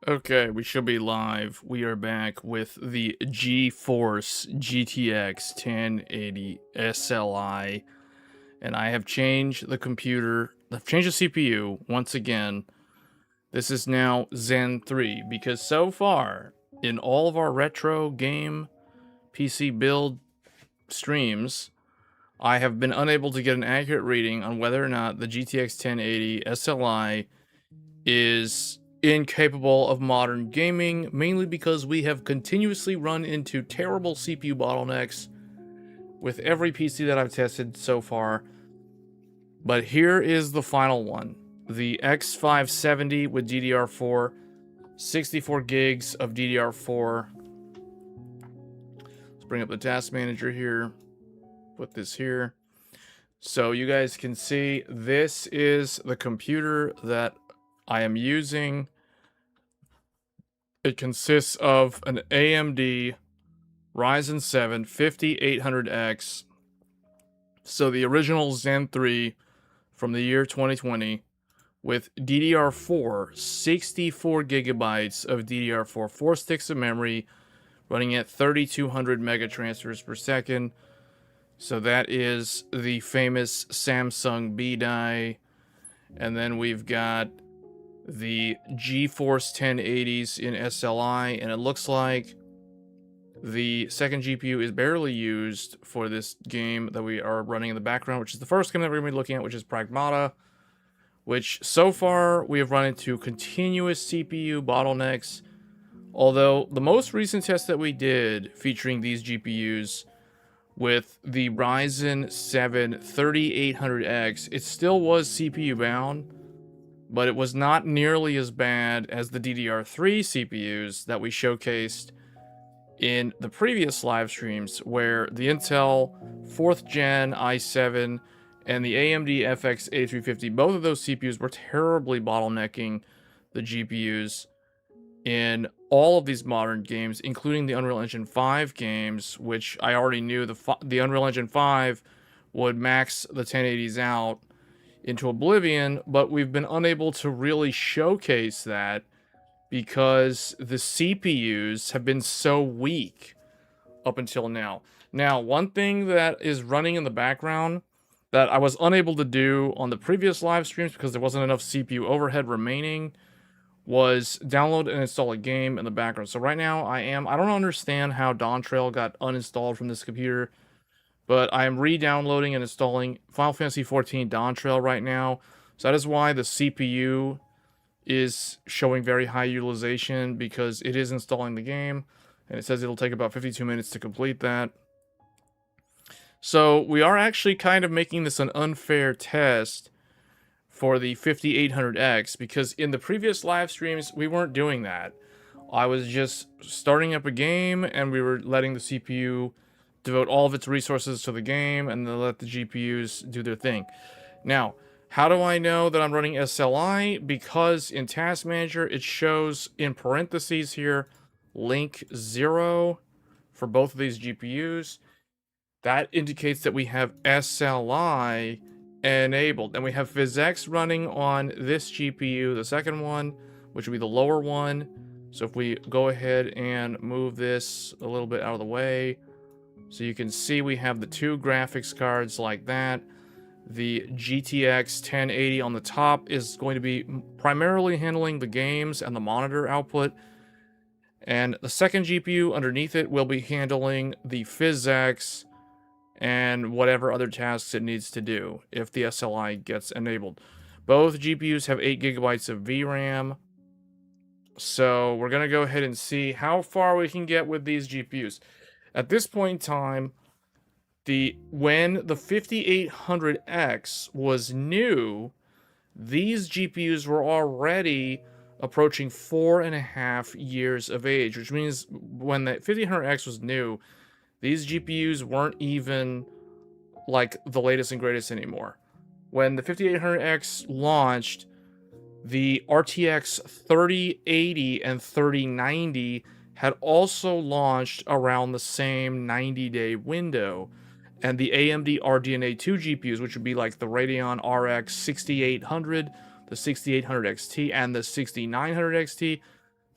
Okay, we should be live. We are back with the GeForce GTX 1080 SLI, and I have changed the computer. I've changed the CPU once again. This is now Zen 3 because so far in all of our retro game PC build streams, I have been unable to get an accurate reading on whether or not the GTX 1080 SLI is incapable of modern gaming, mainly because we have continuously run into terrible CPU bottlenecks with every PC that I've tested so far. But here is the final one. The X570 with DDR4, 64 gigs of DDR4. Let's bring up the task manager here, put this here. So you guys can see this is the computer that I am using. It consists of an AMD Ryzen 7 5800X. So the original Zen 3 from the year 2020 with DDR4, 64 gigabytes of DDR4, 4 sticks of memory running at 3200 megatransfers per second. So that is the famous Samsung B die. And then we've got the GeForce 1080s in SLI, and it looks like the second GPU is barely used for this game that we are running in the background, which is the first game that we're going to be looking at, which is Pragmata, which so far we have run into continuous CPU bottlenecks. Although the most recent test that we did featuring these GPUs with the Ryzen 7 3800X, it still was CPU bound, but it was not nearly as bad as the DDR3 CPUs that we showcased in the previous live streams, where the Intel 4th gen i7 and the AMD FX 8350, both of those CPUs were terribly bottlenecking the GPUs in all of these modern games, including the Unreal Engine 5 games, which I already knew the Unreal Engine 5 would max the 1080s out into oblivion, but we've been unable to really showcase that because the CPUs have been so weak up until now. Now, one thing that is running in the background that I was unable to do on the previous live streams because there wasn't enough CPU overhead remaining was download and install a game in the background. So right now I don't understand how Dawn Trail got uninstalled from this computer, but I am re-downloading and installing Final Fantasy XIV Dawn Trail right now. So that is why the CPU is showing very high utilization, because it is installing the game, and it says it'll take about 52 minutes to complete that. So we are actually kind of making this an unfair test for the 5800X, because in the previous live streams, we weren't doing that. I was just starting up a game, and we were letting the CPU devote all of its resources to the game, and then let the GPUs do their thing. Now, how do I know that I'm running SLI? Because in Task Manager, it shows in parentheses here, link 0 for both of these GPUs. That indicates that we have SLI enabled. And we have PhysX running on this GPU, the second one, which would be the lower one. So if we go ahead and move this a little bit out of the way, so you can see we have the two graphics cards like that. The GTX 1080 on the top is going to be primarily handling the games and the monitor output. And the second GPU underneath it will be handling the PhysX and whatever other tasks it needs to do if the SLI gets enabled. Both GPUs have 8 gigabytes of VRAM. So we're going to go ahead and see how far we can get with these GPUs. At this point in time, when the 5800X was new, these GPUs were already approaching 4.5 years of age, which means when the 5800X was new, these GPUs weren't even like the latest and greatest anymore. When the 5800X launched, the RTX 3080 and 3090 had also launched around the same 90-day window. And the AMD RDNA 2 GPUs, which would be like the Radeon RX 6800, the 6800 XT, and the 6900 XT,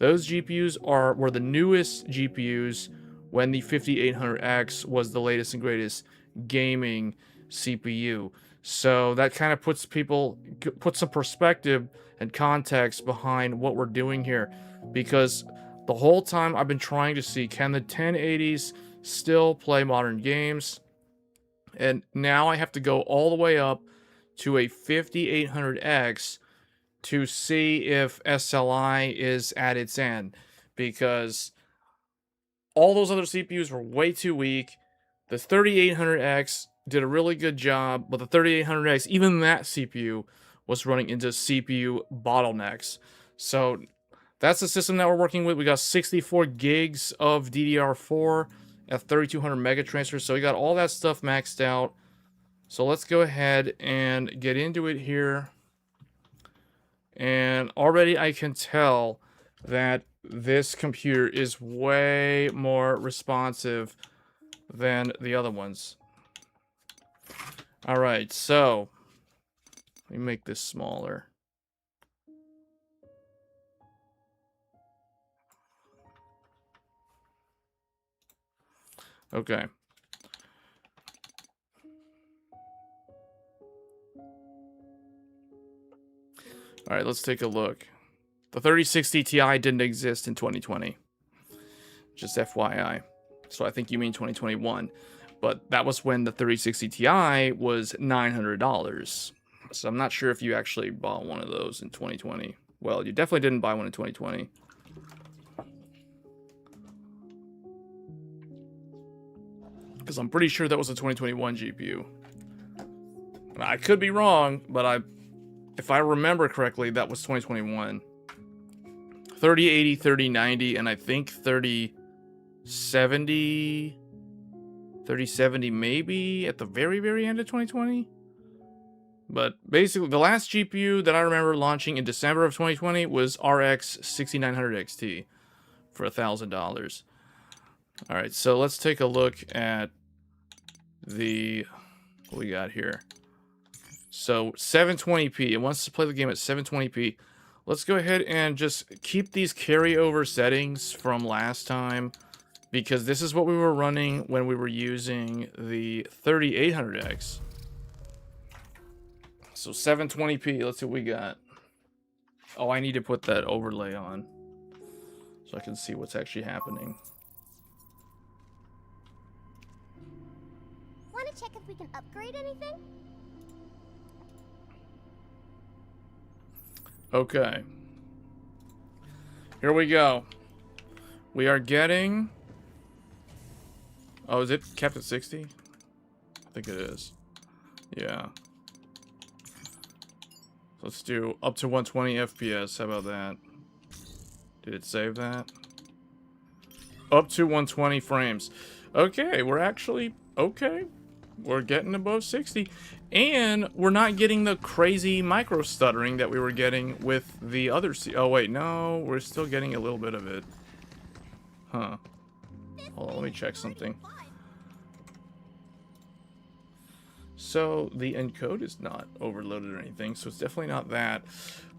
Those GPUs were the newest GPUs when the 5800X was the latest and greatest gaming CPU. So that kind of puts some perspective and context behind what we're doing here, because the whole time I've been trying to see, can the 1080s still play modern games? And now I have to go all the way up to a 5800X to see if SLI is at its end, because all those other CPUs were way too weak. The 3800X did a really good job, but the 3800X, even that CPU, was running into CPU bottlenecks. So that's the system that we're working with. We got 64 gigs of DDR4 at 3200 megatransfer. So we got all that stuff maxed out. So let's go ahead and get into it here. And already I can tell that this computer is way more responsive than the other ones. Alright, so let me make this smaller. Okay. Alright, let's take a look. The 3060 Ti didn't exist in 2020. Just FYI. So I think you mean 2021. But that was when the 3060 Ti was $900. So I'm not sure if you actually bought one of those in 2020. Well, you definitely didn't buy one in 2020. Because I'm pretty sure that was a 2021 GPU. I could be wrong, but if I remember correctly, that was 2021. 3080, 3090, and I think 3070 maybe at the very, very end of 2020. But basically, the last GPU that I remember launching in December of 2020 was RX 6900 XT for $1,000. All right, so let's take a look at what we got here. So 720p. It wants to play the game at 720p. Let's go ahead and just keep these carryover settings from last time, because this is what we were running when we were using the 3800X. So 720p, let's see what we got. Oh, I need to put that overlay on so I can see what's actually happening. Want to check if we can upgrade anything? Okay. Here we go. We are getting... Oh, is it capped at 60? I think it is. Yeah. Let's do up to 120 FPS. How about that? Did it save that? Up to 120 frames. Okay, we're actually... Okay. We're getting above 60. And we're not getting the crazy micro stuttering that we were getting with the other Oh, wait. No, we're still getting a little bit of it. Huh. Hold on, let me check something. So the encode is not overloaded or anything, so it's definitely not that.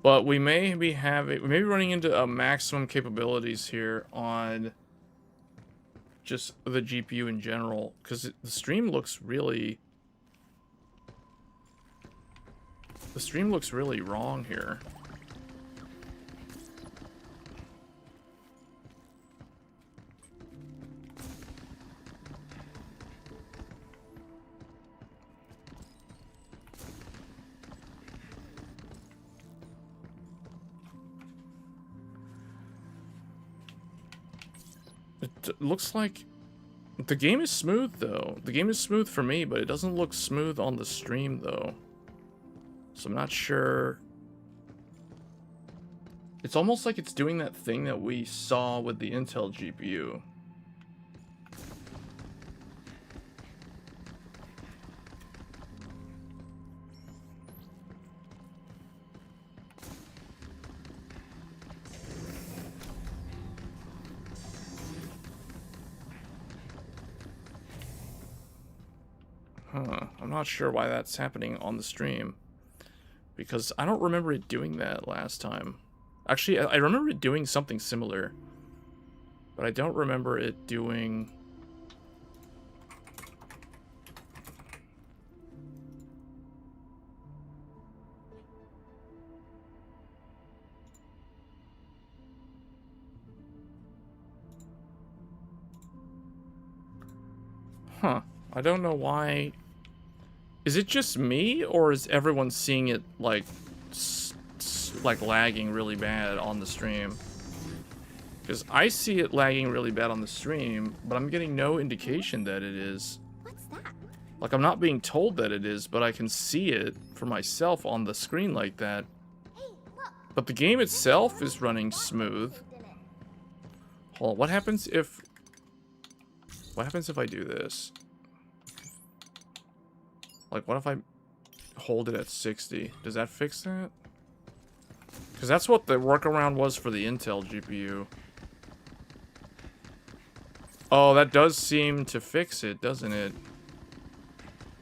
But we may be running into maximum capabilities here on just the GPU in general, because the stream looks really wrong here. It looks like the game is smooth, though. The game is smooth for me, but it doesn't look smooth on the stream, though. So I'm not sure. It's almost like it's doing that thing that we saw with the Intel GPU. I'm not sure why that's happening on the stream, because I don't remember it doing that last time. Actually, I remember it doing something similar, but I don't remember it doing... Huh. I don't know why. Is it just me, or is everyone seeing it, like, like lagging really bad on the stream? Because I see it lagging really bad on the stream, but I'm getting no indication that it is. What's that? Like, I'm not being told that it is, but I can see it for myself on the screen like that. Hey, look. But the game itself is running smooth. Hold on, what happens if... What happens if I do this? Like, what if I hold it at 60? Does that fix that? Because that's what the workaround was for the Intel GPU. Oh, that does seem to fix it, doesn't it?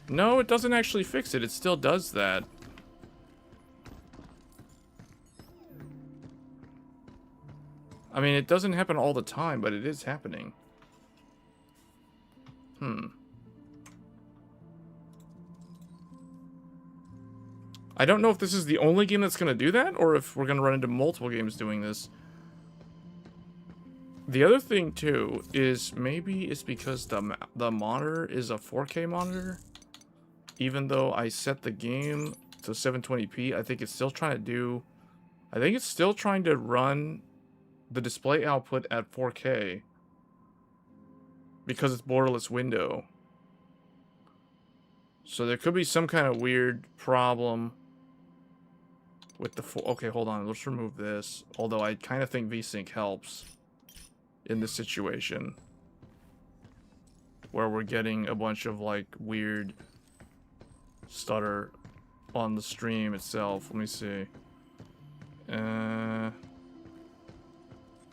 No, it doesn't actually fix it. It still does that. I mean, it doesn't happen all the time, but it is happening. I don't know if this is the only game that's going to do that, or if we're going to run into multiple games doing this. The other thing, too, is maybe it's because the monitor is a 4K monitor. Even though I set the game to 720p, I think it's still trying to do... I think it's still trying to run the display output at 4K. Because it's borderless window. So there could be some kind of weird problem with the... Okay, hold on. Let's remove this. Although I kind of think VSync helps in this situation. Where we're getting a bunch of, like, weird stutter on the stream itself. Let me see.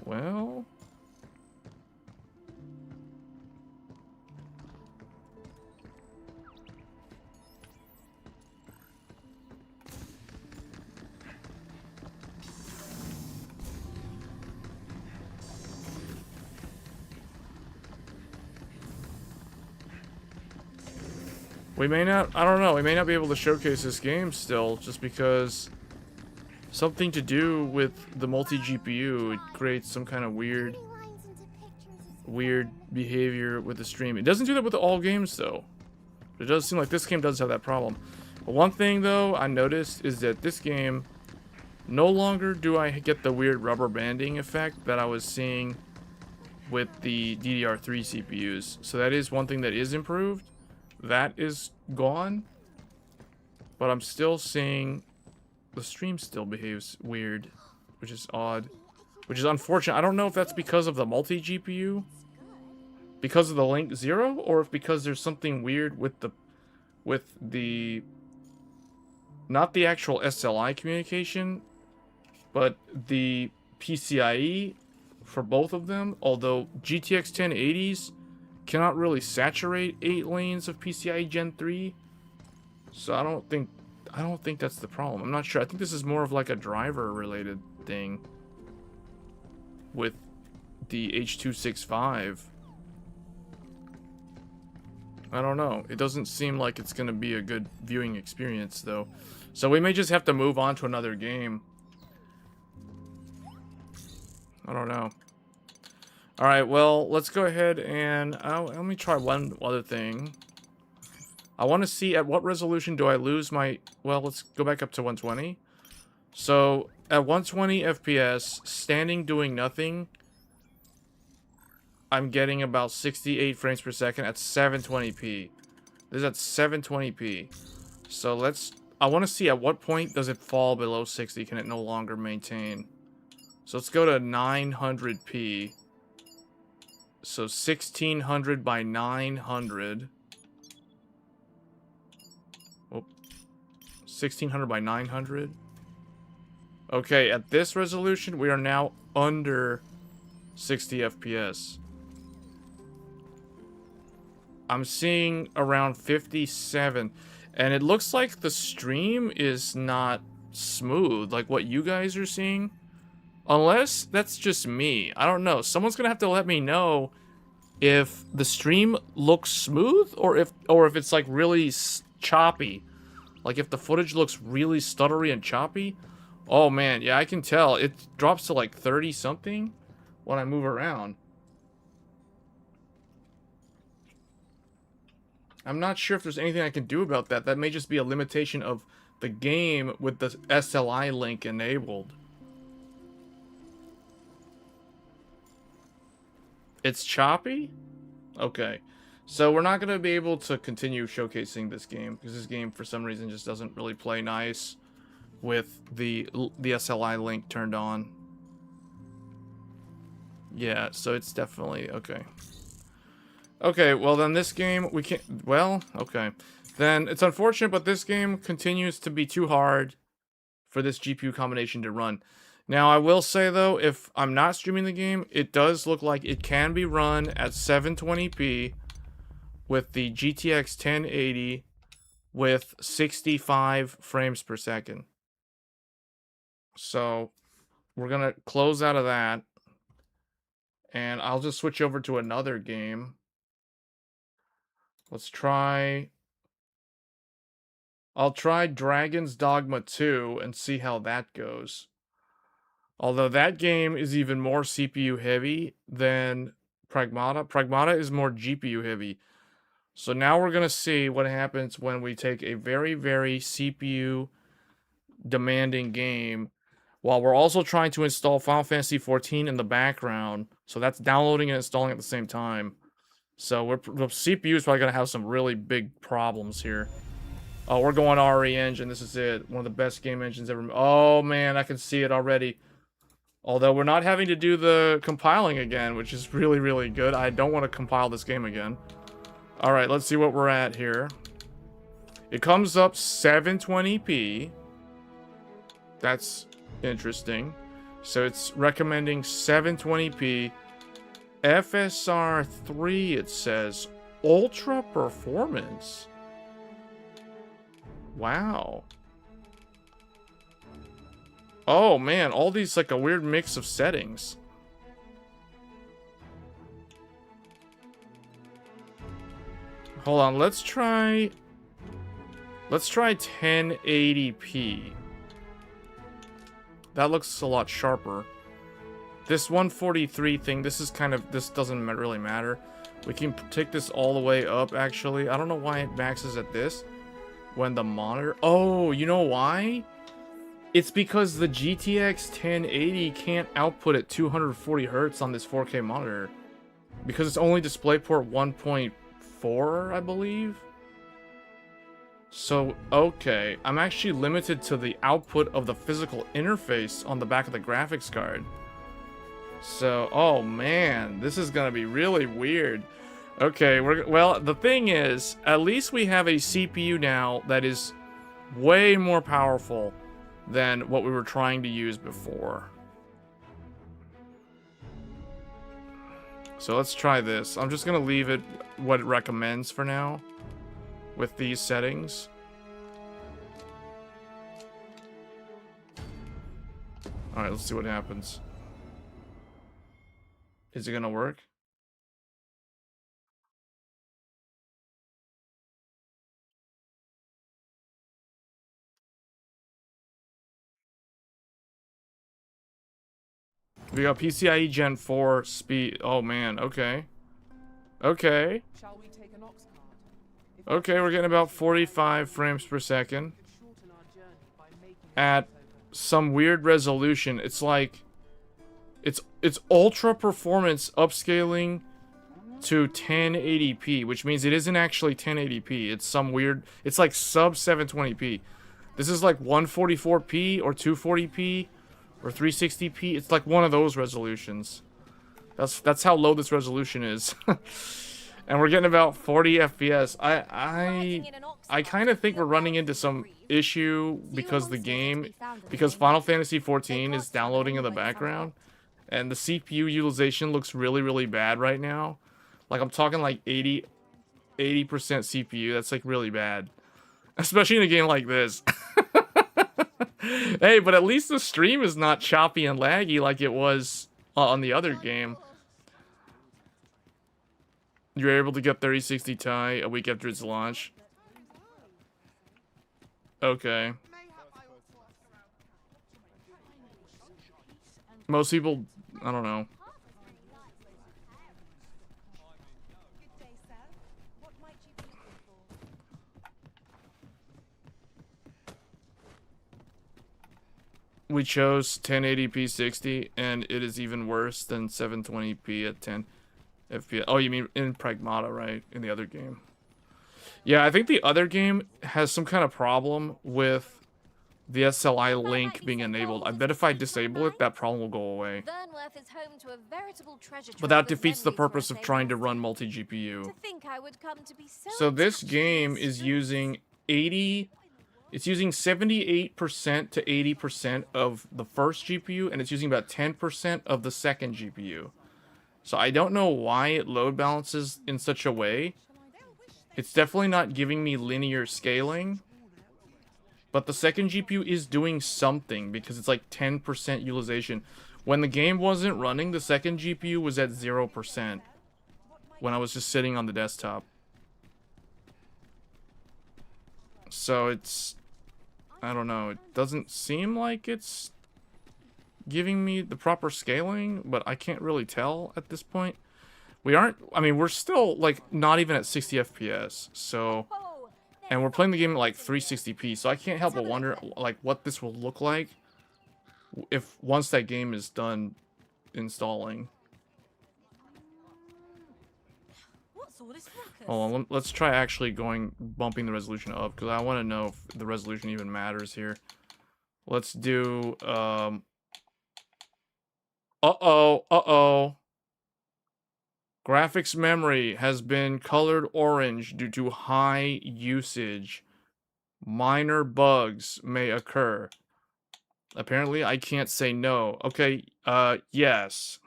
Well... We may not, I don't know, we may not be able to showcase this game still, just because something to do with the multi-GPU, it creates some kind of weird behavior with the stream. It doesn't do that with all games, though. It does seem like this game does have that problem. But one thing, though, I noticed is that this game, no longer do I get the weird rubber banding effect that I was seeing with the DDR3 CPUs. So that is one thing that is improved. That is gone, but I'm still seeing the stream still behaves weird, which is odd, which is unfortunate. I don't know if that's because of the multi-GPU, because of the link 0, or if because there's something weird with the not the actual SLI communication, but the PCIe for both of them. Although GTX 1080s cannot really saturate 8 lanes of PCIe Gen 3, so I don't think that's the problem. I'm not sure. I think this is more of like a driver related thing with the H.265. I don't know. It doesn't seem like it's gonna be a good viewing experience though, so we may just have to move on to another game. I don't know. Alright, well, let's go ahead and... let me try one other thing. I want to see at what resolution do I lose my... Well, let's go back up to 120. So, at 120 FPS, standing doing nothing, I'm getting about 68 frames per second at 720p. This is at 720p. So let's... I want to see at what point does it fall below 60. Can it no longer maintain? So let's go to 900p. So 1600 by 900. Oh, 1600 by 900. Okay, at this resolution, we are now under 60 FPS. I'm seeing around 57. And it looks like the stream is not smooth, like what you guys are seeing. Unless that's just me. I don't know. Someone's gonna have to let me know if the stream looks smooth or if it's like really choppy. Like if the footage looks really stuttery and choppy. Oh man, yeah, I can tell. It drops to like 30 something when I move around. I'm not sure if there's anything I can do about that. That may just be a limitation of the game with the SLI link enabled. It's choppy? Okay. So we're not going to be able to continue showcasing this game because this game for some reason just doesn't really play nice with the SLI link turned on. Yeah, so it's definitely okay. Okay, well then this game we can't, well, okay. Then it's unfortunate, but this game continues to be too hard for this GPU combination to run. Now, I will say, though, if I'm not streaming the game, it does look like it can be run at 720p with the GTX 1080 with 65 frames per second. So, we're going to close out of that. And I'll just switch over to another game. Let's try... I'll try Dragon's Dogma 2 and see how that goes. Although that game is even more CPU heavy than Pragmata. Pragmata is more GPU heavy. So now we're going to see what happens when we take a very, very CPU demanding game while we're also trying to install Final Fantasy XIV in the background. So that's downloading and installing at the same time. So the CPU is probably going to have some really big problems here. Oh, we're going RE engine. This is it. One of the best game engines ever. Oh, man, I can see it already. Although we're not having to do the compiling again, which is really, really good. I don't want to compile this game again. Alright, let's see what we're at here. It comes up 720p. That's interesting. So it's recommending 720p. FSR 3, it says. Ultra performance. Wow. Oh man, all these like a weird mix of settings. Hold on, let's try 1080p. That looks a lot sharper. This 143 thing, this doesn't really matter. We can take this all the way up actually. I don't know why it maxes at this. When the monitor... Oh, you know why? It's because the GTX 1080 can't output at 240 Hz on this 4K monitor. Because it's only DisplayPort 1.4, I believe. So, okay. I'm actually limited to the output of the physical interface on the back of the graphics card. So, oh man, this is gonna be really weird. Okay, well, the thing is, at least we have a CPU now that is way more powerful than what we were trying to use before. So let's try this. I'm just going to leave it what it recommends for now with these settings. Alright, let's see what happens. Is it going to work? We got PCIe Gen 4 speed. Oh man, okay. Okay. Okay, we're getting about 45 frames per second. At some weird resolution. It's like... It's ultra performance upscaling to 1080p, which means it isn't actually 1080p. It's some weird... It's like sub 720p. This is like 144p or 240p. Or 360p, it's like one of those resolutions. That's how low this resolution is. And we're getting about 40 FPS. I kind of think we're running into some issue because Final Fantasy XIV is downloading in the background. And the CPU utilization looks really, really bad right now. Like I'm talking like 80% CPU. That's like really bad. Especially in a game like this. Hey, but at least the stream is not choppy and laggy like it was on the other game. You're able to get 3060 Ti a week after its launch. Okay. Most people, I don't know. We chose 1080p 60, and it is even worse than 720p at 10 FPS. Oh, you mean in Pragmata, right? In the other game. Yeah, I think the other game has some kind of problem with the SLI link being enabled. I bet if I disable it, that problem will go away. But that defeats the purpose of trying to run multi-GPU. So this game is using 80... It's using 78% to 80% of the first GPU, and it's using about 10% of the second GPU. So I don't know why it load balances in such a way. It's definitely not giving me linear scaling. But the second GPU is doing something, because it's like 10% utilization. When the game wasn't running, the second GPU was at 0%. When I was just sitting on the desktop. So it's... I don't know, it doesn't seem like it's giving me the proper scaling, but I can't really tell at this point. We aren't, I mean, we're still, like, not even at 60 FPS, so, and we're playing the game at, like, 360p, so I can't help but wonder, like, what this will look like if, once that game is done installing. Hold on, let's try actually bumping the resolution up, because I want to know if the resolution even matters here. Let's do, uh-oh. Graphics memory has been colored orange due to high usage. Minor bugs may occur. Apparently, I can't say no. Okay, yes.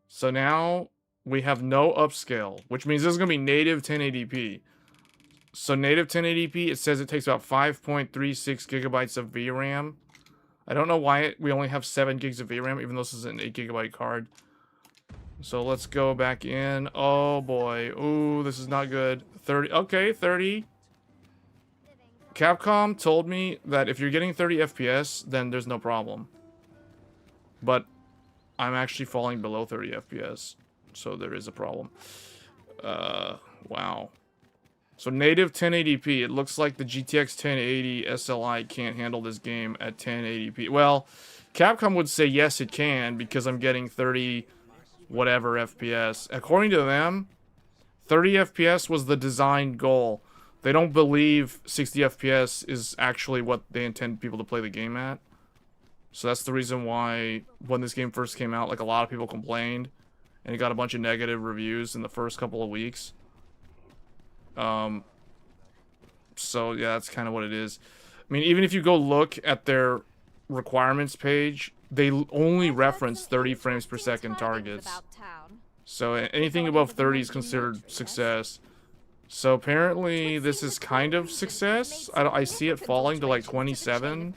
So now we have no upscale, which means this is going to be native 1080p. So native 1080p, it says it takes about 5.36 gigabytes of VRAM. I don't know why we only have 7 gigs of VRAM, even though this is an 8 gigabyte card. So let's go back in. Oh boy. Ooh, this is not good. 30. Okay, 30. Capcom told me that if you're getting 30 FPS, then there's no problem. But I'm actually falling below 30 FPS. So there is a problem. Wow. So native 1080p. It looks like the GTX 1080 SLI can't handle this game at 1080p. Well, Capcom would say yes it can, because I'm getting 30 whatever FPS. According to them, 30 FPS was the design goal. They don't believe 60 FPS is actually what they intend people to play the game at. So that's the reason why when this game first came out, like, a lot of people complained, and it got a bunch of negative reviews in the first couple of weeks. So yeah, that's kind of what it is. I mean, even if you go look at their requirements page, they only reference 30 frames per second targets. So anything above 30 is considered success. So apparently this is kind of success. I see it falling to like 27.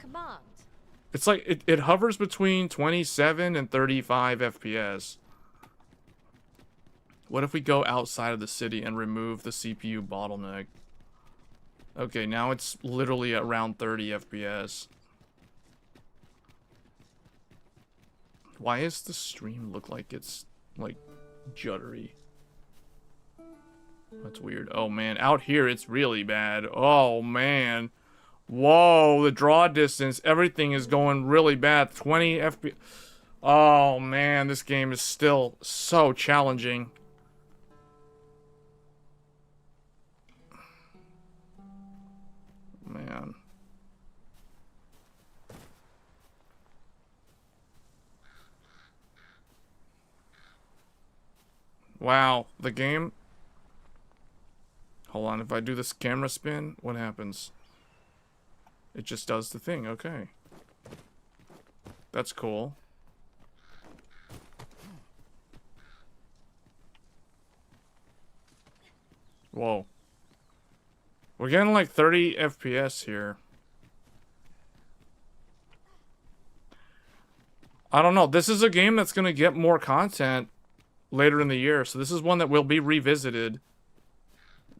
It's like, it hovers between 27 and 35 FPS. What if we go outside of the city and remove the CPU bottleneck? Okay, now it's literally around 30 FPS. Why does the stream look like it's, like, juddery? That's weird. Oh, man. Out here, it's really bad. Oh, man. Whoa, the draw distance. Everything is going really bad. 20 FPS. Oh, man. This game is still so challenging. Man. Wow, the game... Hold on, if I do this camera spin, what happens? It just does the thing, okay. That's cool. Whoa. We're getting like 30 FPS here. I don't know. This is a game that's going to get more content later in the year. So this is one that will be revisited.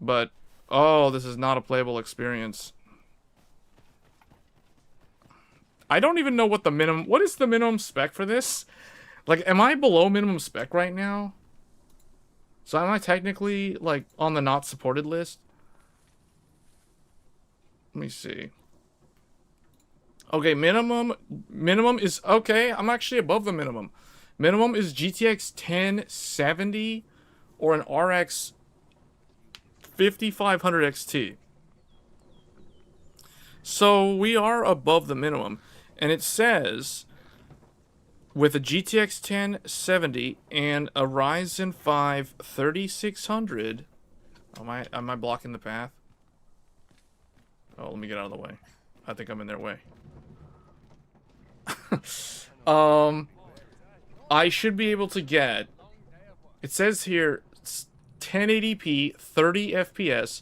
But, oh, this is not a playable experience. I don't even know what the minimum... What is the minimum spec for this? Like, am I below minimum spec right now? So am I technically, like, on the not supported list? Let me see. Okay, minimum is... Okay, I'm actually above the minimum. Minimum is GTX 1070 or an RX 5500 XT. So we are above the minimum. And it says, with a GTX 1070 and a Ryzen 5 3600... Am I blocking the path? Oh, let me get out of the way. I think I'm in their way. I should be able to get... It says here, 1080p, 30 FPS.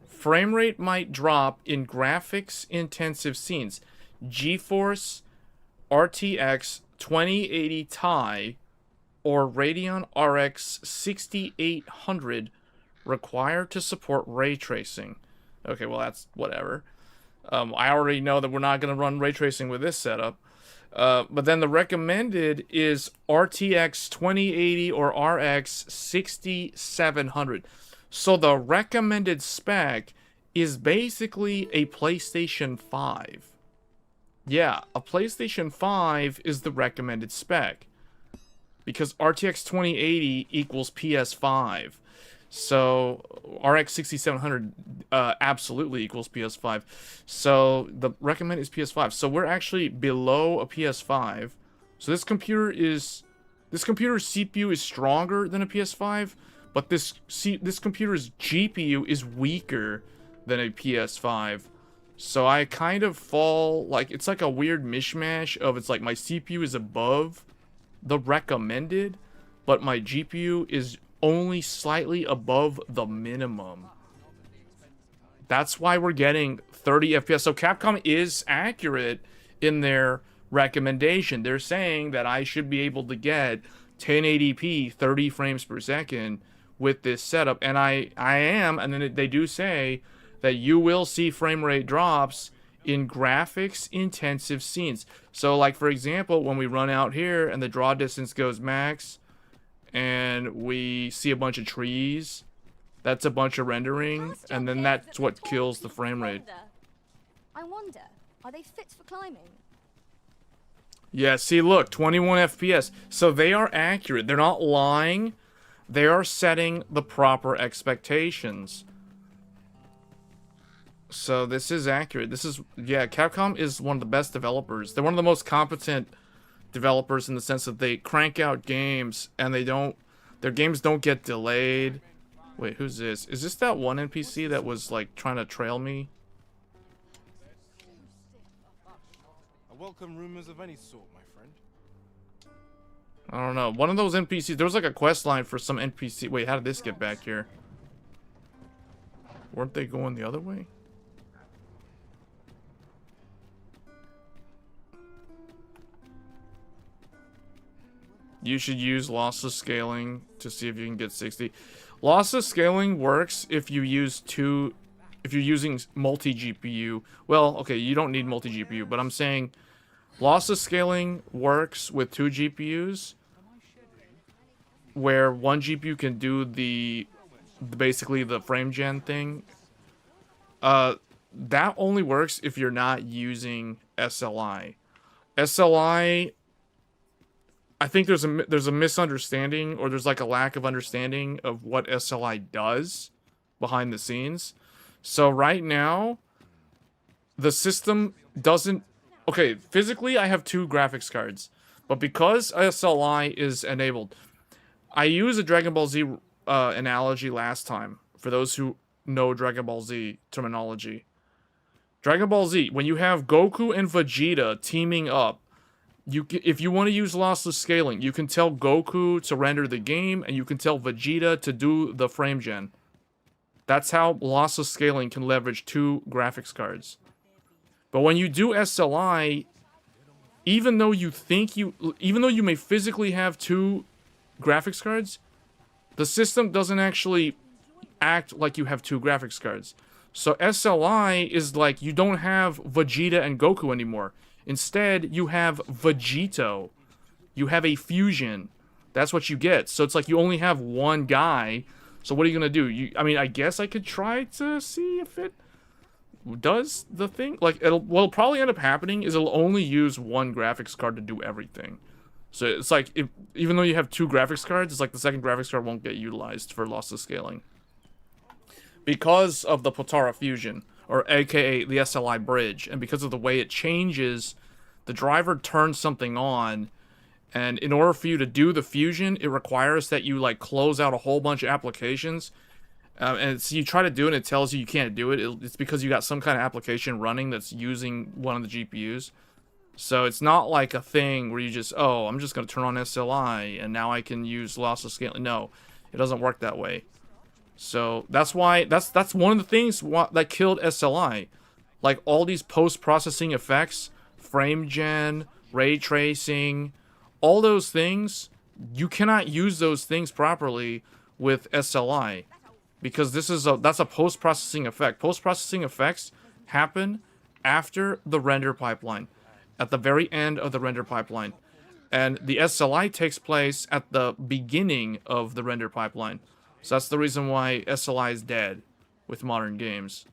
Frame rate might drop in graphics-intensive scenes. GeForce RTX 2080 Ti or Radeon RX 6800 required to support ray tracing. Okay, well, that's whatever. I already know that we're not going to run ray tracing with this setup. But then the recommended is RTX 2080 or RX 6700. So the recommended spec is basically a PlayStation 5. Yeah, a PlayStation 5 is the recommended spec. Because RTX 2080 equals PS5. So RX 6700 absolutely equals PS5. So the recommended is PS5. So we're actually below a PS5. So this computer's CPU is stronger than a PS5, but this computer's GPU is weaker than a PS5. So I kind of fall, like, it's like a weird mishmash of, it's like my CPU is above the recommended, but my GPU is only slightly above the minimum. That's why we're getting 30 FPS. So Capcom is accurate in their recommendation. They're saying that I should be able to get 1080p 30 frames per second with this setup, and I am. And then they do say that you will see frame rate drops in graphics intensive scenes. So like, for example, when we run out here and the draw distance goes max and we see a bunch of trees, that's a bunch of rendering, and then that's what kills the frame rate. I wonder, are they fit for climbing? Yeah, see, look, 21 FPS. So they are accurate. They're not lying. They are setting the proper expectations. So this is accurate. This is, yeah, Capcom is one of the best developers. They're one of the most competent developers in the sense that they crank out games and their games don't get delayed. Wait, who's this? Is this that one NPC that was like trying to trail me? I welcome rumors of any sort, my friend. I don't know. One of those NPCs, there was like a quest line for some NPC. Wait, how did this get back here? Weren't they going the other way? You should use lossless scaling to see if you can get 60. Lossless scaling works if you use if you're using multi-GPU. Well, okay, you don't need multi-GPU, but I'm saying lossless scaling works with 2 GPUs, where one GPU can do basically the frame gen thing. That only works if you're not using SLI. SLI, I think there's a misunderstanding, or there's like a lack of understanding of what SLI does behind the scenes. So right now, the system doesn't... Okay, physically I have 2 graphics cards, but because SLI is enabled, I used a Dragon Ball Z analogy last time, for those who know Dragon Ball Z terminology. Dragon Ball Z, when you have Goku and Vegeta teaming up, if you want to use lossless scaling, you can tell Goku to render the game, and you can tell Vegeta to do the frame gen. That's how lossless scaling can leverage 2 graphics cards. But when you do SLI, even though you may physically have two graphics cards, the system doesn't actually act like you have two graphics cards. So SLI is like you don't have Vegeta and Goku anymore. Instead, you have Vegito. You have a fusion. That's what you get. So it's like you only have one guy. So what are you going to do? I mean, I guess I could try to see if it does the thing. Like, what'll probably end up happening is it'll only use one graphics card to do everything. So it's like, even though you have two graphics cards, it's like the second graphics card won't get utilized for lossless scaling. Because of the Potara fusion, or aka the SLI bridge, and because of the way it changes, the driver turns something on, and in order for you to do the fusion, it requires that you like close out a whole bunch of applications, and so you try to do it and it tells you can't do it. It's because you got some kind of application running that's using one of the GPUs. So it's not like a thing where you just, oh, I'm just going to turn on SLI and now I can use lossless scaling. No, it doesn't work that way. So that's why, that's one of the things that killed SLI. Like all these post-processing effects, frame gen, ray tracing, all those things, you cannot use those things properly with SLI. Because that's a post-processing effect. Post-processing effects happen after the render pipeline. At the very end of the render pipeline. And the SLI takes place at the beginning of the render pipeline. So that's the reason why SLI is dead with modern games.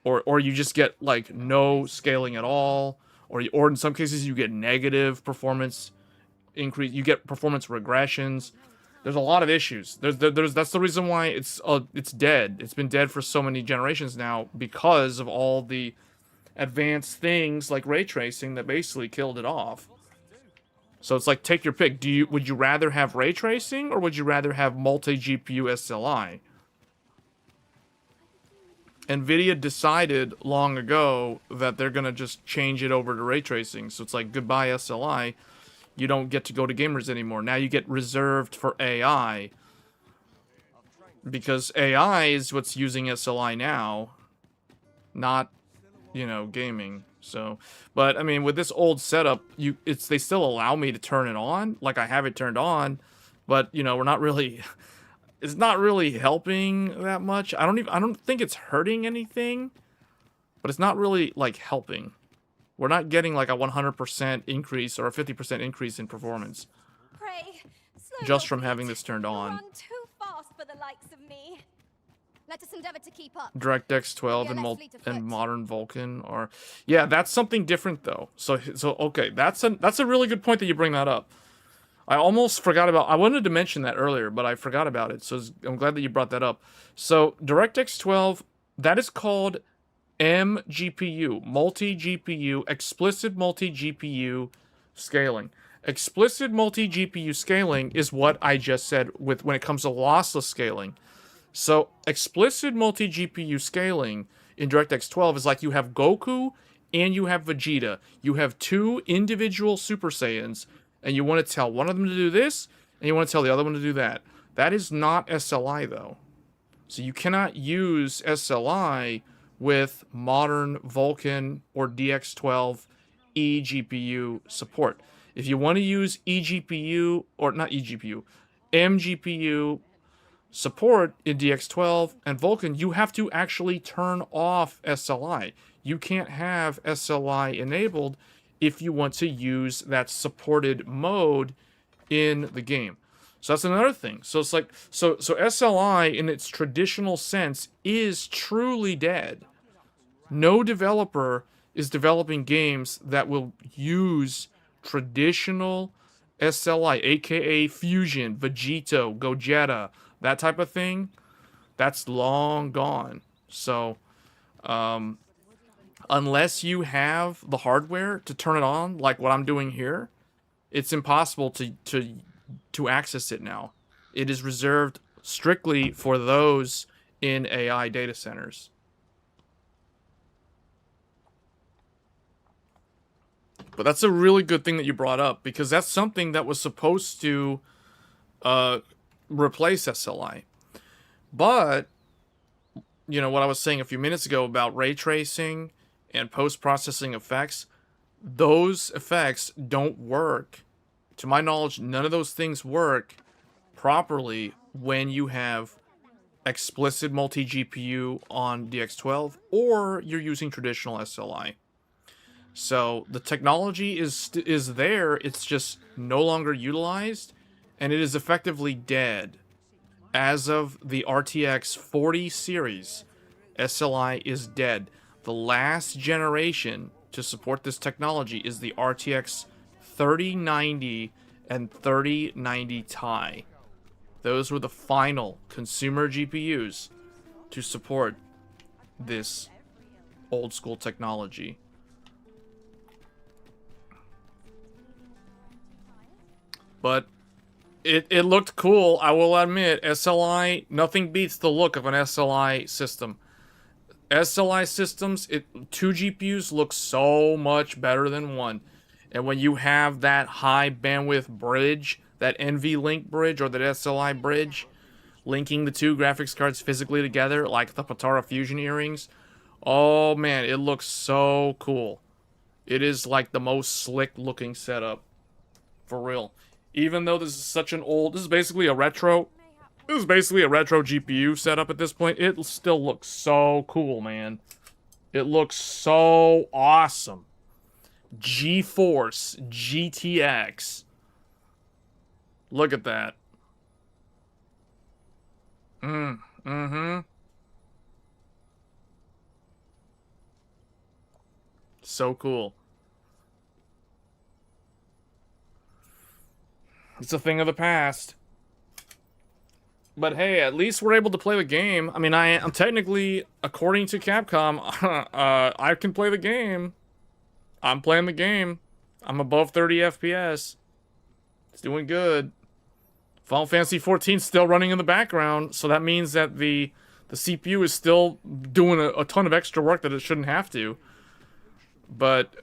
Or you just get like no scaling at all, or in some cases you get negative performance increase, you get performance regressions. There's a lot of issues. That's the reason why it's dead. It's been dead for so many generations now because of all the advanced things like ray tracing that basically killed it off. So it's like, take your pick. Would you rather have ray tracing or would you rather have multi-GPU SLI? Nvidia decided long ago that they're gonna just change it over to ray tracing. So it's like, goodbye SLI. You don't get to go to gamers anymore. Now you get reserved for AI. Because AI is what's using SLI now, not, you know, gaming. So, but I mean, with this old setup, they still allow me to turn it on, like I have it turned on, but you know, it's not really helping that much. I don't think it's hurting anything, but it's not really like helping. We're not getting like a 100% increase or a 50% increase in performance. Pray, Just from having this turned on. Run too fast for the likes of me. Let us endeavor to keep up. DirectX 12 and modern Vulkan are, yeah, that's something different though. So okay, that's a really good point that you bring that up. I almost forgot about. I wanted to mention that earlier, but I forgot about it. So I'm glad that you brought that up. So DirectX 12, that is called MGPU, multi-GPU, explicit multi-GPU scaling. Explicit multi-GPU scaling is what I just said when it comes to lossless scaling. So explicit multi-GPU scaling in DirectX 12 is like you have Goku and you have Vegeta. You have two individual Super Saiyans, and you want to tell one of them to do this, and you want to tell the other one to do that. That is not SLI, though. So you cannot use SLI with modern Vulkan or DX12 eGPU support. If you want to use eGPU, or not eGPU, MGPU support in DX12 and Vulkan, you have to actually turn off SLI. You can't have SLI enabled if you want to use that supported mode in the game. So that's another thing. So it's like, so SLI in its traditional sense is truly dead. No developer is developing games that will use traditional SLI, aka Fusion, Vegito, Gogeta, that type of thing. That's long gone. So, unless you have the hardware to turn it on, like what I'm doing here, it's impossible to access it now. It is reserved strictly for those in AI data centers. But that's a really good thing that you brought up, because that's something that was supposed to replace SLI. But, you know, what I was saying a few minutes ago about ray tracing and post-processing effects, those effects don't work. To my knowledge, none of those things work properly when you have explicit multi-GPU on DX12 or you're using traditional SLI. So the technology is there, it's just no longer utilized, and it is effectively dead. As of the RTX 40 series, SLI is dead. The last generation to support this technology is the RTX 3090 and 3090 Ti. Those were the final consumer GPUs to support this old school technology. But it looked cool, I will admit. SLI, nothing beats the look of an SLI system. SLI systems, two GPUs look so much better than one. And when you have that high bandwidth bridge, that NVLink bridge or that SLI bridge, linking the two graphics cards physically together, like the Patara Fusion earrings, oh man, it looks so cool. It is like the most slick looking setup. For real. Even though this is such an old, this is basically a retro GPU setup at this point, it still looks so cool, man. It looks so awesome. GeForce GTX. Look at that. So cool. It's a thing of the past. But hey, at least we're able to play the game. I mean, I'm technically, according to Capcom, I can play the game. I'm playing the game. I'm above 30 FPS. It's doing good. Final Fantasy 14 is still running in the background, so that means that the CPU is still doing a ton of extra work that it shouldn't have to. But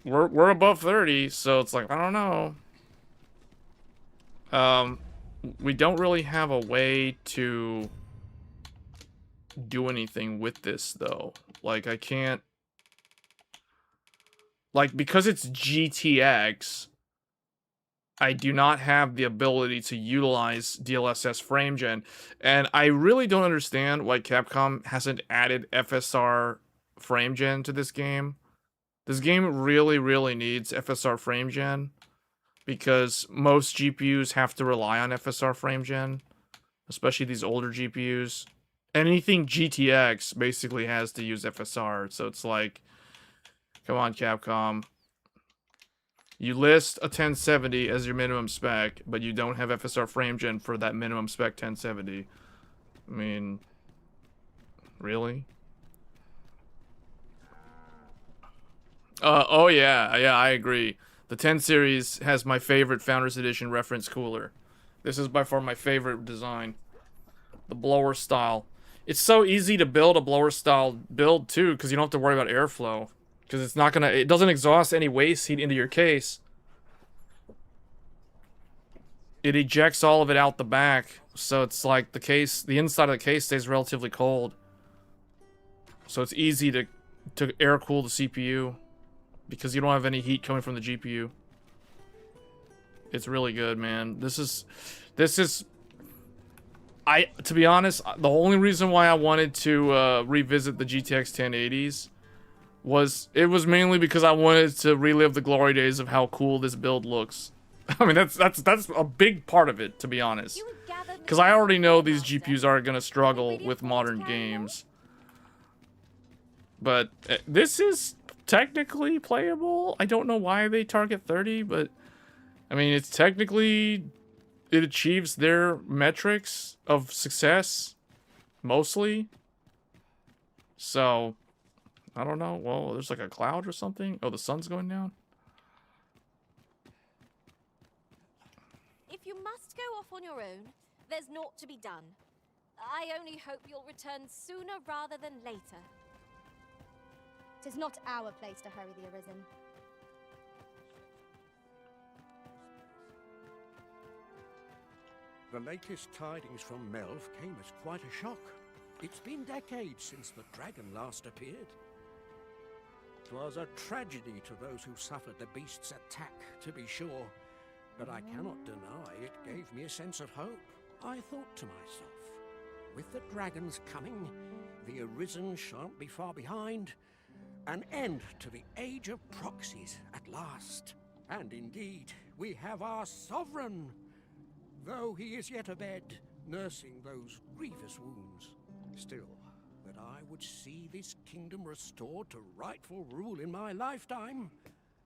we're above 30, so it's like, I don't know. We don't really have a way to do anything with this, though. Like, I can't... Like, because it's GTX, I do not have the ability to utilize DLSS frame gen. And I really don't understand why Capcom hasn't added FSR frame gen to this game. This game really, really needs FSR frame gen, because most GPUs have to rely on FSR frame gen, especially these older GPUs. Anything GTX basically has to use FSR, so it's like, come on, Capcom. You list a 1070 as your minimum spec, but you don't have FSR frame gen for that minimum spec 1070. I mean, really? Oh yeah, I agree. The 10 series has my favorite Founders Edition reference cooler. This is by far my favorite design. The blower style. It's so easy to build a blower style build too, because you don't have to worry about airflow. Because it's not gonna, it doesn't exhaust any waste heat into your case. It ejects all of it out the back, so it's like the case, the inside of the case stays relatively cold. So it's easy to air cool the CPU, because you don't have any heat coming from the GPU. It's really good, man. This is, to be honest, the only reason why I wanted to revisit the GTX 1080s was, it was mainly because I wanted to relive the glory days of how cool this build looks. I mean, that's a big part of it, to be honest. Because I already know these GPUs are going to struggle with modern games. But this is technically playable. I don't know why they target 30, but I mean, it's technically, it achieves their metrics of success, mostly. So, I don't know. Well, there's like a cloud or something. Oh, the sun's going down. If you must go off on your own, there's naught to be done. I only hope you'll return sooner rather than later. 'Tis not our place to hurry the Arisen. The latest tidings from Melv came as quite a shock. It's been decades since the dragon last appeared. It was a tragedy to those who suffered the beast's attack, to be sure. But I cannot deny it gave me a sense of hope. I thought to myself, with the dragons coming, the Arisen shan't be far behind. An end to the age of proxies at last. And indeed, we have our sovereign, though he is yet abed, nursing those grievous wounds. Still, that I would see this kingdom restored to rightful rule in my lifetime.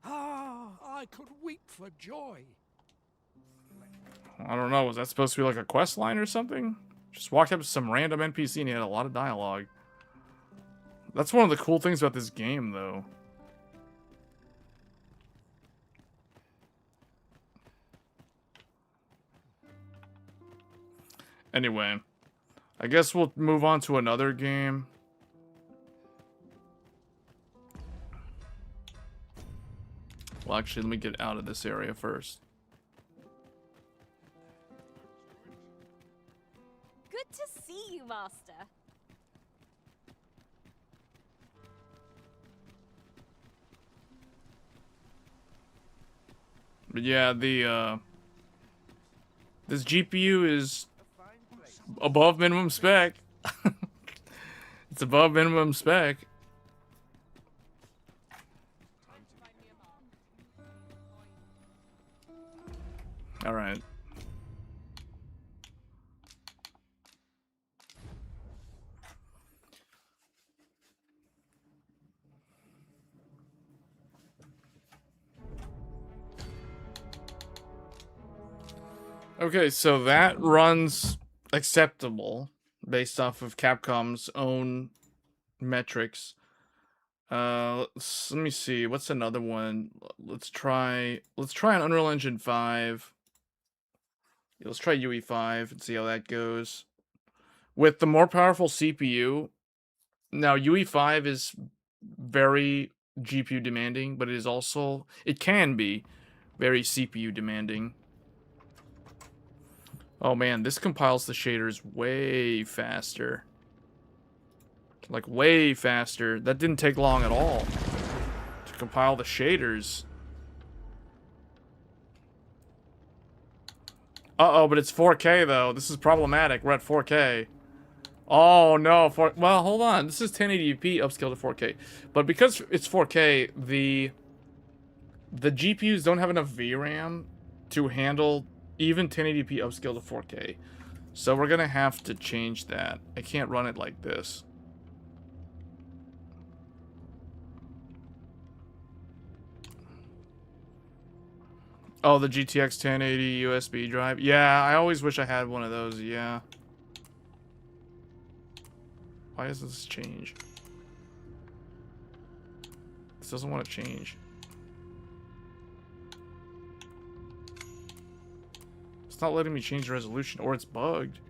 Ah, I could weep for joy. I don't know. Was that supposed to be like a quest line or something? Just walked up to some random NPC and he had a lot of dialogue. That's one of the cool things about this game, though. Anyway, I guess we'll move on to another game. Well, actually, let me get out of this area first. Good to see you, Master. But yeah, this GPU is above minimum spec. It's above minimum spec. All right. Okay, so that runs acceptable based off of Capcom's own metrics. Let me see. What's another one? Let's try an Unreal Engine 5. Let's try UE5 and see how that goes. With the more powerful CPU, now UE5 is very GPU demanding, but it can be very CPU demanding. Oh man, this compiles the shaders way faster. Like way faster. That didn't take long at all to compile the shaders. Uh-oh, but it's 4K though. This is problematic. We're at 4K. Oh no, well, hold on. This is 1080p upscaled to 4K. But because it's 4K, the GPUs don't have enough VRAM to handle even 1080p upscaled to 4K. So we're gonna have to change that. I can't run it like this. Oh, the GTX 1080 USB drive. Yeah, I always wish I had one of those, yeah. Why does this change? This doesn't want to change. It's not letting me change the resolution, or it's bugged.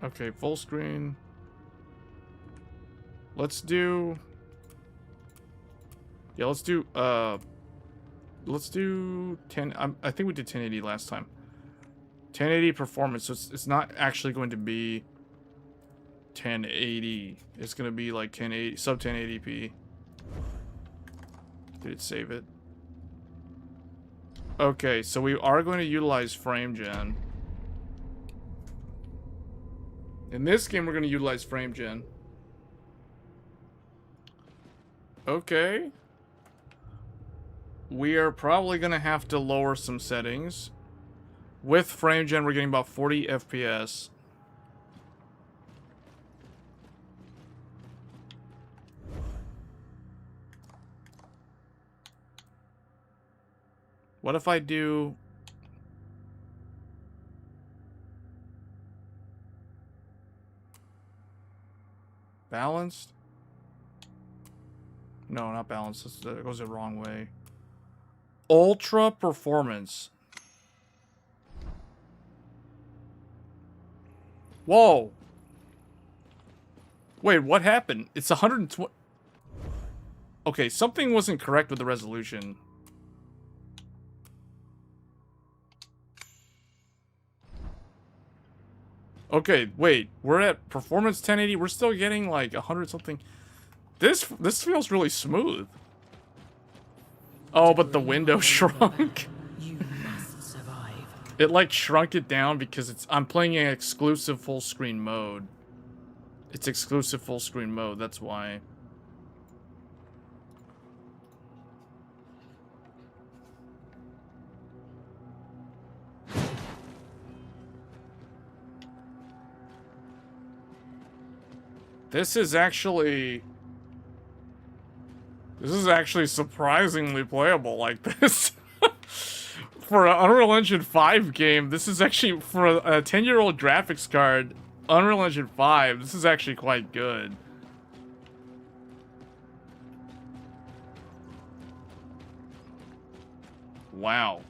Okay, full screen. Let's do... Yeah, let's do 10... I think we did 1080 last time. 1080 performance, so it's not actually going to be 1080. It's going to be like 1080, sub 1080p. Did it save it? Okay, so we are going to utilize frame gen. In this game, we're going to utilize frame gen. Okay. We are probably going to have to lower some settings. With frame gen, we're getting about 40 FPS. What if I do... Balanced? No, not balanced. That goes the wrong way. Ultra performance. Whoa. Wait, what happened? It's 120. Okay, something wasn't correct with the resolution. Okay, wait. We're at performance 1080. We're still getting like 100 something. This feels really smooth. Oh, but the window shrunk. You must survive. It like shrunk it down because I'm playing an exclusive full screen mode. It's exclusive full screen mode, that's why. This is actually surprisingly playable like this. For an Unreal Engine 5 game, this is actually, for a 10-year-old graphics card, Unreal Engine 5, this is actually quite good. Wow.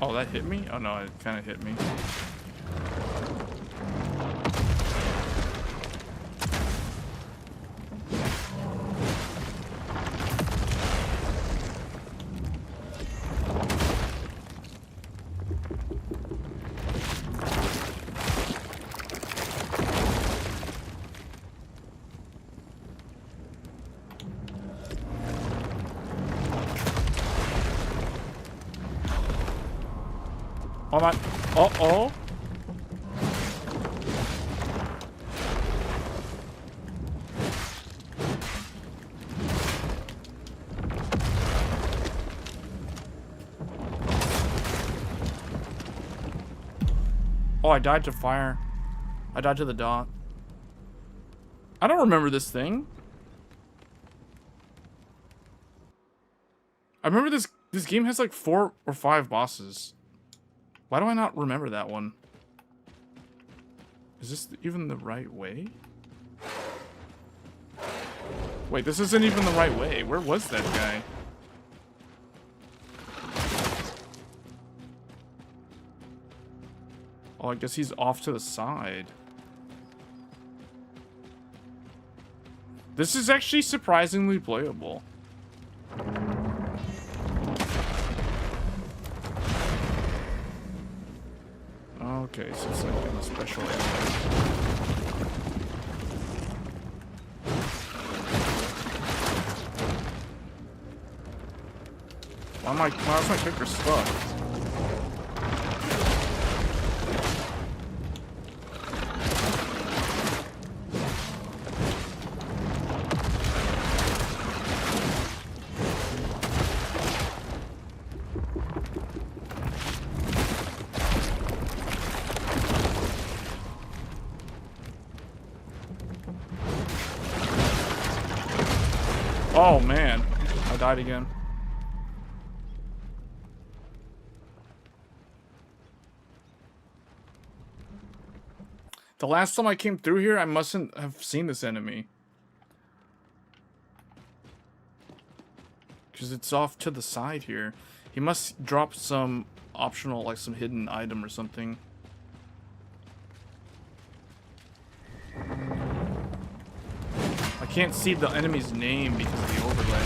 Oh, that hit me? Oh no, it kind of hit me. Oh my, uh-oh. Oh, I died to fire. I died to the dot. I don't remember this thing. I remember this game has like 4 or 5 bosses. Why do I not remember that one? Is this even the right way? Wait, this isn't even the right way. Where was that guy? Oh, I guess he's off to the side. This is actually surprisingly playable. Okay, so it's like in a special area. Why is my clicker stuck? Oh man, I died again. The last time I came through here, I mustn't have seen this enemy. Because it's off to the side here. He must drop some optional, like some hidden item or something. I can't see the enemy's name because of the overlay.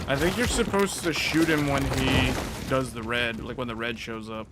I think you're supposed to shoot him when he does the red, like when the red shows up.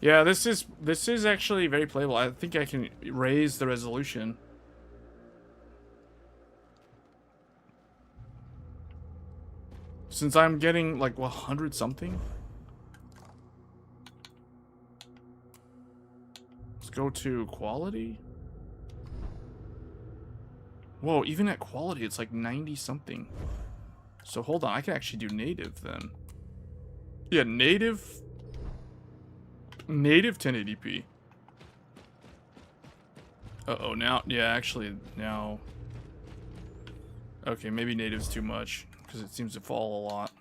Yeah, this is actually very playable. I think I can raise the resolution. Since I'm getting like 100 something. Let's go to quality. Whoa, even at quality it's like 90 something. So hold on, I can actually do native then. Yeah, native 1080p. Uh-oh, now, yeah, actually, now. Okay, maybe native's too much, because it seems to fall a lot.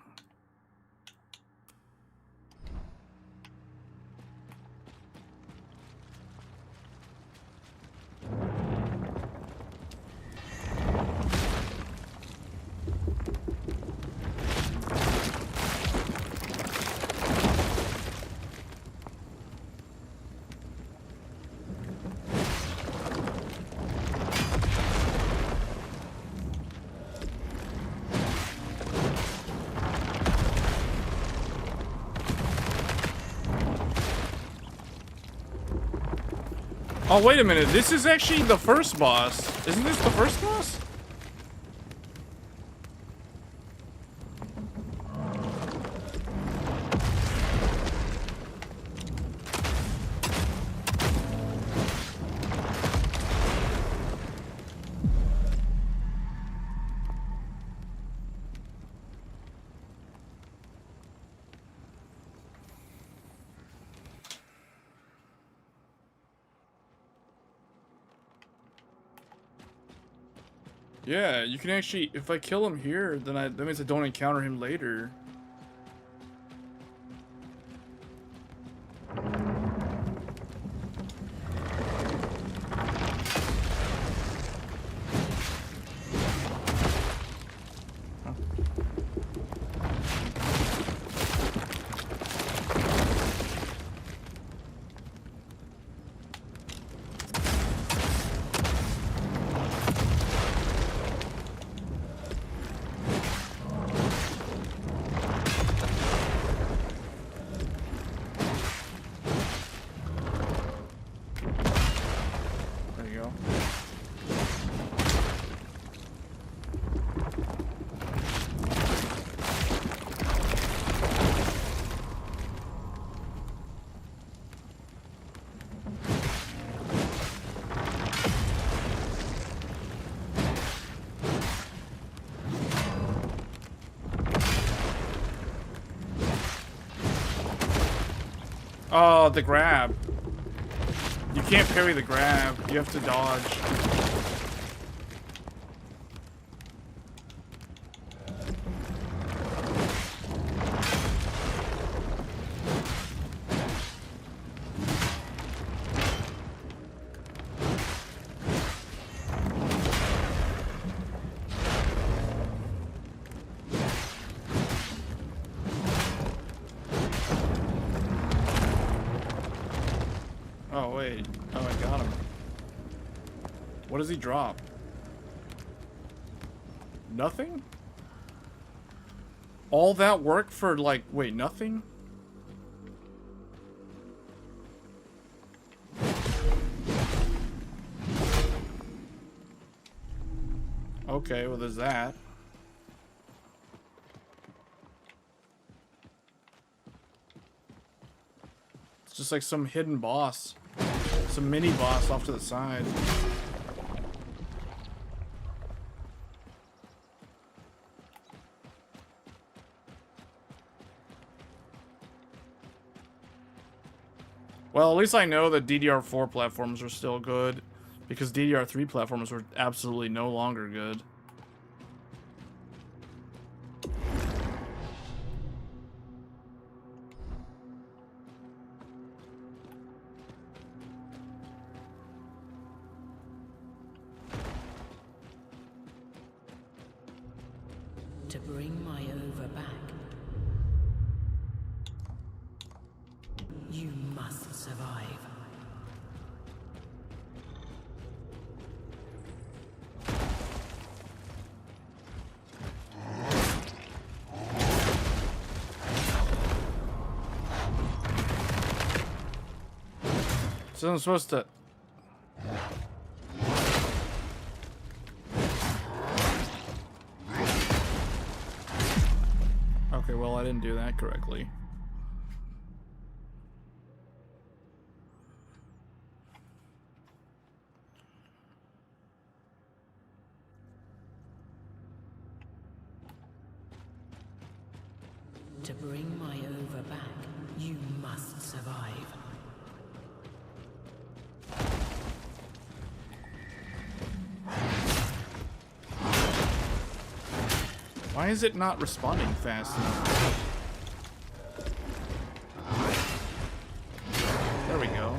Oh, wait a minute. This is actually the first boss. Isn't this the first boss? Yeah, you can actually, if I kill him here, then that means I don't encounter him later. Oh, the grab. You can't parry the grab. You have to dodge. Oh, wait. Oh, I got him. What does he drop? Nothing? All that work for, like, wait, nothing? Okay, well, there's that. It's just like some hidden boss. Some mini boss off to the side. Well, at least I know that DDR4 platforms are still good, because DDR3 platforms were absolutely no longer good. To bring my over back, you must survive. So I'm supposed to... Okay, well, I didn't do that correctly. To bring my over back, you must survive. Why is it not responding fast enough? There we go.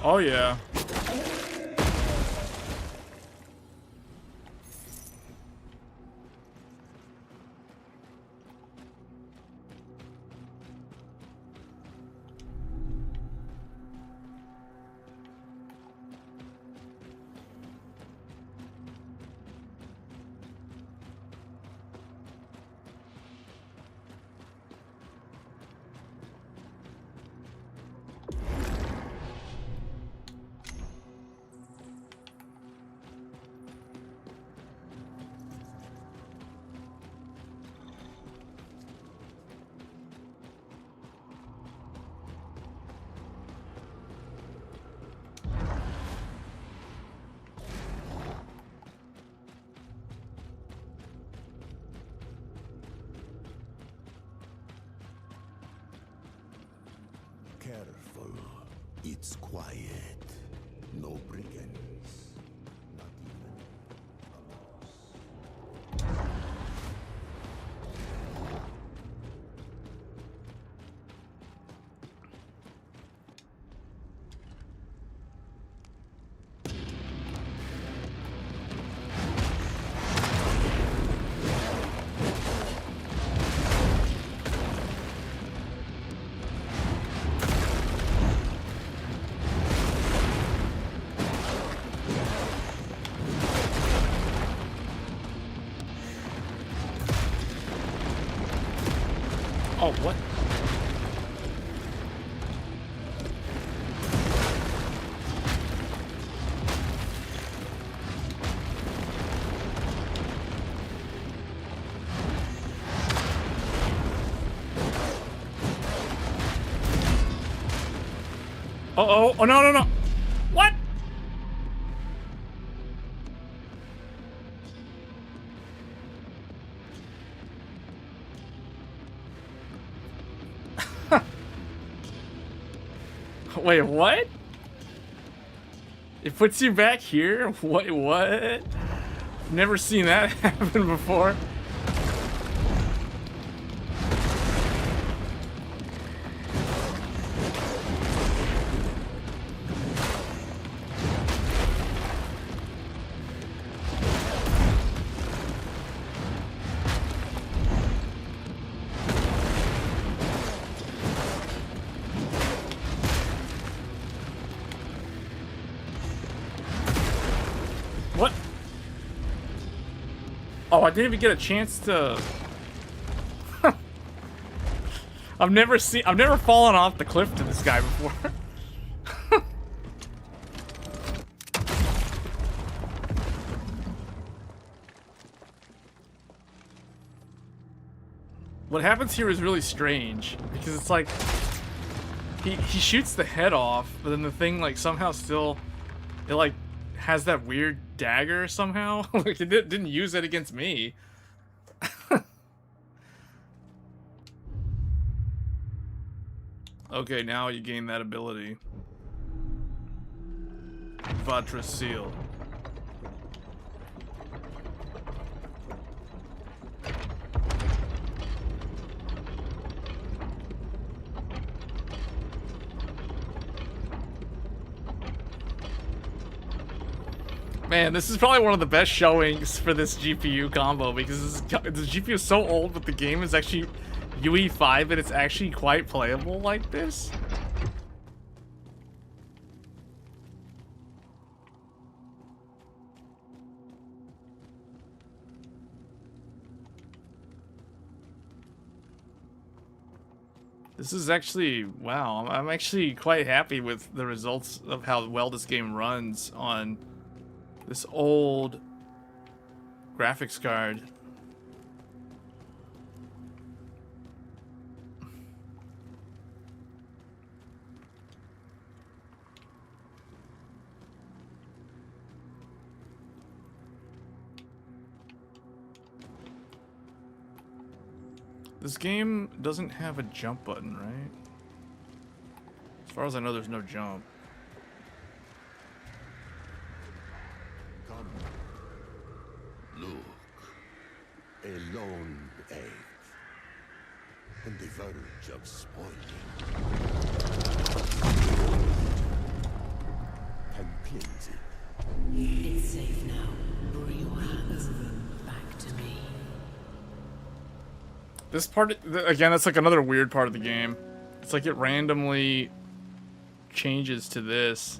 Oh yeah. Careful. It's quiet. No brigands. Not even a mouse. Oh, what? Uh-oh. Oh, no, no, no. What? Wait, what? It puts you back here? Wait, what? Never seen that happen before. What? Oh, I didn't even get a chance to... I've never fallen off the cliff to this guy before. What happens here is really strange, because it's like he shoots the head off, but then the thing like somehow still it like has that weird dagger somehow. Like it didn't use it against me. Okay, now you gain that ability. Vatra Seal. Man, this is probably one of the best showings for this GPU combo because the GPU is so old, but the game is actually UE5 and it's actually quite playable like this. This is actually, wow, I'm actually quite happy with the results of how well this game runs on this old graphics card. This game doesn't have a jump button, right? As far as I know, there's no jump. Come. Look. A lone egg. On the verge of spoiling. Can cleanse it. It's safe now. Bring your hands back to me. This part, again, that's like another weird part of the game. It's like it randomly changes to this.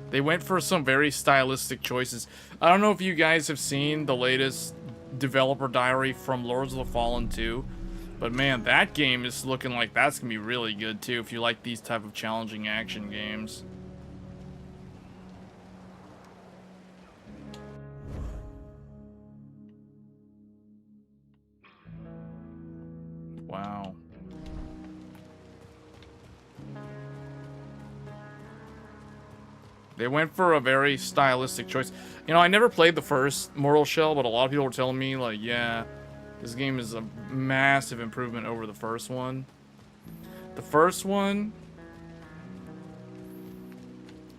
They went for some very stylistic choices. I don't know if you guys have seen the latest developer diary from Lords of the Fallen 2, but man, that game is looking like that's gonna be really good too if you like these type of challenging action games. Wow. They went for a very stylistic choice. You know, I never played the first Mortal Shell, but a lot of people were telling me, like, yeah, this game is a massive improvement over the first one. The first one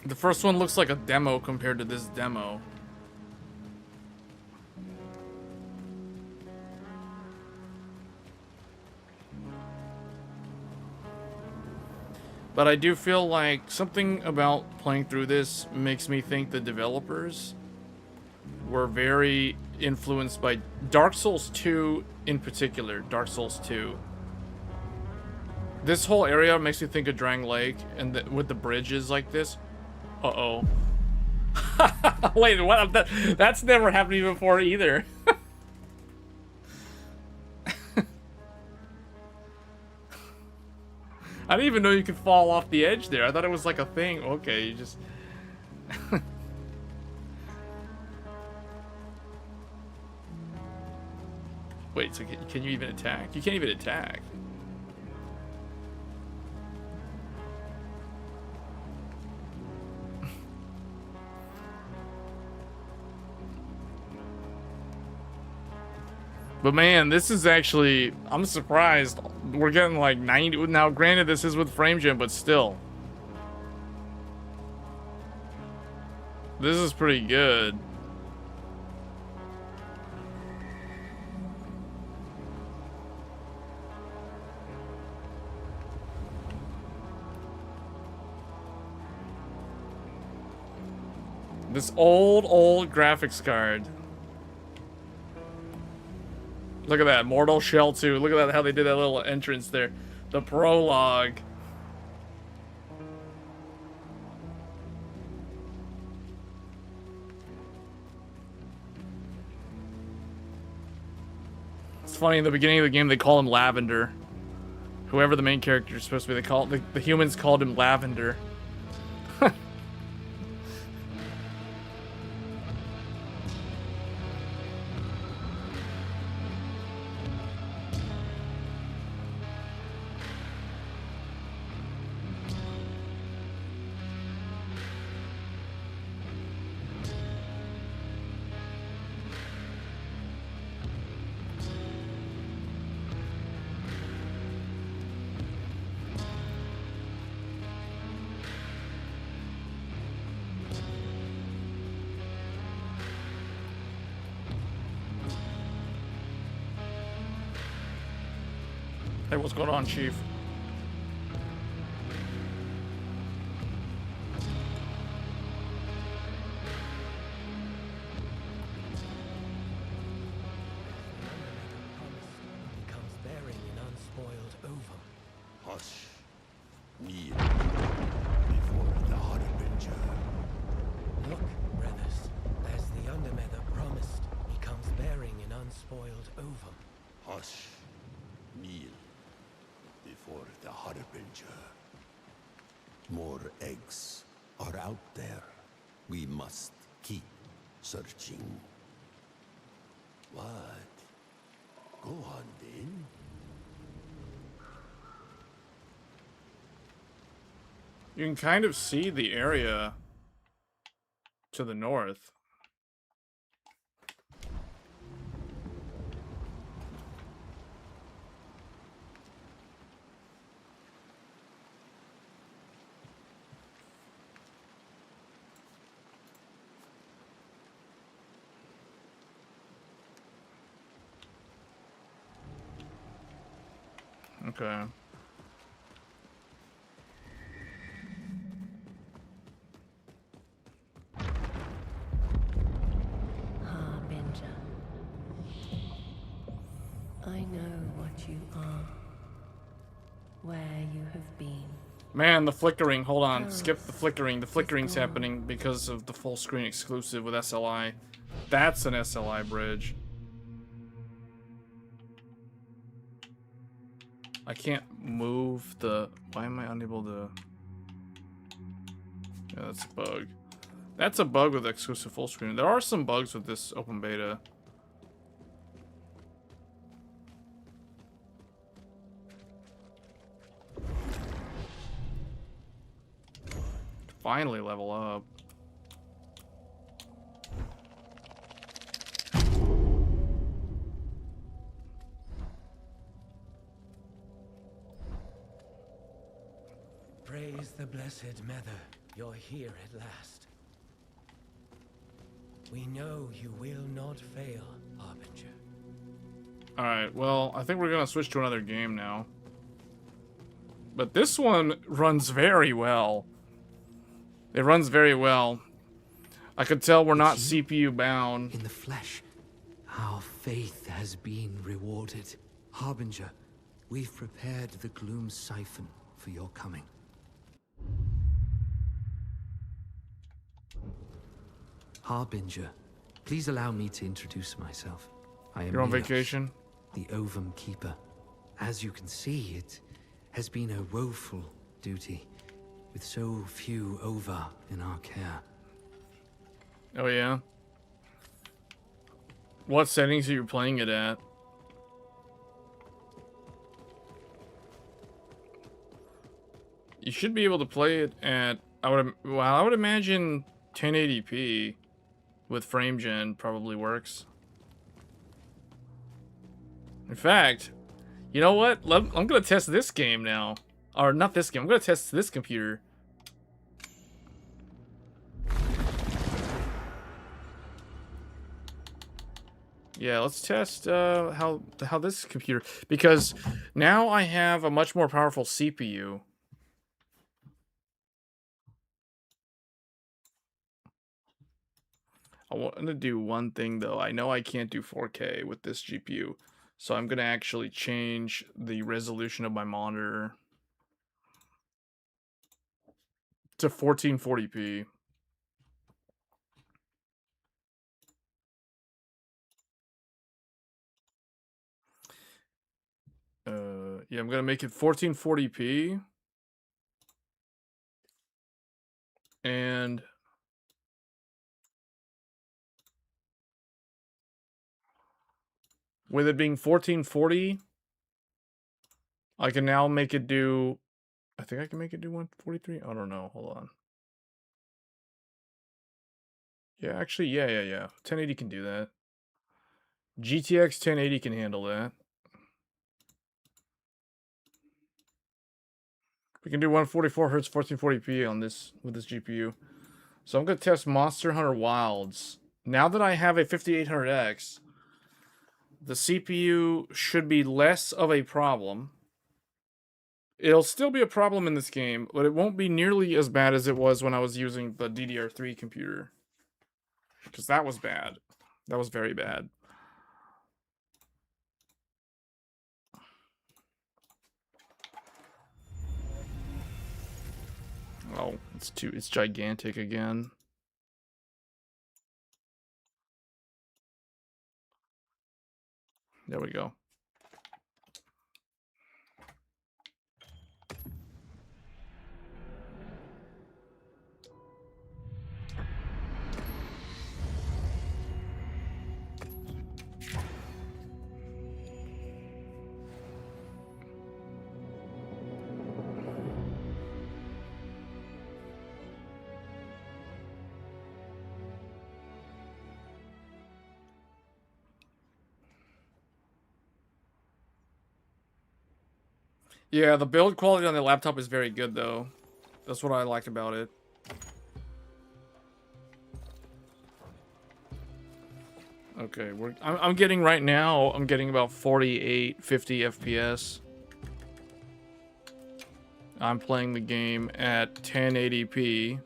looks like a demo compared to this demo. But I do feel like something about playing through this makes me think the developers were very influenced by Dark Souls 2 in particular. Dark Souls 2. This whole area makes me think of Drang Lake, and with the bridges like this. Uh-oh. Wait, what? That's never happened to me before either. I didn't even know you could fall off the edge there. I thought it was like a thing. Okay, you just... Wait, so can you even attack? You can't even attack. But man, this is actually, I'm surprised. We're getting like 90. Now, granted, this is with FrameGen, but still. This is pretty good. This old graphics card. Look at that, Mortal Shell 2. Look at that, how they did that little entrance there. The prologue. It's funny, in the beginning of the game, they call him Lavender. Whoever the main character is supposed to be, they call the humans called him Lavender. Hey, what's going on, Chief? Harbinger. More eggs are out there. We must keep searching. What? Go on then. You can kind of see the area to the north. Okay. Harbinger. I know what you are. Where you have been. Man, the flickering. Hold on. Oh, Skip the flickering. The flickering's gone. happening because of the full screen exclusive with SLI. That's an SLI bridge. I can't move the... Why am I unable to... Yeah, that's a bug. That's a bug with exclusive full screen. There are some bugs with this open beta. Finally level up. Praise the blessed Mother, you're here at last. We know you will not fail, Harbinger. Alright, well, I think we're gonna switch to another game now. But this one runs very well. It runs very well. I could tell we're not CPU bound. In the flesh, our faith has been rewarded. Harbinger, we've prepared the gloom siphon for your coming. Harbinger, please allow me to introduce myself. I am You're on Milos, vacation? the Ovum Keeper. As you can see, it has been a woeful duty, with so few Ova in our care. Oh yeah? What settings are you playing it at? You should be able to play it at... I would imagine 1080p with frame gen probably works. In fact, you know what? I'm gonna test this game now. Or not this game. I'm gonna test this computer. Yeah, let's test how this computer, because now I have a much more powerful CPU. I want to do one thing though. I know I can't do 4K with this GPU, so I'm gonna actually change the resolution of my monitor to 1440p. Yeah, I'm gonna make it 1440p, and with it being 1440, I can now make it do... I think I can make it do 143? I don't know. Hold on. Yeah, actually, yeah. 1080 can do that. GTX 1080 can handle that. We can do 144 Hz 1440p on this with this GPU. So I'm gonna test Monster Hunter Wilds. Now that I have a 5800X, the CPU should be less of a problem. It'll still be a problem in this game, but it won't be nearly as bad as it was when I was using the DDR3 computer. Because that was bad. That was very bad. Oh, it's gigantic again. There we go. Yeah, the build quality on the laptop is very good, though. That's what I like about it. Okay, I'm getting right now, I'm getting about 48, 50 FPS. I'm playing the game at 1080p.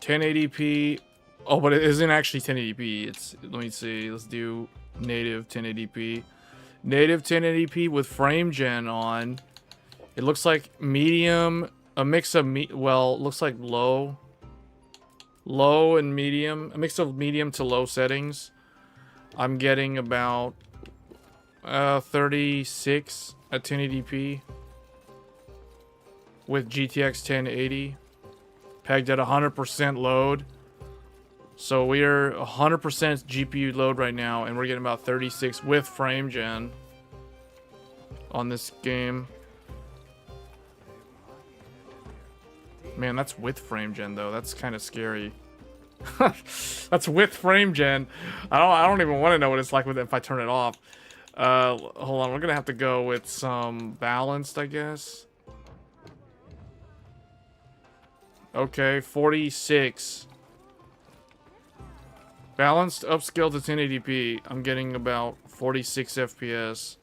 1080p. Oh, but it isn't actually 1080p. It's, let me see. Let's do native 1080p. Native 1080p with frame gen on. It looks like medium, a mix of well, it looks like low and medium, a mix of medium to low settings. I'm getting about 36 at 1080p with GTX 1080 pegged at 100% load. So we are 100% GPU load right now, and we're getting about 36 with frame gen on this game. Man, that's with frame gen though. That's kind of scary. That's with frame gen. I don't even want to know what it's like with it if I turn it off. Hold on, we're gonna have to go with some balanced, I guess. Okay, 46. Balanced, upscale to 1080p. I'm getting about 46 FPS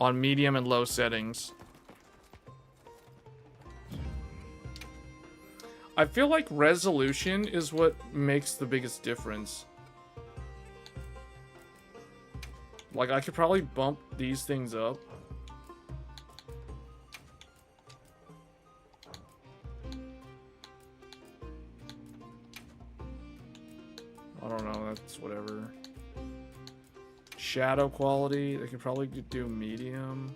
on medium and low settings. I feel like resolution is what makes the biggest difference. Like, I could probably bump these things up. I don't know, that's whatever. Shadow quality, they could probably do medium.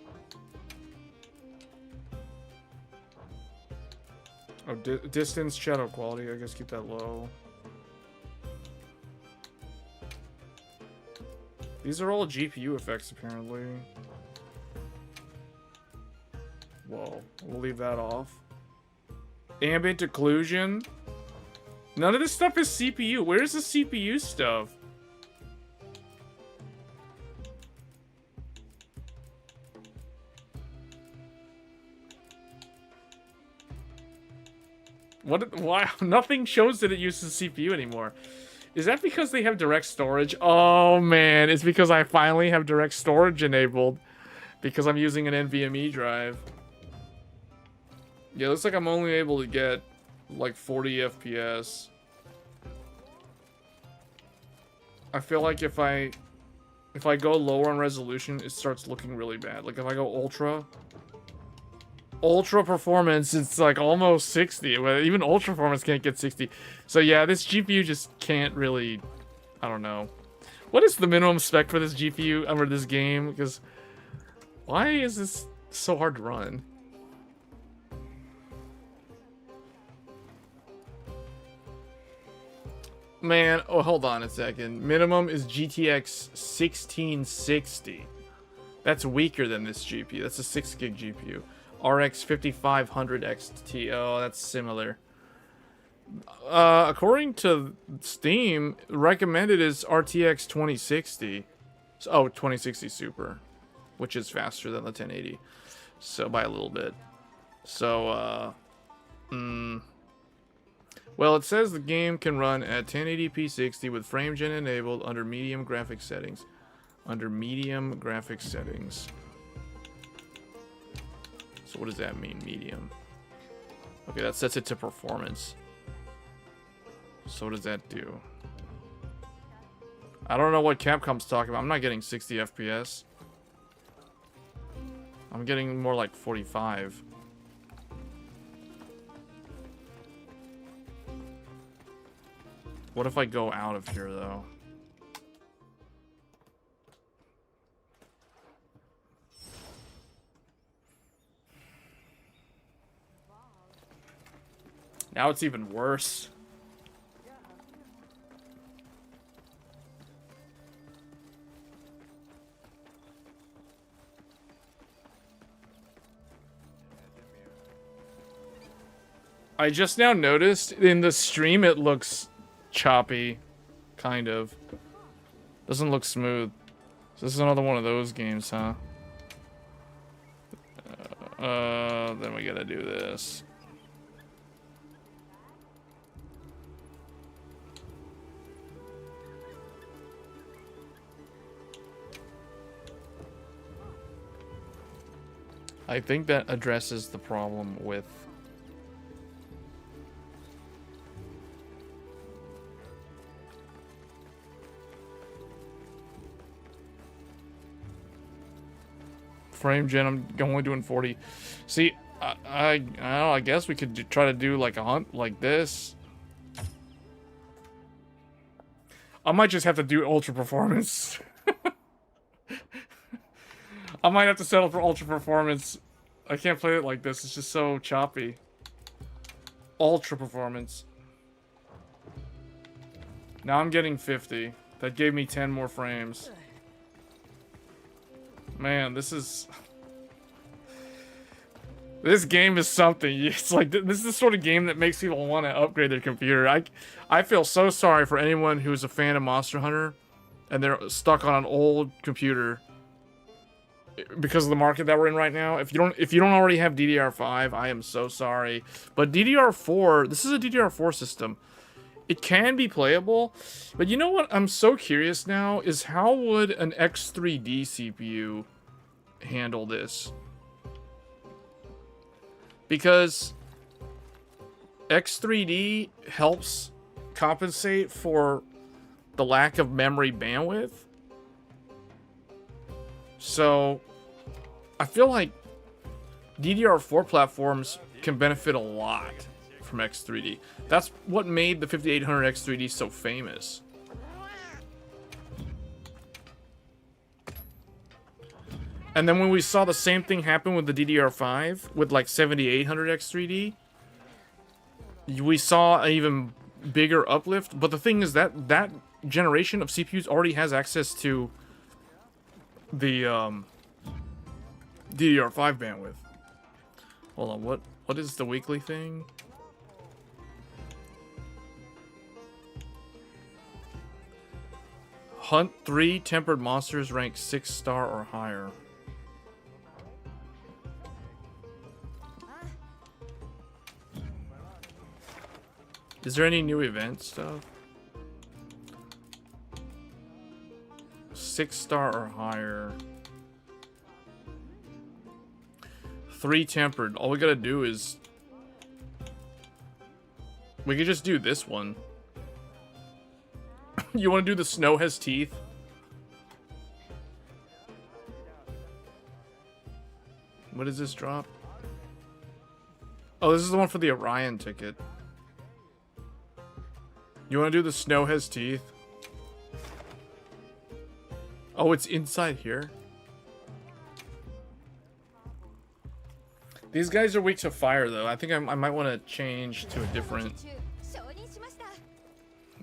Oh, distance, shadow quality, I guess keep that low. These are all GPU effects, apparently. Whoa, we'll leave that off. Ambient occlusion. None of this stuff is CPU. Where's the CPU stuff? What? Why? Nothing shows that it uses CPU anymore. Is that because they have direct storage? Oh man, it's because I finally have direct storage enabled because I'm using an NVMe drive. Yeah, it looks like I'm only able to get like 40 FPS. I feel like if I go lower on resolution, it starts looking really bad. Like if I go ultra performance, it's like almost 60. But even ultra performance can't get 60. So yeah, this GPU just can't really, I don't know. What is the minimum spec for this GPU or this game? Because why is this so hard to run? Man, oh, hold on a second. Minimum is GTX 1660. That's weaker than this GPU. That's a 6 gig GPU. RX 5500 XT. Oh, that's similar. According to Steam, recommended is RTX 2060. Oh, 2060 Super, which is faster than the 1080. So by a little bit. So, well, it says the game can run at 1080p 60 with frame gen enabled under medium graphics settings. Under medium graphics settings. So what does that mean, medium? Okay, that sets it to performance. So what does that do? I don't know what Capcom's talking about. I'm not getting 60 FPS. I'm getting more like 45. What if I go out of here, though? Now it's even worse. I just now noticed in the stream it looks choppy, kind of. Doesn't look smooth. This is another one of those games, huh? Then we gotta do this. I think that addresses the problem with frame gen. I'm only doing 40. See, I don't know, I guess we could try to do like a hunt like this. I might just have to do ultra performance. I might have to settle for ultra performance. I can't play it like this. It's just so choppy. Ultra performance. Now I'm getting 50. That gave me 10 more frames. Man, this game is something. It's like, this is the sort of game that makes people want to upgrade their computer. I feel so sorry for anyone who's a fan of Monster Hunter and they're stuck on an old computer because of the market that we're in right now. If you don't already have DDR5, I am so sorry. But DDR4, this is a DDR4 system. It can be playable, but you know what I'm so curious now is how would an X3D CPU handle this? Because X3D helps compensate for the lack of memory bandwidth. So I feel like DDR4 platforms can benefit a lot from X3D. That's what made the 5800 X3D so famous. And then when we saw the same thing happen with the DDR5 with like 7800 X3D, we saw an even bigger uplift. But the thing is that that generation of CPUs already has access to the DDR5 bandwidth. Hold on, what is the weekly thing? Hunt 3 tempered monsters ranked 6-star or higher. Is there any new event stuff? 6-star or higher. 3 tempered. All we gotta do is... we could just do this one. You want to do the snow has teeth? What does this drop? Oh, this is the one for the Orion ticket. You want to do the snow has teeth? Oh, it's inside here. These guys are weak to fire, though. I think I might want to change to a different...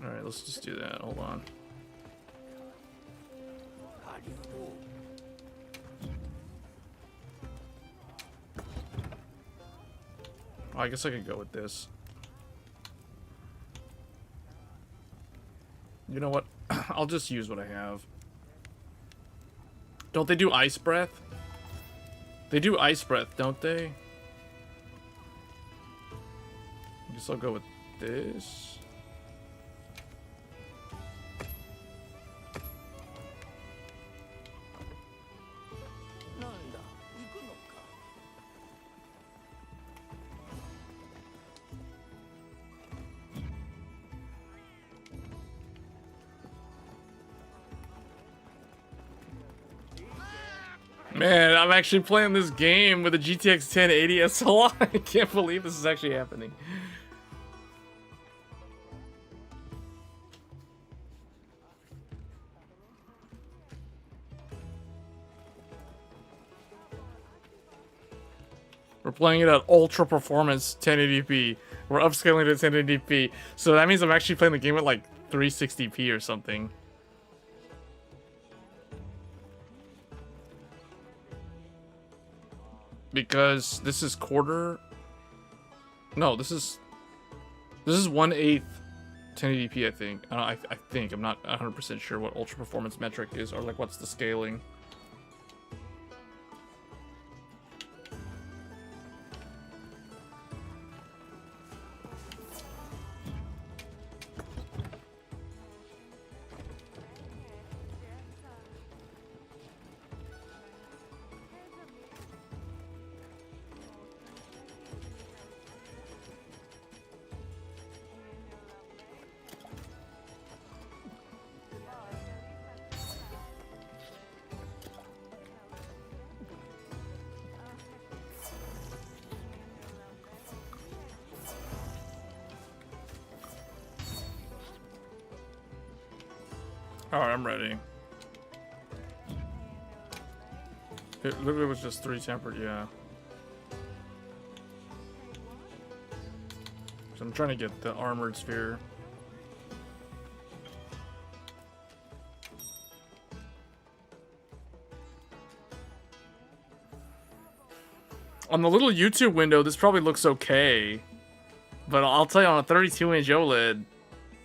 Alright, let's just do that. Hold on. Oh, I guess I could go with this. You know what? I'll just use what I have. Don't they do ice breath? They do ice breath, don't they? I guess I'll go with this. Man, I'm actually playing this game with a GTX 1080 SLI. I can't believe this is actually happening. We're playing it at ultra performance 1080p. We're upscaling to 1080p. So that means I'm actually playing the game at like 360p or something. Because this is quarter. No, this is 1/8 1080p, I think. I think. I'm not 100% sure what ultra performance metric is, or like what's the scaling. Alright, I'm ready. It literally was just 3 tempered, yeah. So I'm trying to get the armored sphere. On the little YouTube window, this probably looks okay. But I'll tell you, on a 32-inch OLED,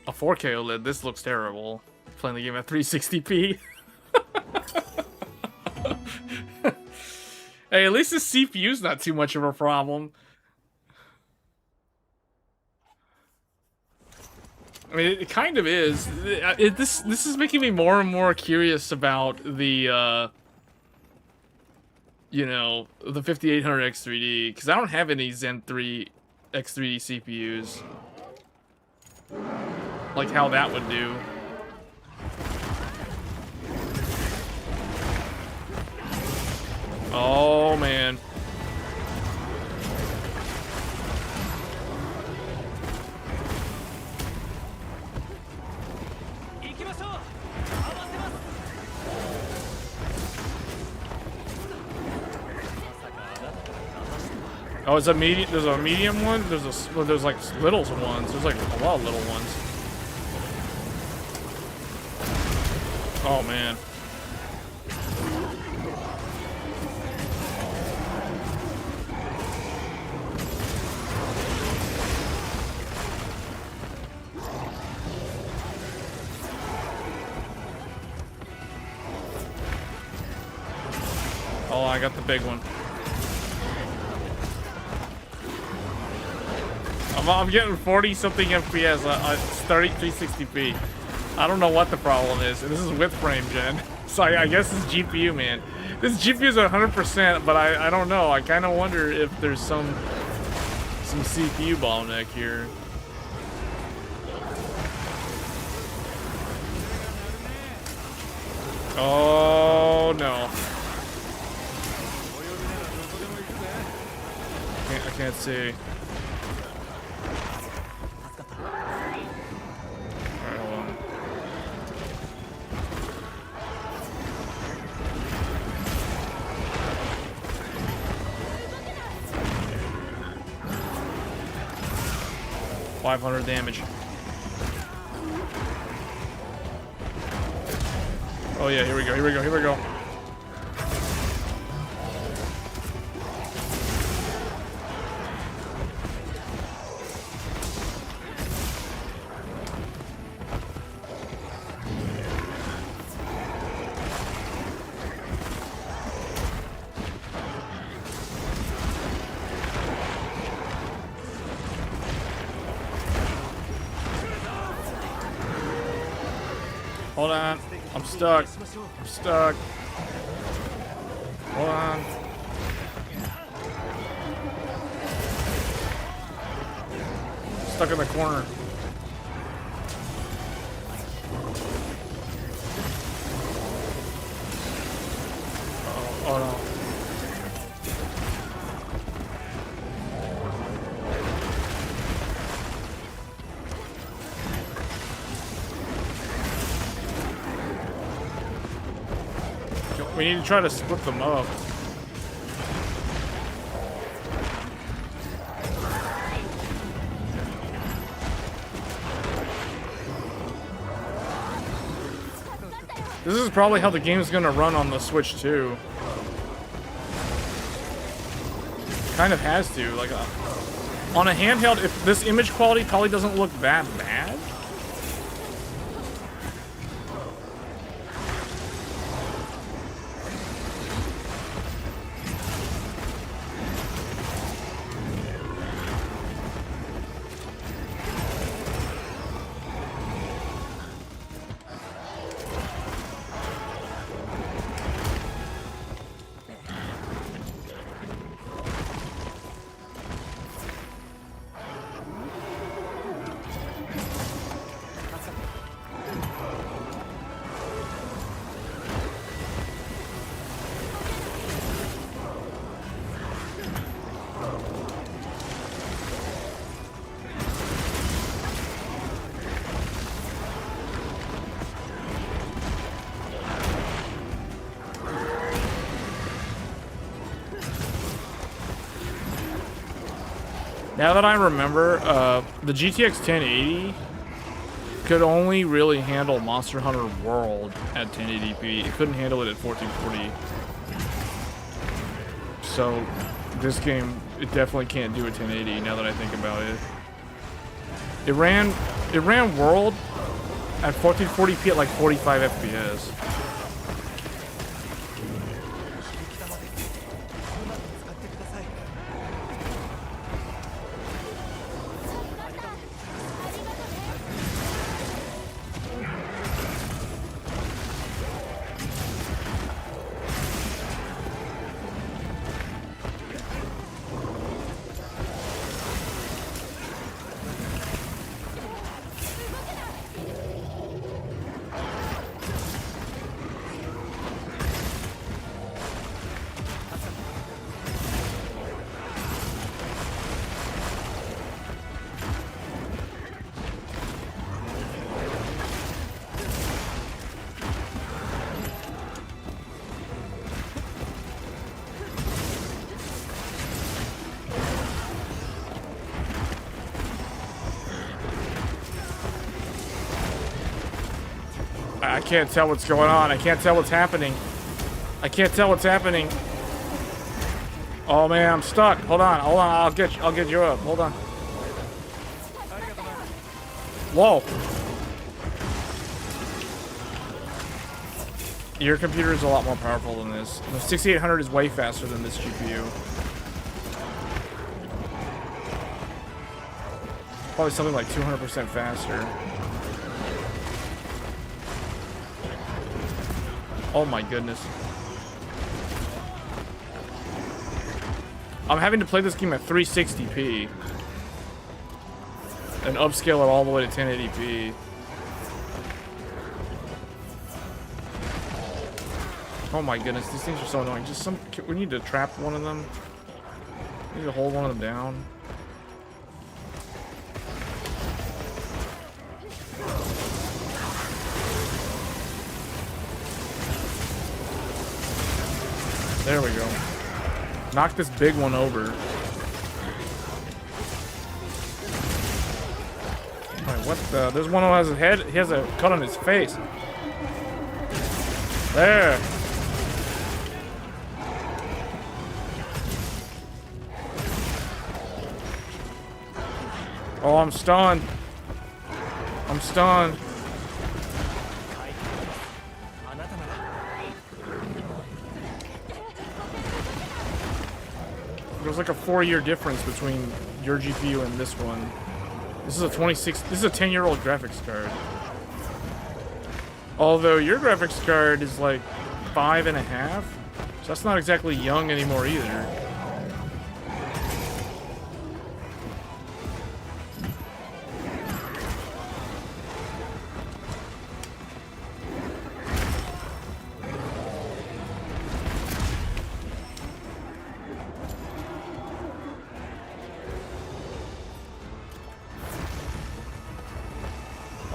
a 4K OLED, this looks terrible. Playing the game at 360p. Hey, at least the CPU's not too much of a problem. I mean, it kind of is. This is making me more and more curious about the, you know, the 5800 X3D, because I don't have any Zen 3 X3D CPUs. Like how that would do. Oh, man. Oh, it's a medium. There's a medium one. There's like little ones. There's like a lot of little ones. Oh man. Oh, I got the big one. I'm getting 40-something FPS. It's 360p. I don't know what the problem is. And this is with frame gen. So I guess it's GPU, man. This GPU is 100%, but I don't know. I kind of wonder if there's some CPU bottleneck here. Oh no. I can't see. Alright, hold on. $500 damage. Oh yeah, here we go, here we go, here we go. Hold on. I'm stuck. I'm stuck. Hold on. Stuck in the corner. Oh no. We need to try to split them up. This is probably how the game is gonna run on the Switch too. Kind of has to, like, on a handheld. If this image quality probably doesn't look that bad, Now that I remember, the GTX 1080 could only really handle Monster Hunter World at 1080p. It couldn't handle it at 1440. So this game, it definitely can't do a 1080 now that I think about it. It ran World at 1440p at like 45 FPS. I can't tell what's going on. I can't tell what's happening. I can't tell what's happening. Oh man, I'm stuck. Hold on. I'll get you up. Hold on. Whoa. Your computer is a lot more powerful than this. The 6800 is way faster than this GPU. Probably something like 200% faster. Oh my goodness. I'm having to play this game at 360p. And upscale it all the way to 1080p. Oh my goodness, these things are so annoying. We need to trap one of them. We need to hold one of them down. There we go. Knock this big one over. Alright, what the? There's one who has a head. He has a cut on his face. There. Oh, I'm stunned. I'm stunned. There's like a 4-year difference between your GPU and this one. This is a 10-year-old graphics card. Although your graphics card is like 5.5, so that's not exactly young anymore either.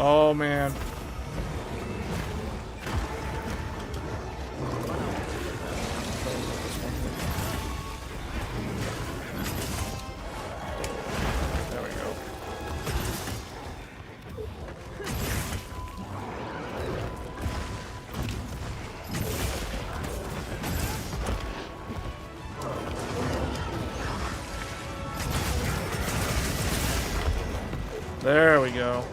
Oh man. There we go. There we go.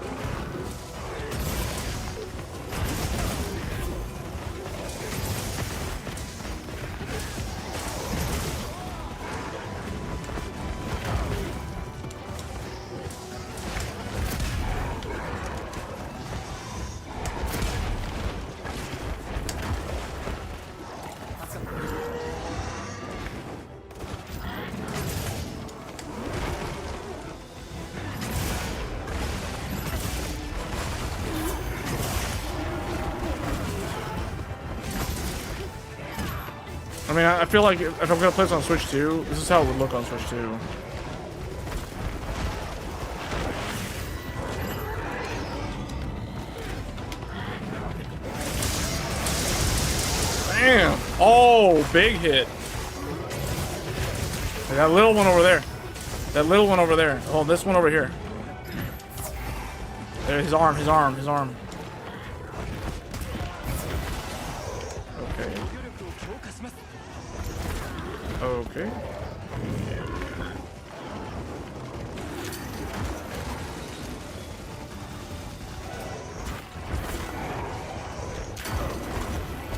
I mean, I feel like if I'm gonna play this on Switch 2, this is how it would look on Switch 2. Damn! Oh, big hit. That little one over there. That little one over there. Oh, this one over here. There, his arm. Okay. Okay.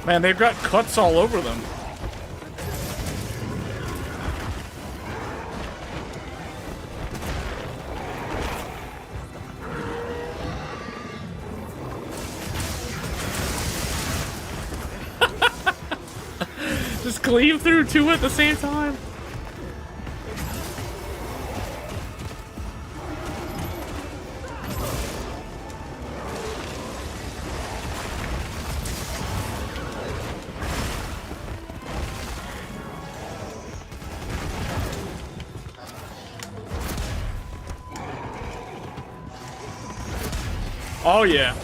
Man, they've got cuts all over them. Just cleave through two at the same time. Oh yeah.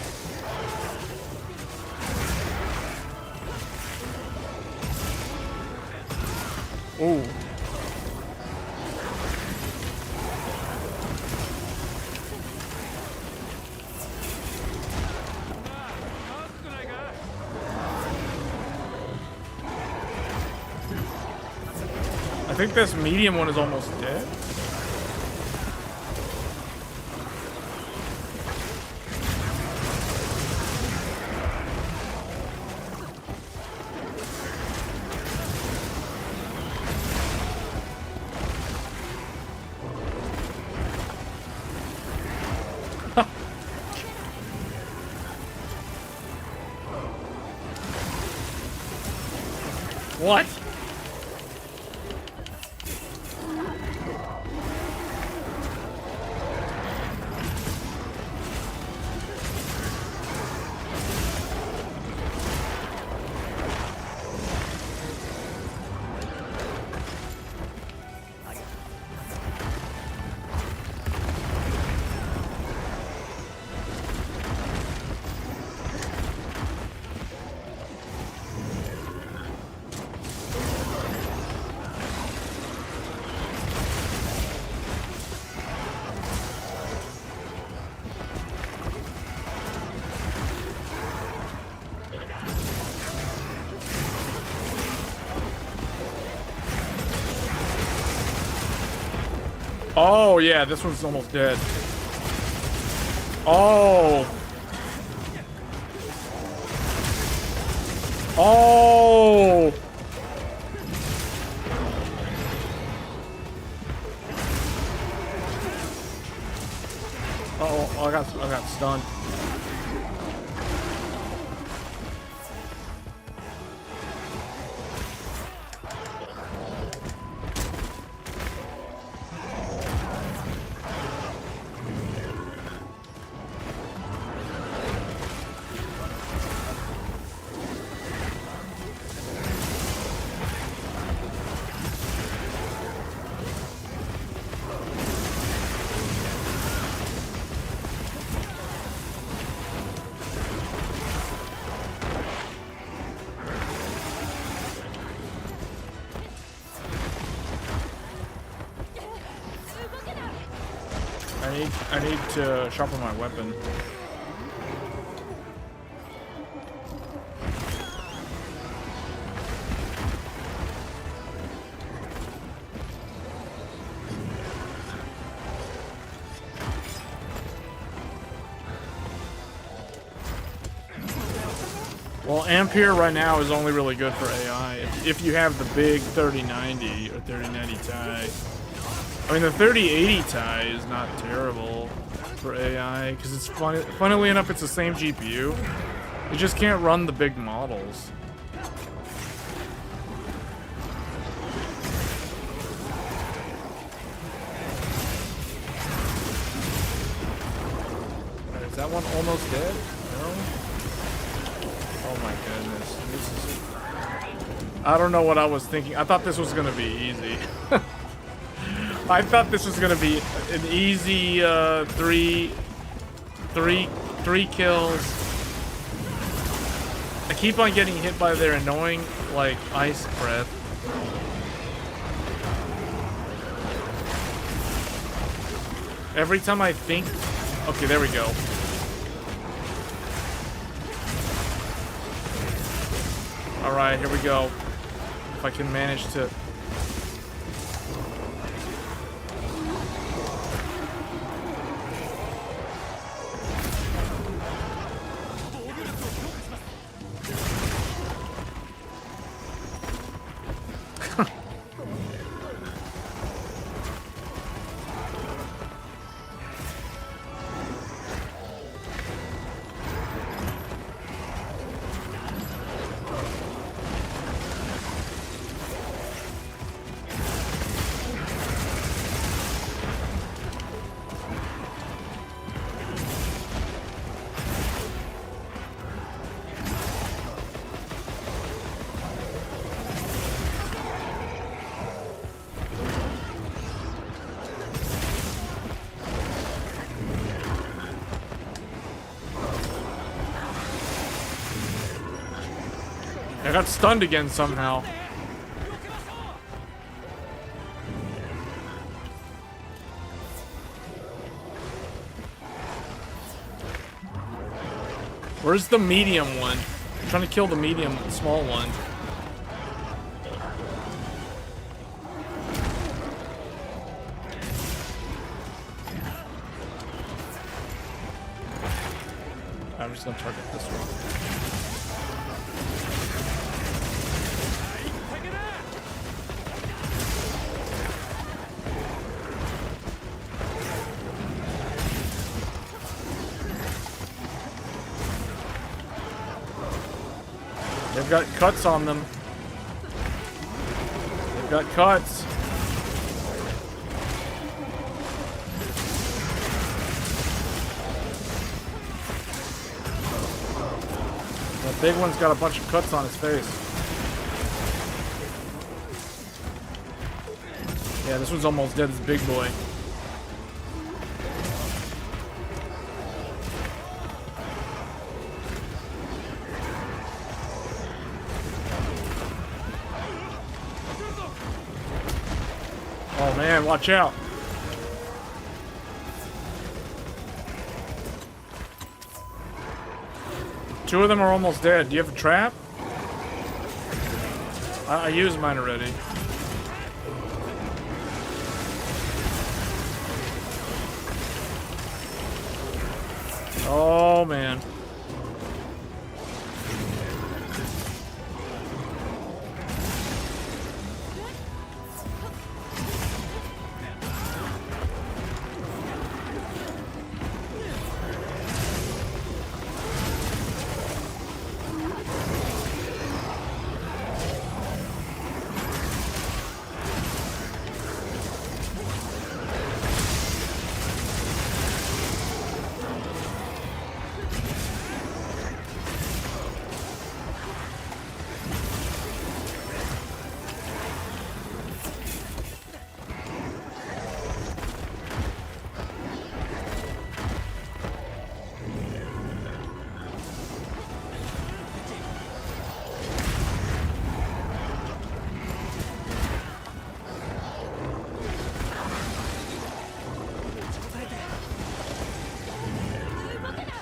Ooh. I think this medium one is almost dead. What? Oh, yeah, this one's almost dead. Oh. Oh. Uh-oh, I got stunned. I need to sharpen my weapon. Well, Ampere right now is only really good for AI if you have the big 3090 or 3090 Ti. I mean, the 3080 Ti is not terrible for AI because it's funnily enough, it's the same GPU. You just can't run the big models. Right, is that one almost dead? No? Oh my goodness. This is... I don't know what I was thinking. I thought this was gonna be easy. I thought this was gonna be an easy three kills. I keep on getting hit by their annoying like ice breath. Every time I think... Okay, there we go. Alright, here we go. If I can manage to... I got stunned again somehow. Where's the medium one? I'm trying to kill the medium, small one. I'm just gonna target this one. They've got cuts on them. They've got cuts. That big one's got a bunch of cuts on his face. Yeah, this one's almost dead, this big boy. Oh man, watch out. Two of them are almost dead. Do you have a trap? I used mine already. Oh man.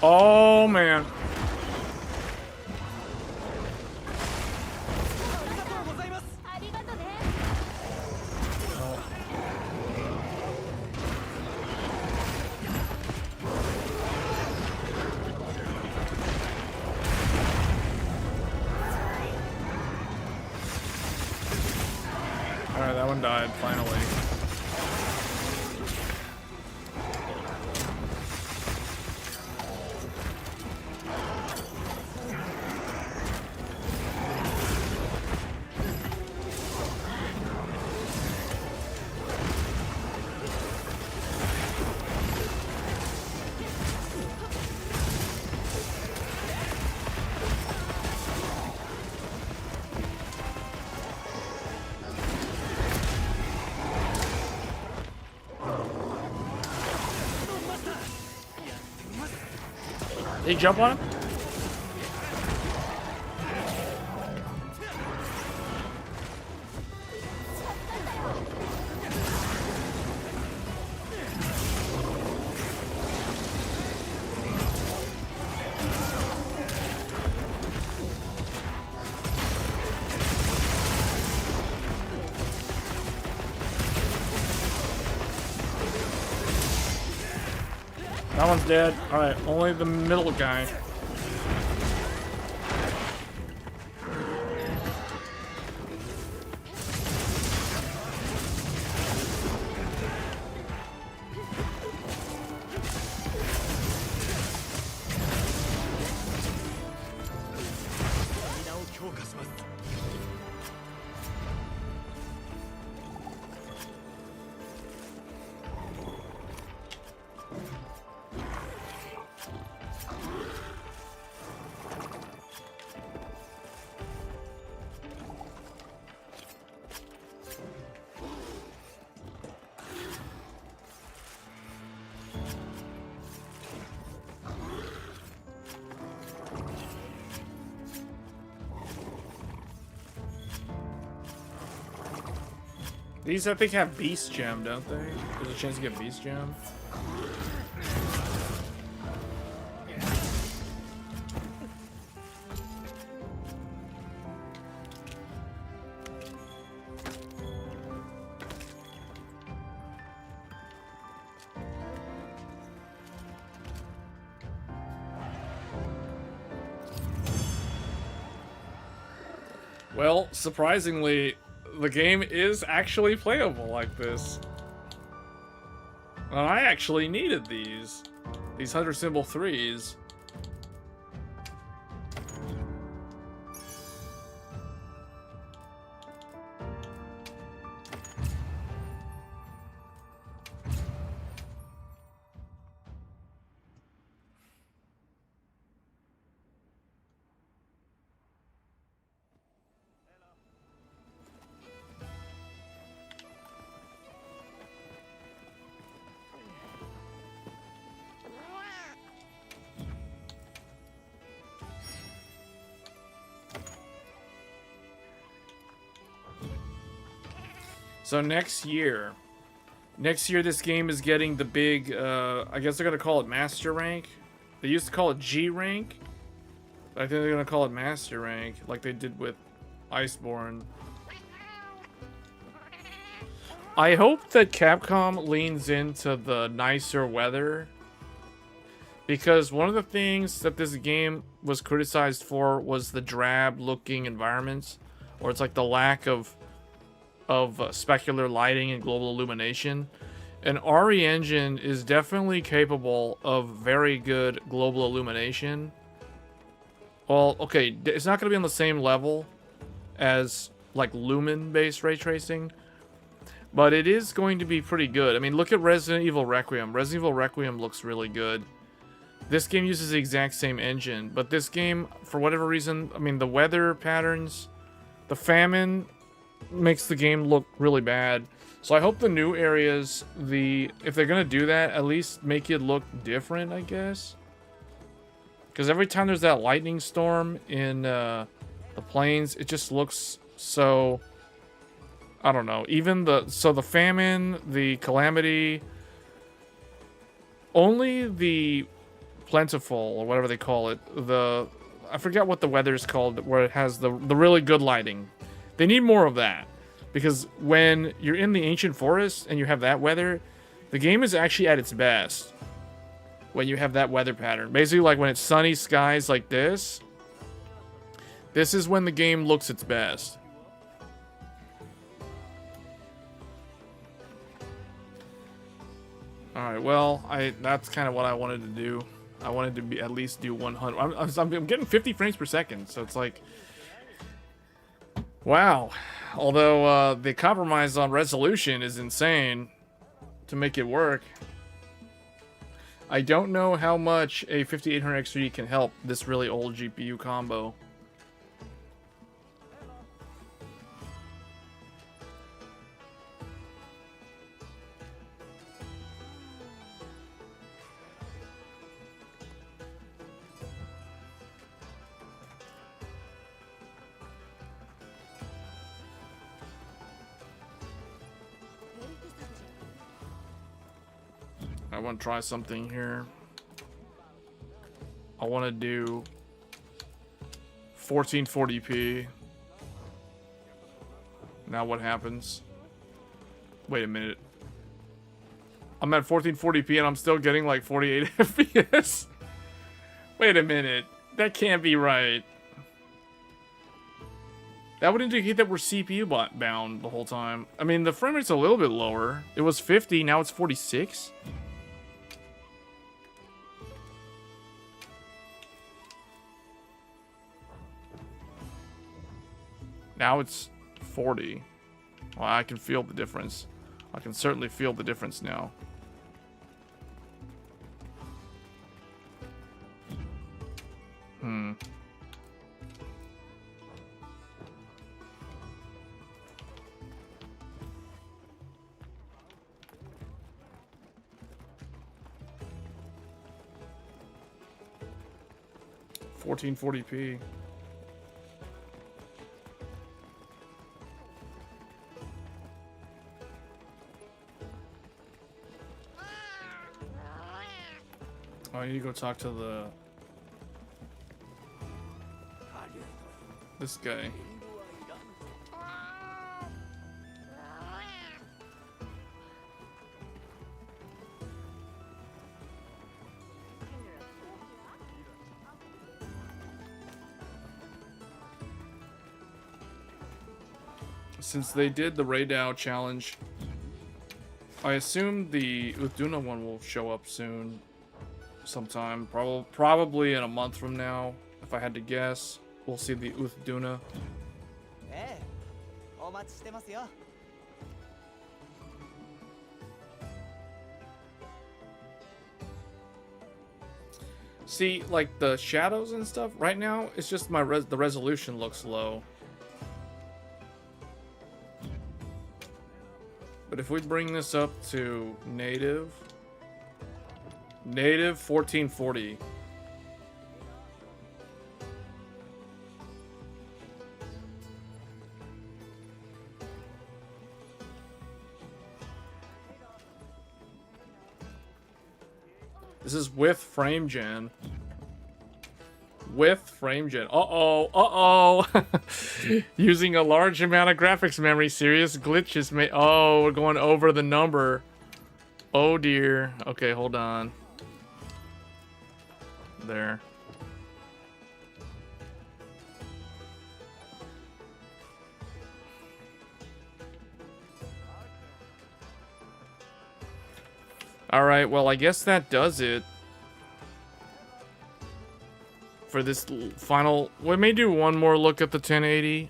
Oh man. Alright, that one died finally. Did he jump on him? That one's dead. Alright, only the middle guy. These, I think, have Beast Gem, don't they? There's a chance to get Beast Gem. Well, surprisingly, the game is actually playable like this. Well, I actually needed these 100 symbol 3s. So next year this game is getting the big, I guess they're going to call it Master Rank. They used to call it G Rank. I think they're going to call it Master Rank, like they did with Iceborne. I hope that Capcom leans into the nicer weather. Because one of the things that this game was criticized for was the drab looking environments. Or it's like the lack of specular lighting and global illumination. And RE Engine is definitely capable of very good global illumination. Well, okay, it's not going to be on the same level as like lumen-based ray tracing, but it is going to be pretty good. I mean, look at Resident Evil Requiem. Resident Evil Requiem looks really good. This game uses the exact same engine, but this game, for whatever reason, I mean, the weather patterns, the famine makes the game look really bad. So I hope the new areas, if they're gonna do that, at least make it look different, I guess. Because every time there's that lightning storm in the plains, it just looks so, I don't know. Even the famine, the calamity, only the plentiful, or whatever they call it, I forget what the weather's called, where it has the really good lighting. They need more of that, because when you're in the ancient forest and you have that weather, the game is actually at its best when you have that weather pattern. Basically, like when it's sunny skies like this is when the game looks its best. Alright, well, that's kind of what I wanted to do. I wanted to at least do 100. I'm getting 50 frames per second, so it's like, wow. Although the compromise on resolution is insane to make it work. I don't know how much a 5800 X3 can help this really old GPU combo. I want to try something here. I want to do 1440p. Now what happens? Wait a minute. I'm at 1440p and I'm still getting like 48 FPS. Wait a minute. That can't be right. That would indicate that we're CPU bound the whole time. I mean, the frame rate's a little bit lower. It was 50, now it's 46. Now it's 40. Well, I can feel the difference. I can certainly feel the difference now. Hmm. $1440p. Oh, I need to go talk to this guy. Since they did the Radeon challenge, I assume the Uthduna one will show up soon. Sometime. Probably in a month from now, if I had to guess. We'll see the Uthduna. See, like the shadows and stuff, right now, it's just the resolution looks low. But if we bring this up to native 1440. This is with frame gen. With frame gen. Uh-oh. Using a large amount of graphics memory. Serious glitches may. Oh, we're going over the number. Oh dear. Okay, hold on. There. Alright, well, I guess that does it for this final. We may do one more look at the 1080,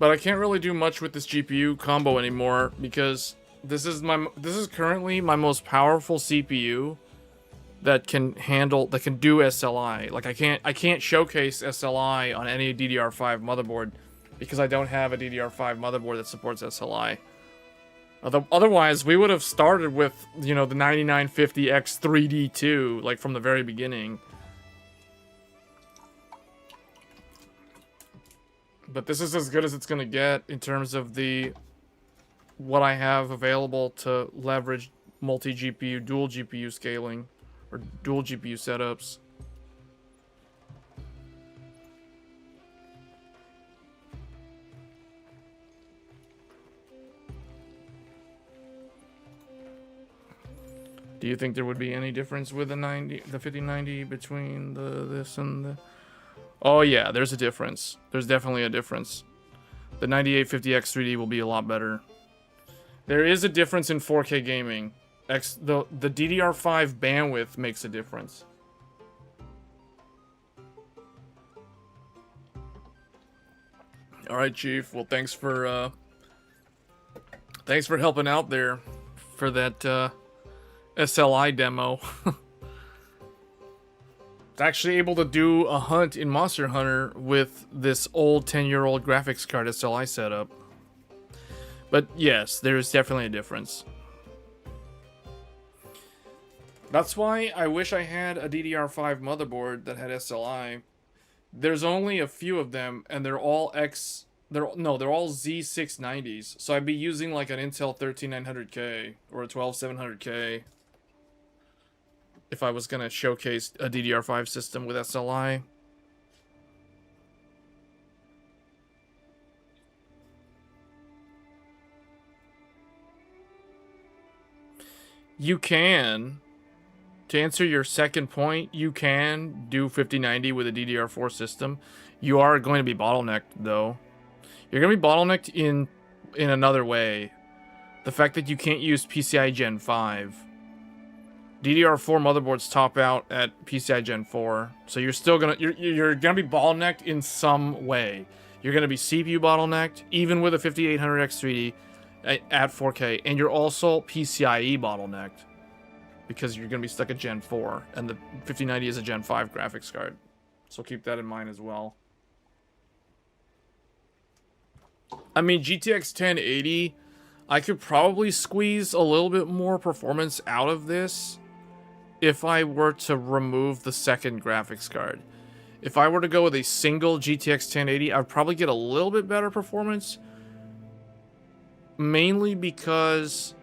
but I can't really do much with this GPU combo anymore because this is currently my most powerful CPU that can do SLI. Like I can't showcase SLI on any DDR5 motherboard because I don't have a DDR5 motherboard that supports SLI. Otherwise, we would have started with, you know, the 9950X 3D2, like from the very beginning. But this is as good as it's gonna get in terms of what I have available to leverage multi-GPU, dual GPU scaling, or dual GPU setups. Do you think there would be any difference with the 5090 between this and the... Oh yeah, there's a difference. There's definitely a difference. The 9850X 3D will be a lot better. There is a difference in 4K gaming. The DDR5 bandwidth makes a difference. All right, Chief. Well, thanks for helping out there for that SLI demo. It's actually able to do a hunt in Monster Hunter with this old 10-year-old graphics card SLI setup. But yes, there is definitely a difference. That's why I wish I had a DDR5 motherboard that had SLI. There's only a few of them, and they're all they're all Z690s. So I'd be using like an Intel 13900K or a 12700K if I was gonna showcase a DDR5 system with SLI. You can, to answer your second point, you can do 5090 with a DDR4 system. You are going to be bottlenecked, though. You're going to be bottlenecked in another way. The fact that you can't use PCI Gen 5. DDR4 motherboards top out at PCI Gen 4, so you're still you're gonna be bottlenecked in some way. You're gonna be CPU bottlenecked, even with a 5800X 3D at 4K, and you're also PCIe bottlenecked because you're gonna be stuck at Gen 4, and the 5090 is a Gen 5 graphics card, so keep that in mind as well. I mean, GTX 1080, I could probably squeeze a little bit more performance out of this if I were to remove the second graphics card. If I were to go with a single GTX 1080, I'd probably get a little bit better performance. Mainly because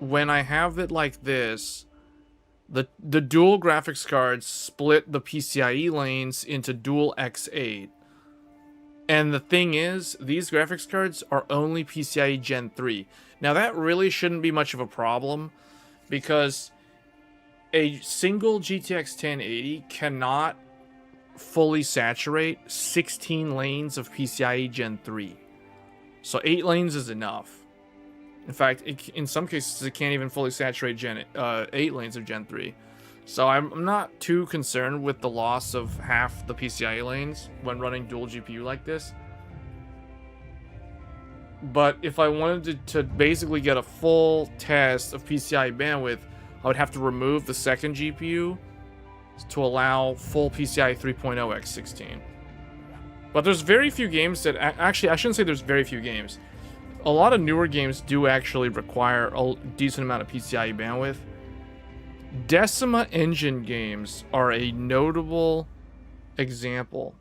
when I have it like this, the dual graphics cards split the PCIe lanes into dual X8. And the thing is, these graphics cards are only PCIe Gen 3. Now that really shouldn't be much of a problem, because a single GTX 1080 cannot fully saturate 16 lanes of PCIe Gen 3. So 8 lanes is enough. In fact, in some cases, it can't even fully saturate 8 lanes of Gen 3. So I'm not too concerned with the loss of half the PCIe lanes when running dual GPU like this. But if I wanted to basically get a full test of PCIe bandwidth, I would have to remove the second GPU to allow full PCIe 3.0 x16. But there's very few games that... Actually, I shouldn't say there's very few games. A lot of newer games do actually require a decent amount of PCIe bandwidth. Decima Engine games are a notable example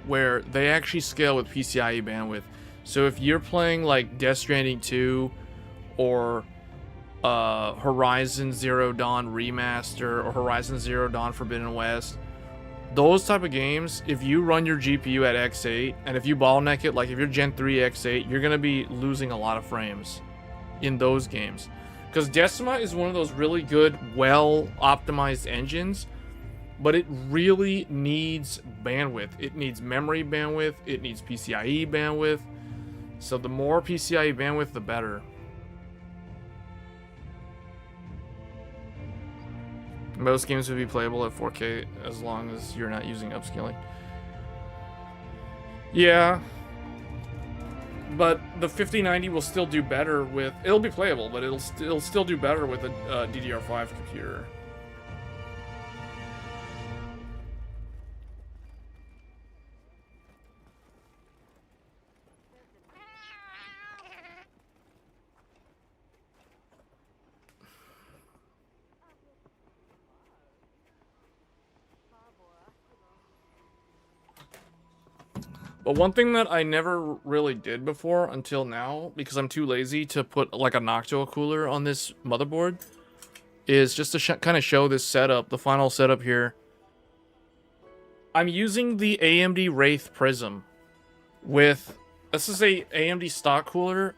where they actually scale with PCIe bandwidth. So if you're playing like Death Stranding 2 or Horizon Zero Dawn Remastered or Horizon Zero Dawn Forbidden West, those type of games, if you run your GPU at X8 and if you bottleneck it, like if you're Gen 3 X8, you're gonna be losing a lot of frames in those games, because Decima is one of those really good, well optimized engines, but it really needs bandwidth. It needs memory bandwidth, it needs PCIe bandwidth. So the more PCIe bandwidth, the better. Most games would be playable at 4K as long as you're not using upscaling. Yeah. But the 5090 will still do better with... It'll be playable, but it'll still do better with a DDR5 computer. But one thing that I never really did before until now, because I'm too lazy to put like a Noctua cooler on this motherboard, is just to kind of show this setup, the final setup here. I'm using the AMD Wraith Prism with, this is a AMD stock cooler.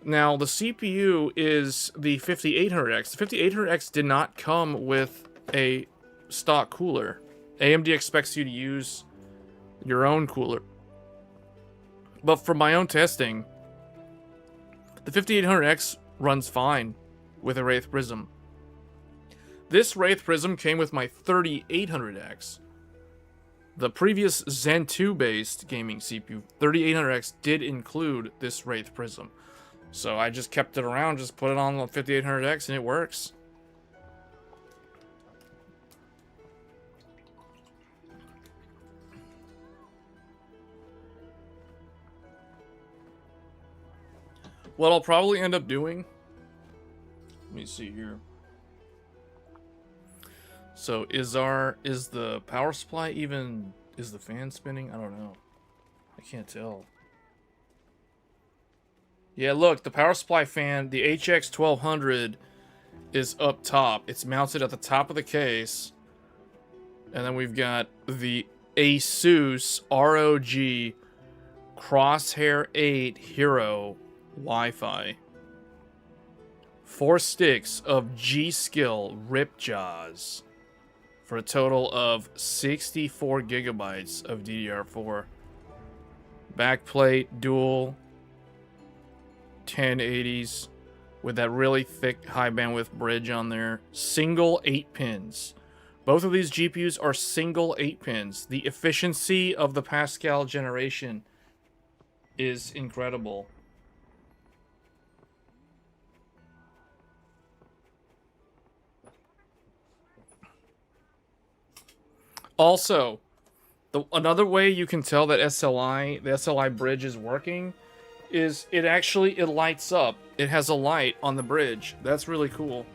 Now the CPU is the 5800X. The 5800X did not come with a stock cooler. AMD expects you to use your own cooler. But for my own testing, the 5800X runs fine with a Wraith Prism. This Wraith Prism came with my 3800X. The previous Zen 2 based gaming CPU, 3800X, did include this Wraith Prism. So I just kept it around, just put it on the 5800X, and it works. What I'll probably end up doing, let me see here. So is the power supply even, is the fan spinning? I don't know. I can't tell. Yeah, look, the power supply fan, the HX 1200 is up top. It's mounted at the top of the case. And then we've got the Asus ROG Crosshair 8 Hero Wi-Fi 4 sticks of G-Skill Ripjaws for a total of 64 gigabytes of DDR4. Backplate, dual 1080s with that really thick high bandwidth bridge on there. Single 8 pins. Both of these GPUs are single 8 pins. The efficiency of the Pascal generation is incredible. Also, another way you can tell that the SLI bridge is working is it lights up. It has a light on the bridge. That's really cool.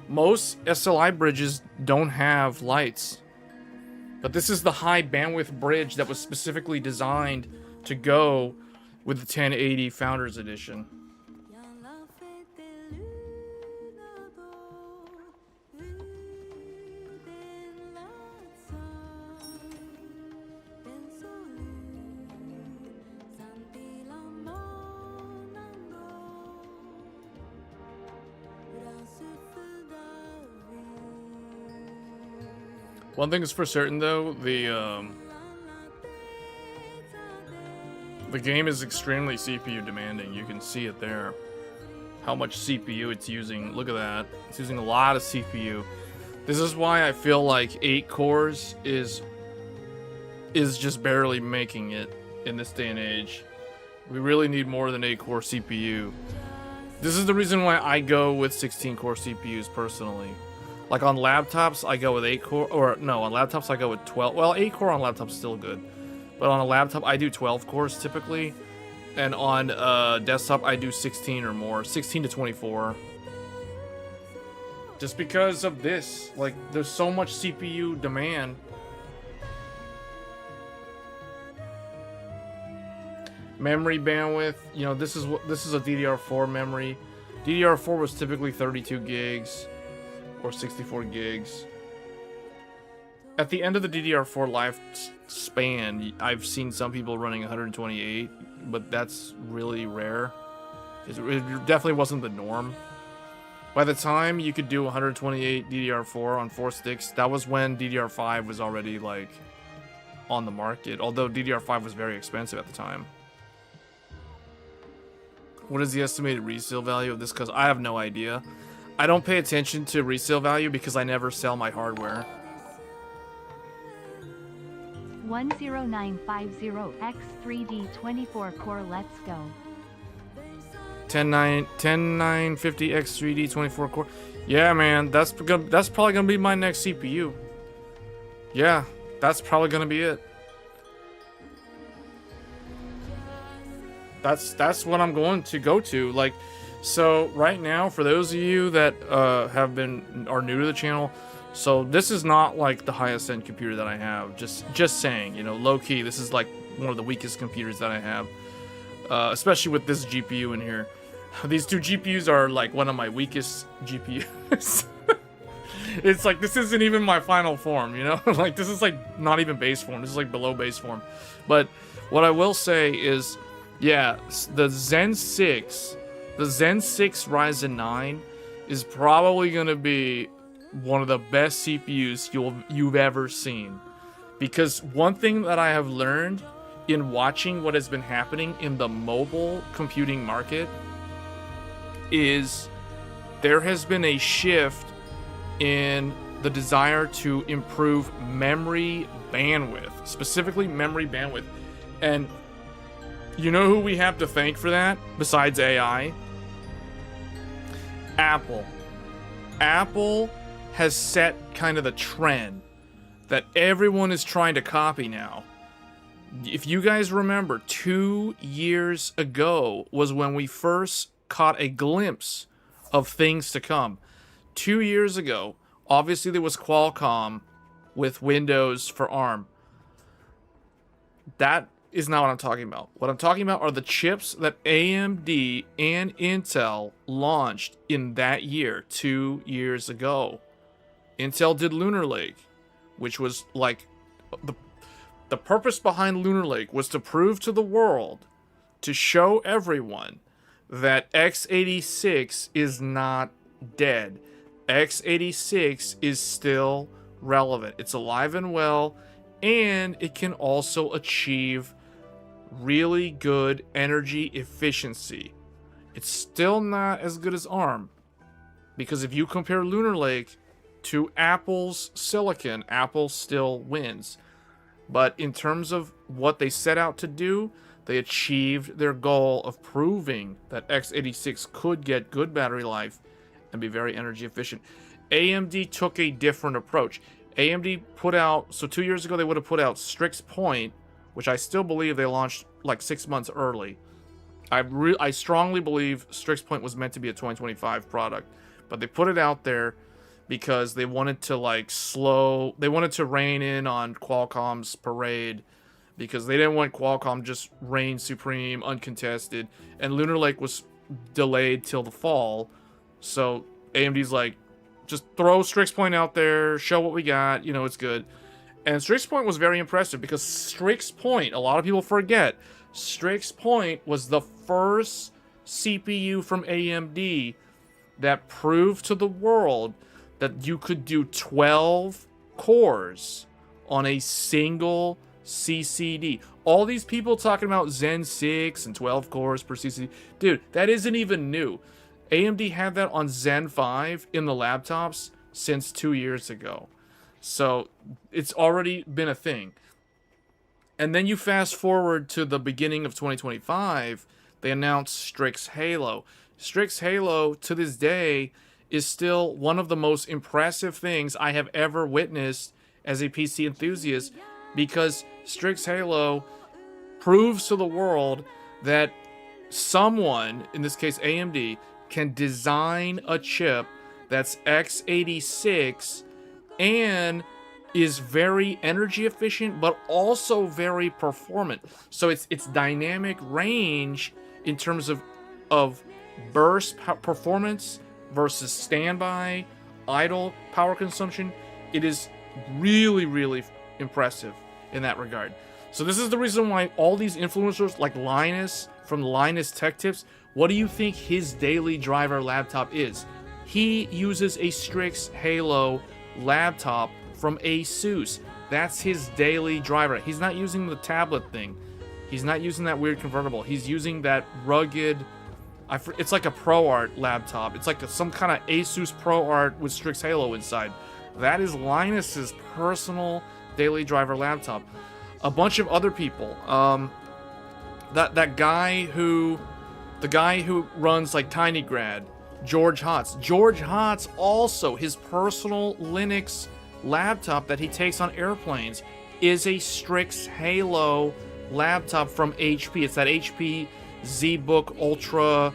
Most SLI bridges don't have lights. But this is the high bandwidth bridge that was specifically designed to go with the 1080 Founders Edition. One thing is for certain, though, the game is extremely CPU demanding. You can see it there. How much CPU it's using. Look at that. It's using a lot of CPU. This is why I feel like 8 cores is just barely making it in this day and age. We really need more than 8 core CPU. This is the reason why I go with 16 core CPUs personally. Like on laptops, I go with 8 core, or no, on laptops I go with 12. Well, 8 core on laptops is still good. But on a laptop, I do 12 cores typically. And on desktop, I do 16 or more, 16 to 24. Just because of this, like, there's so much CPU demand. Memory bandwidth, you know, this is a DDR4 memory. DDR4 was typically 32 gigs. Or 64 gigs. At the end of the DDR4 lifespan, I've seen some people running 128, but that's really rare. It definitely wasn't the norm. By the time you could do 128 DDR4 on 4 sticks, that was when DDR5 was already, like, on the market. Although DDR5 was very expensive at the time. What is the estimated resale value of this? Because I have no idea. I don't pay attention to resale value because I never sell my hardware. 10950X3D 24 let's go. 10950X3D 24 core. Yeah, man, that's probably gonna be my next CPU. Yeah, that's probably gonna be it. That's what I'm going to go to. Like, so right now, for those of you that are new to the channel, so this is not like the highest end computer that I have. Just saying, you know, low key, this is like one of the weakest computers that I have, especially with this GPU in here. These two GPUs are like one of my weakest GPUs. It's like, this isn't even my final form, you know? Like, this is like not even base form. This is like below base form. But what I will say is, yeah, the Zen 6 Ryzen 9 is probably going to be one of the best CPUs you've ever seen. Because one thing that I have learned in watching what has been happening in the mobile computing market is there has been a shift in the desire to improve memory bandwidth, specifically memory bandwidth. And you know who we have to thank for that besides AI? Apple. Apple has set kind of the trend that everyone is trying to copy now. If you guys remember, 2 years ago was when we first caught a glimpse of things to come. 2 years ago, obviously there was Qualcomm with Windows for ARM. That is not what I'm talking about. What I'm talking about are the chips that AMD and Intel launched in that year, 2 years ago. Intel did Lunar Lake, which was like the purpose behind Lunar Lake was to prove to the world, to show everyone that x86 is not dead. x86 is still relevant. It's alive and well, and it can also achieve really good energy efficiency. It's still not as good as ARM, because if you compare Lunar Lake to Apple's silicon, Apple still wins. But in terms of what they set out to do, they achieved their goal of proving that x86 could get good battery life and be very energy efficient. AMD took a different approach. AMD put out, so 2 years ago they would have put out Strix Point, which I still believe they launched like 6 months early. I strongly believe Strix Point was meant to be a 2025 product, but they put it out there because they wanted to they wanted to rein in on Qualcomm's parade, because they didn't want Qualcomm just reign supreme, uncontested, and Lunar Lake was delayed till the fall. So AMD's like, just throw Strix Point out there, show what we got, you know, it's good. And Strix Point was very impressive because Strix Point, a lot of people forget, Strix Point was the first CPU from AMD that proved to the world that you could do 12 cores on a single CCD. All these people talking about Zen 6 and 12 cores per CCD. Dude, that isn't even new. AMD had that on Zen 5 in the laptops since 2 years ago. So it's already been a thing. And then you fast forward to the beginning of 2025, they announced Strix Halo. Strix Halo, to this day, is still one of the most impressive things I have ever witnessed as a PC enthusiast, because Strix Halo proves to the world that someone, in this case AMD, can design a chip that's x86 and is very energy efficient, but also very performant. So it's dynamic range in terms of burst performance versus standby, idle power consumption. It is really, really impressive in that regard. So this is the reason why all these influencers like Linus from Linus Tech Tips, what do you think his daily driver laptop is? He uses a Strix Halo laptop from ASUS. That's his daily driver. He's not using the tablet thing. He's not using that weird convertible. He's using that rugged, it's like a ProArt laptop. It's like some kind of Asus ProArt with Strix Halo inside. That is Linus's personal daily driver laptop. A bunch of other people. The guy who runs like TinyGrad, George Hotz. George Hotz also, his personal Linux laptop that he takes on airplanes is a Strix Halo laptop from HP. It's that HP ZBook Ultra,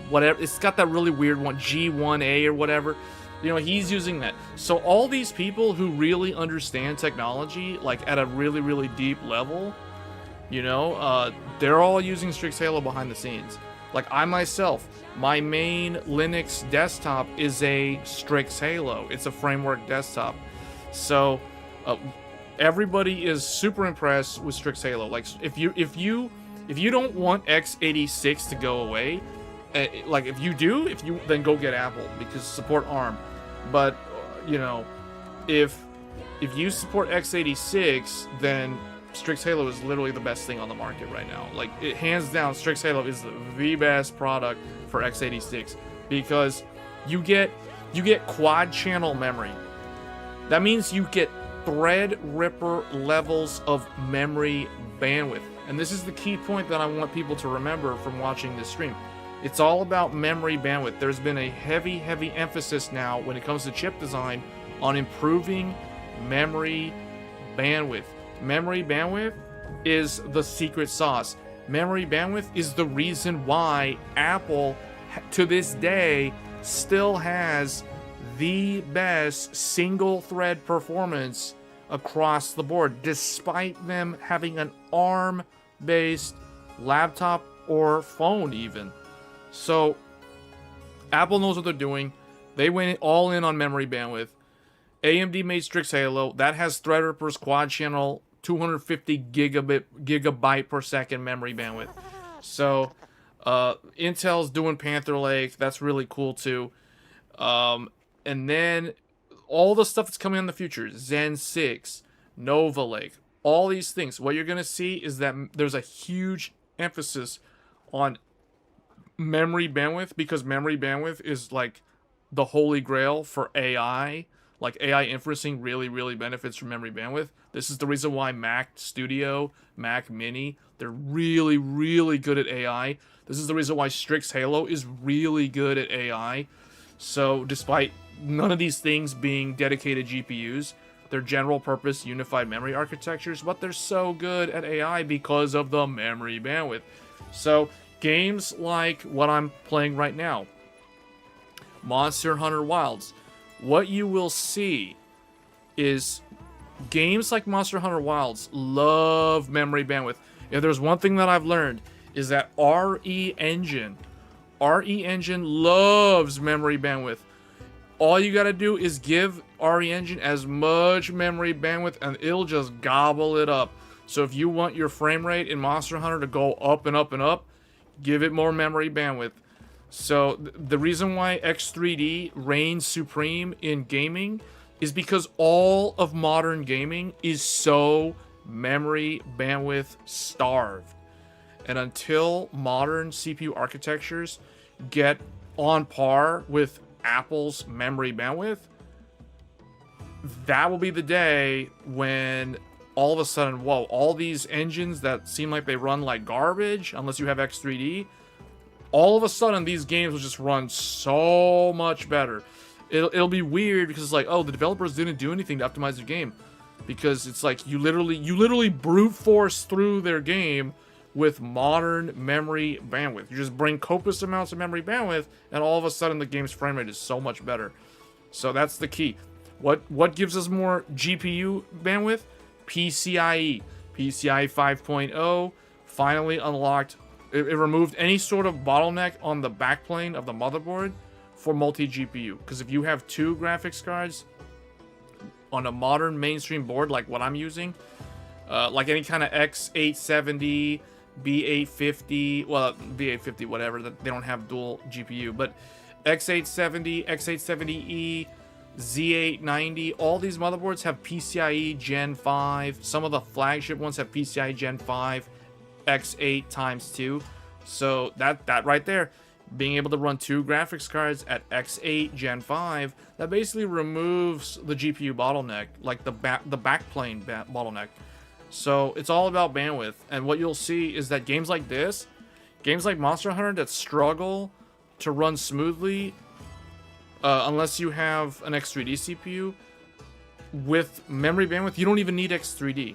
whatever. It's got that really weird one, G1A or whatever. You know, he's using that. So all these people who really understand technology, like at a really, really deep level, you know, they're all using Strix Halo behind the scenes. Like I myself, my main Linux desktop is a Strix Halo. It's a framework desktop. So everybody is super impressed with Strix Halo. Like if you don't want x86 to go away, like if you then go get Apple, because support ARM. But you know, if you support x86, then Strix Halo is literally the best thing on the market right now. Like it, hands down, Strix Halo is the best product for x86, because you get quad channel memory. That means you get Threadripper levels of memory bandwidth. And this is the key point that I want people to remember from watching this stream. It's all about memory bandwidth. There's been a heavy emphasis now when it comes to chip design on improving memory bandwidth. Memory bandwidth is the secret sauce. Memory bandwidth is the reason why Apple, to this day, still has the best single thread performance across the board, despite them having an ARM-based laptop or phone even. So Apple knows what they're doing. They went all in on memory bandwidth. AMD made Strix Halo. That has Threadripper's quad channel 250 gigabyte per second memory bandwidth. So Intel's doing Panther Lake. That's really cool too. And then all the stuff that's coming in the future, Zen 6, Nova Lake, all these things. What you're going to see is that there's a huge emphasis on memory bandwidth, because memory bandwidth is like the holy grail for AI. Like AI inferencing really benefits from memory bandwidth. This is the reason why Mac Studio, Mac Mini, they're really good at AI. This is the reason why Strix Halo is really good at AI. So despite none of these things being dedicated GPUs, they're general purpose unified memory architectures, but they're so good at AI because of the memory bandwidth. So games like what I'm playing right now, Monster Hunter Wilds, what you will see is games like Monster Hunter Wilds love memory bandwidth. If there's one thing that I've learned, is that RE Engine loves memory bandwidth. All you gotta do is give RE Engine as much memory bandwidth and it'll just gobble it up. So if you want your frame rate in Monster Hunter to go up and up and up, give it more memory bandwidth. So the reason why X3D reigns supreme in gaming is because all of modern gaming is so memory bandwidth starved. And until modern CPU architectures get on par with Apple's memory bandwidth, that will be the day when all of a sudden, whoa, all these engines that seem like they run like garbage, unless you have X3D, all of a sudden these games will just run so much better. It'll be weird because it's like, oh, the developers didn't do anything to optimize their game, because it's like you literally brute force through their game with modern memory bandwidth. You just bring copious amounts of memory bandwidth, and all of a sudden the game's frame rate is so much better. So that's the key. What gives us more GPU bandwidth? PCIe. PCIe 5.0 finally unlocked. It removed any sort of bottleneck on the backplane of the motherboard for multi-GPU. Because if you have two graphics cards on a modern mainstream board like what I'm using, like any kind of X870, B850, well, B850, whatever, they don't have dual GPU, but X870, X870E, Z890, all these motherboards have PCIe Gen 5. Some of the flagship ones have PCIe Gen 5, X8 times 2. So that right there, being able to run two graphics cards at X8 Gen 5, that basically removes the GPU bottleneck, like the backplane bottleneck. So it's all about bandwidth. And what you'll see is that games like this, games like Monster Hunter that struggle to run smoothly, unless you have an X3D CPU, with memory bandwidth, you don't even need X3D.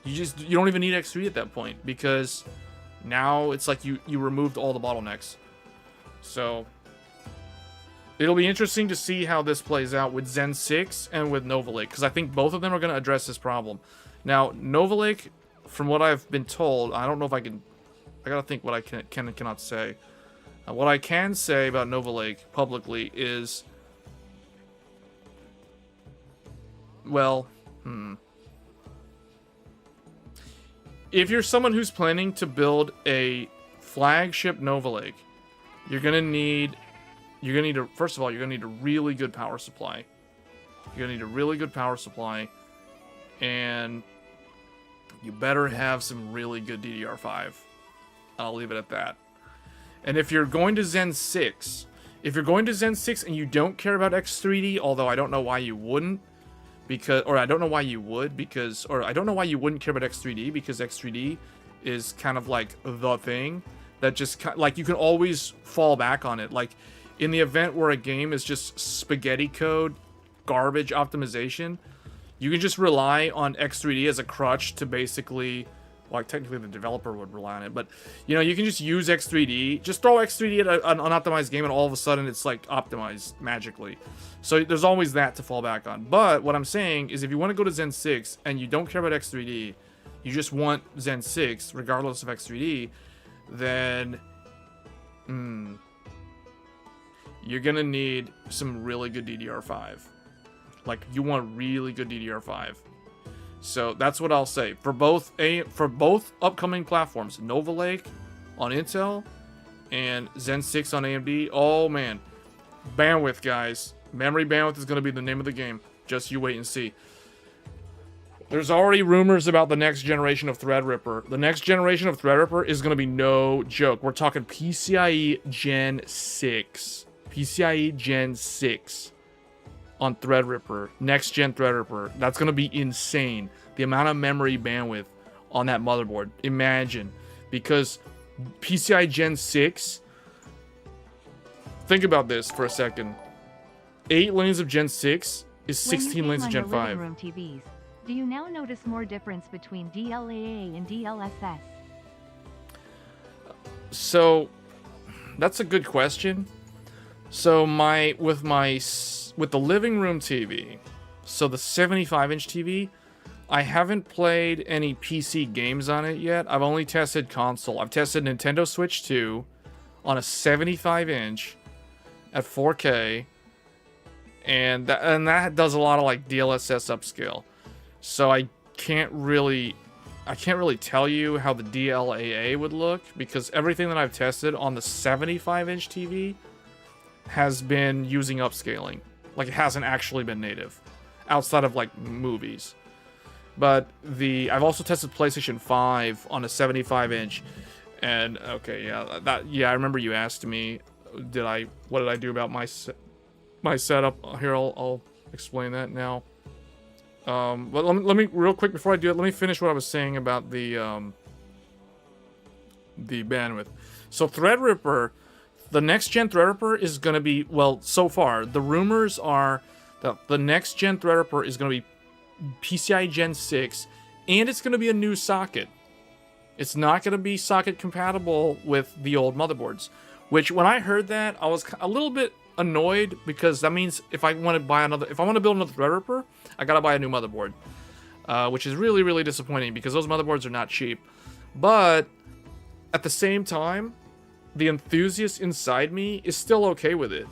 You don't even need X3D at that point, because now it's like you removed all the bottlenecks. So it'll be interesting to see how this plays out with Zen 6 and with Nova Lake, because I think both of them are going to address this problem. Now, Nova Lake, from what I've been told, I don't know if I gotta think what I can and cannot say. What I can say about Nova Lake publicly is, well, if you're someone who's planning to build a flagship Nova Lake, you're gonna need first of all, you're gonna need a really good power supply. You're gonna need a really good power supply, and you better have some really good DDR5. I'll leave it at that. And if you're going to Zen 6, and you don't care about X3D, although I don't know why you wouldn't, or I don't know why you wouldn't care about X3D, because X3D is kind of like the thing that just, like, you can always fall back on it. Like, in the event where a game is just spaghetti code, garbage optimization, you can just rely on X3D as a crutch to basically, well, technically the developer would rely on it, but, you know, you can just use X3D, just throw X3D at an unoptimized game, and all of a sudden it's, like, optimized magically. So there's always that to fall back on. But what I'm saying is, if you want to go to Zen 6, and you don't care about X3D, you just want Zen 6, regardless of X3D, then, you're gonna need some really good DDR5. Like, you want really good DDR5. So that's what I'll say for both upcoming platforms, Nova Lake on Intel and Zen 6 on AMD. Oh man, bandwidth, guys. Memory bandwidth is going to be the name of the game. Just you wait and see. There's already rumors about the next generation of Threadripper. The next generation of Threadripper is going to be no joke. We're talking PCIe Gen 6. PCIe Gen 6 on Threadripper. Next gen Threadripper. That's going to be insane. The amount of memory bandwidth on that motherboard. Imagine. Because PCIe Gen 6... Think about this for a second. 8 lanes of Gen 6 is 16 lanes of Gen 5. Room TVs, do you now notice more difference between DLAA and DLSS? So, that's a good question. So with the living room TV, so the 75-inch TV, I haven't played any PC games on it yet. I've only tested console. I've tested Nintendo Switch 2 on a 75-inch at 4K, and that does a lot of like DLSS upscale. So I can't really tell you how the DLAA would look, because everything that I've tested on the 75-inch TV has been using upscaling. Like, it hasn't actually been native outside of like movies. But I've also tested PlayStation 5 on a 75-inch, and okay, yeah, I remember you asked me, what did I do about my setup? Here, I'll explain that now. But let me real quick before I do it, let me finish what I was saying about the bandwidth. So Threadripper, the next gen Threadripper is going to be, well, so far the rumors are that the next gen Threadripper is going to be PCIe Gen 6, and it's going to be a new socket. It's not going to be socket compatible with the old motherboards, which when I heard that, I was a little bit annoyed, because that means if I want to build another Threadripper, I got to buy a new motherboard, which is really, really disappointing, because those motherboards are not cheap. But at the same time, the enthusiast inside me is still okay with it.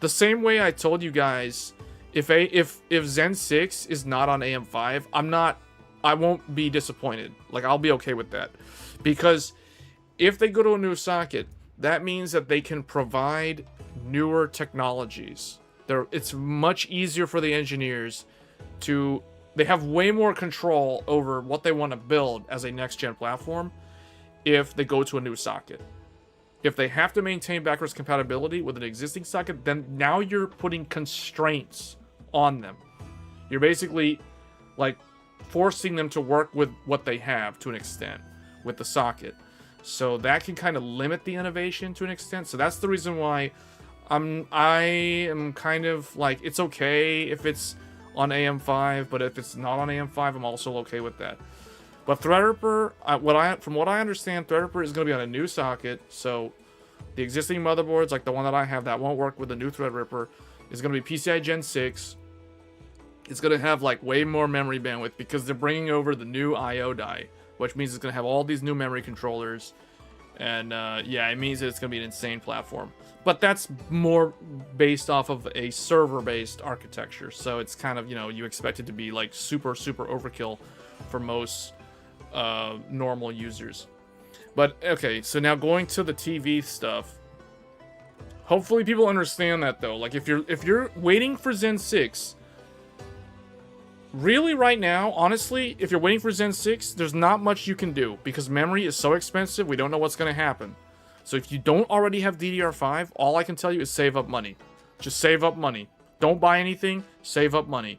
The same way I told you guys, if Zen 6 is not on AM5, I won't be disappointed. Like, I'll be okay with that. Because if they go to a new socket, that means that they can provide newer technologies. It's much easier for the engineers they have way more control over what they want to build as a next-gen platform if they go to a new socket. If they have to maintain backwards compatibility with an existing socket, then now you're putting constraints on them. You're basically like forcing them to work with what they have to an extent with the socket. So that can kind of limit the innovation to an extent. So that's the reason why I am kind of like, it's okay if it's on AM5, but if it's not on AM5, I'm also okay with that. But Threadripper, from what I understand, Threadripper is going to be on a new socket. So the existing motherboards, like the one that I have, that won't work with the new Threadripper, is going to be PCIe Gen 6. It's going to have like way more memory bandwidth, because they're bringing over the new I/O die, which means it's going to have all these new memory controllers. And yeah, it means that it's going to be an insane platform. But that's more based off of a server-based architecture. So it's kind of, you expect it to be like super, super overkill for most normal users. But okay, so now going to the TV stuff. Hopefully people understand that though. Like, if you're waiting for Zen 6, really right now, honestly, if you're waiting for Zen 6, there's not much you can do, because memory is so expensive, we don't know what's going to happen. So if you don't already have DDR5, all I can tell you is save up money. Just save up money. Don't buy anything, save up money.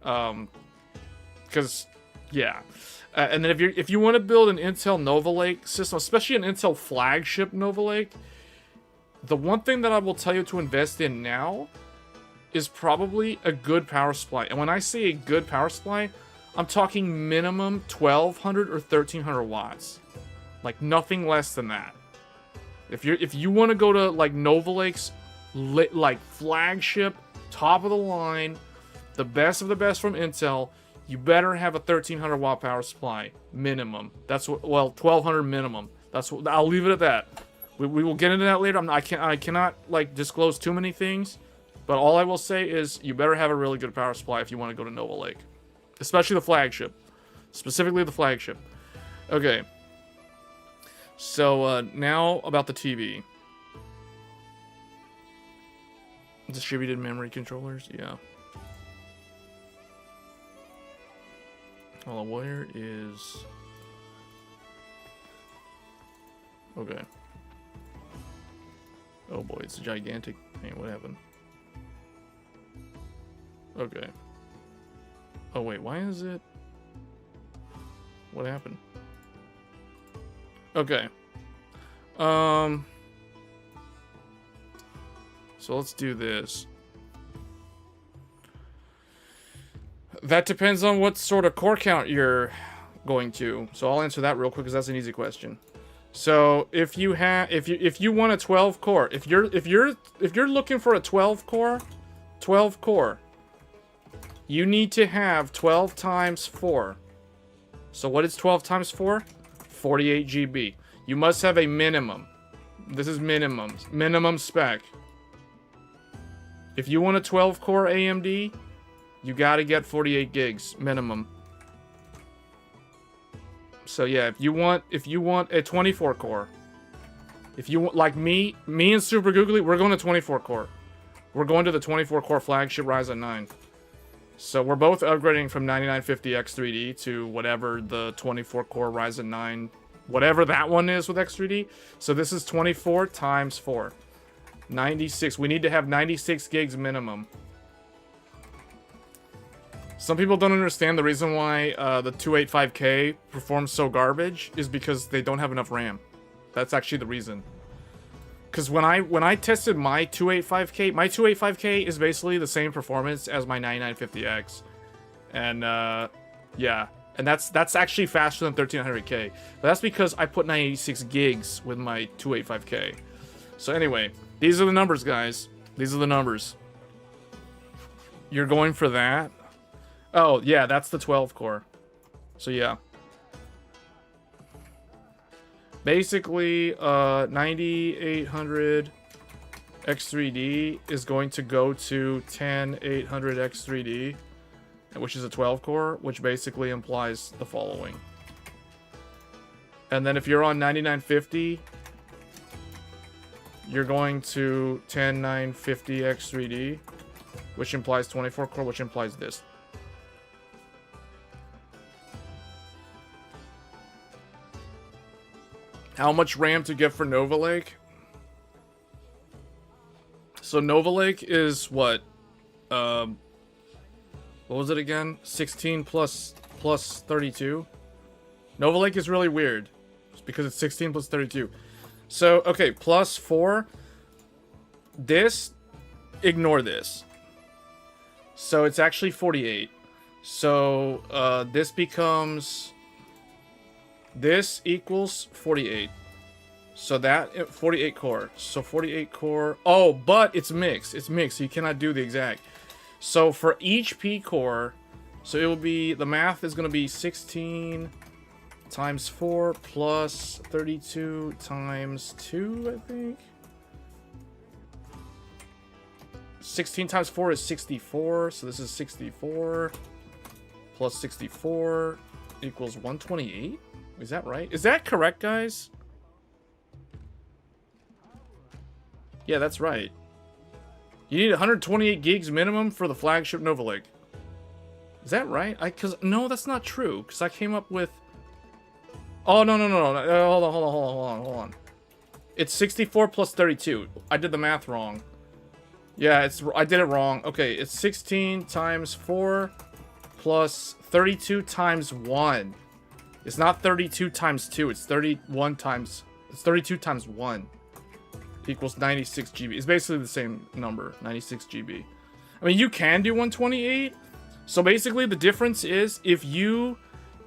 Because, yeah. And then if you want to build an Intel Nova Lake system, especially an Intel flagship Nova Lake, the one thing that I will tell you to invest in now is probably a good power supply. And when I say a good power supply, I'm talking minimum 1200 or 1300 watts. Like, nothing less than that. If you want to go to like Nova Lake's like flagship, top of the line, the best of the best from Intel, you better have a 1300 watt power supply minimum. That's what, well, 1200 minimum. That's what, I'll leave it at that. We will get into that later. I cannot like disclose too many things, but all I will say is you better have a really good power supply if you want to go to Nova Lake, especially the flagship, specifically the flagship. Okay. So now about the TV. Distributed memory controllers, yeah. Well, where is... Okay. Oh boy, it's gigantic. Hey, what happened? Okay. Oh wait, why is it... What happened? Okay. So let's do this. That depends on what sort of core count you're going to. So I'll answer that real quick because that's an easy question. So if you want a 12 core, if you're looking for a 12 core, you need to have 12 times 4. So what is 12 times 4? 48 GB. You must have a minimum. This is minimum spec. If you want a 12 core AMD, you gotta get 48 gigs minimum. So yeah, if you want a 24 core, if you want, like me and Super Googly, we're going to 24 core. We're going to the 24 core flagship Ryzen 9. So we're both upgrading from 9950 X3D to whatever the 24 core Ryzen 9, whatever that one is with X3D. So this is 24 times 4. 96. We need to have 96 gigs minimum. Some people don't understand the reason why the 285K performs so garbage is because they don't have enough RAM. That's actually the reason. Because when I tested my 285K is basically the same performance as my 9950X, and yeah, and that's actually faster than 1300K. But that's because I put 96 gigs with my 285K. So anyway, these are the numbers, guys. These are the numbers. You're going for that? Oh yeah, that's the 12 core. So yeah. Basically, 9800 X3D is going to go to 10800 X3D, which is a 12 core, which basically implies the following. And then if you're on 9950, you're going to 10950 X3D, which implies 24 core, which implies this. How much RAM to get for Nova Lake? So Nova Lake is what? What was it again? 16 plus 32. Nova Lake is really weird. It's because it's 16 plus 32. So, okay, plus 4. This, ignore this. So it's actually 48. So this becomes... This equals 48. So that 48 core. So 48 core. Oh, but it's mixed. It's mixed. So you cannot do the exact. So for each P core, so it will be, the math is going to be 16 times 4 plus 32 times 2, I think. 16 times 4 is 64. So this is 64 plus 64 equals 128. Is that right? Is that correct, guys? Yeah, that's right. You need 128 gigs minimum for the flagship Nova Lake. Is that right? No, that's not true. Because I came up with... Oh, no. Hold on. It's 64 plus 32. I did the math wrong. Yeah, I did it wrong. Okay, it's 16 times 4 plus 32 times 1. It's not 32 times 2, it's 31 times... It's 32 times 1 equals 96 GB. It's basically the same number, 96 GB. I mean, you can do 128. So basically, the difference is if you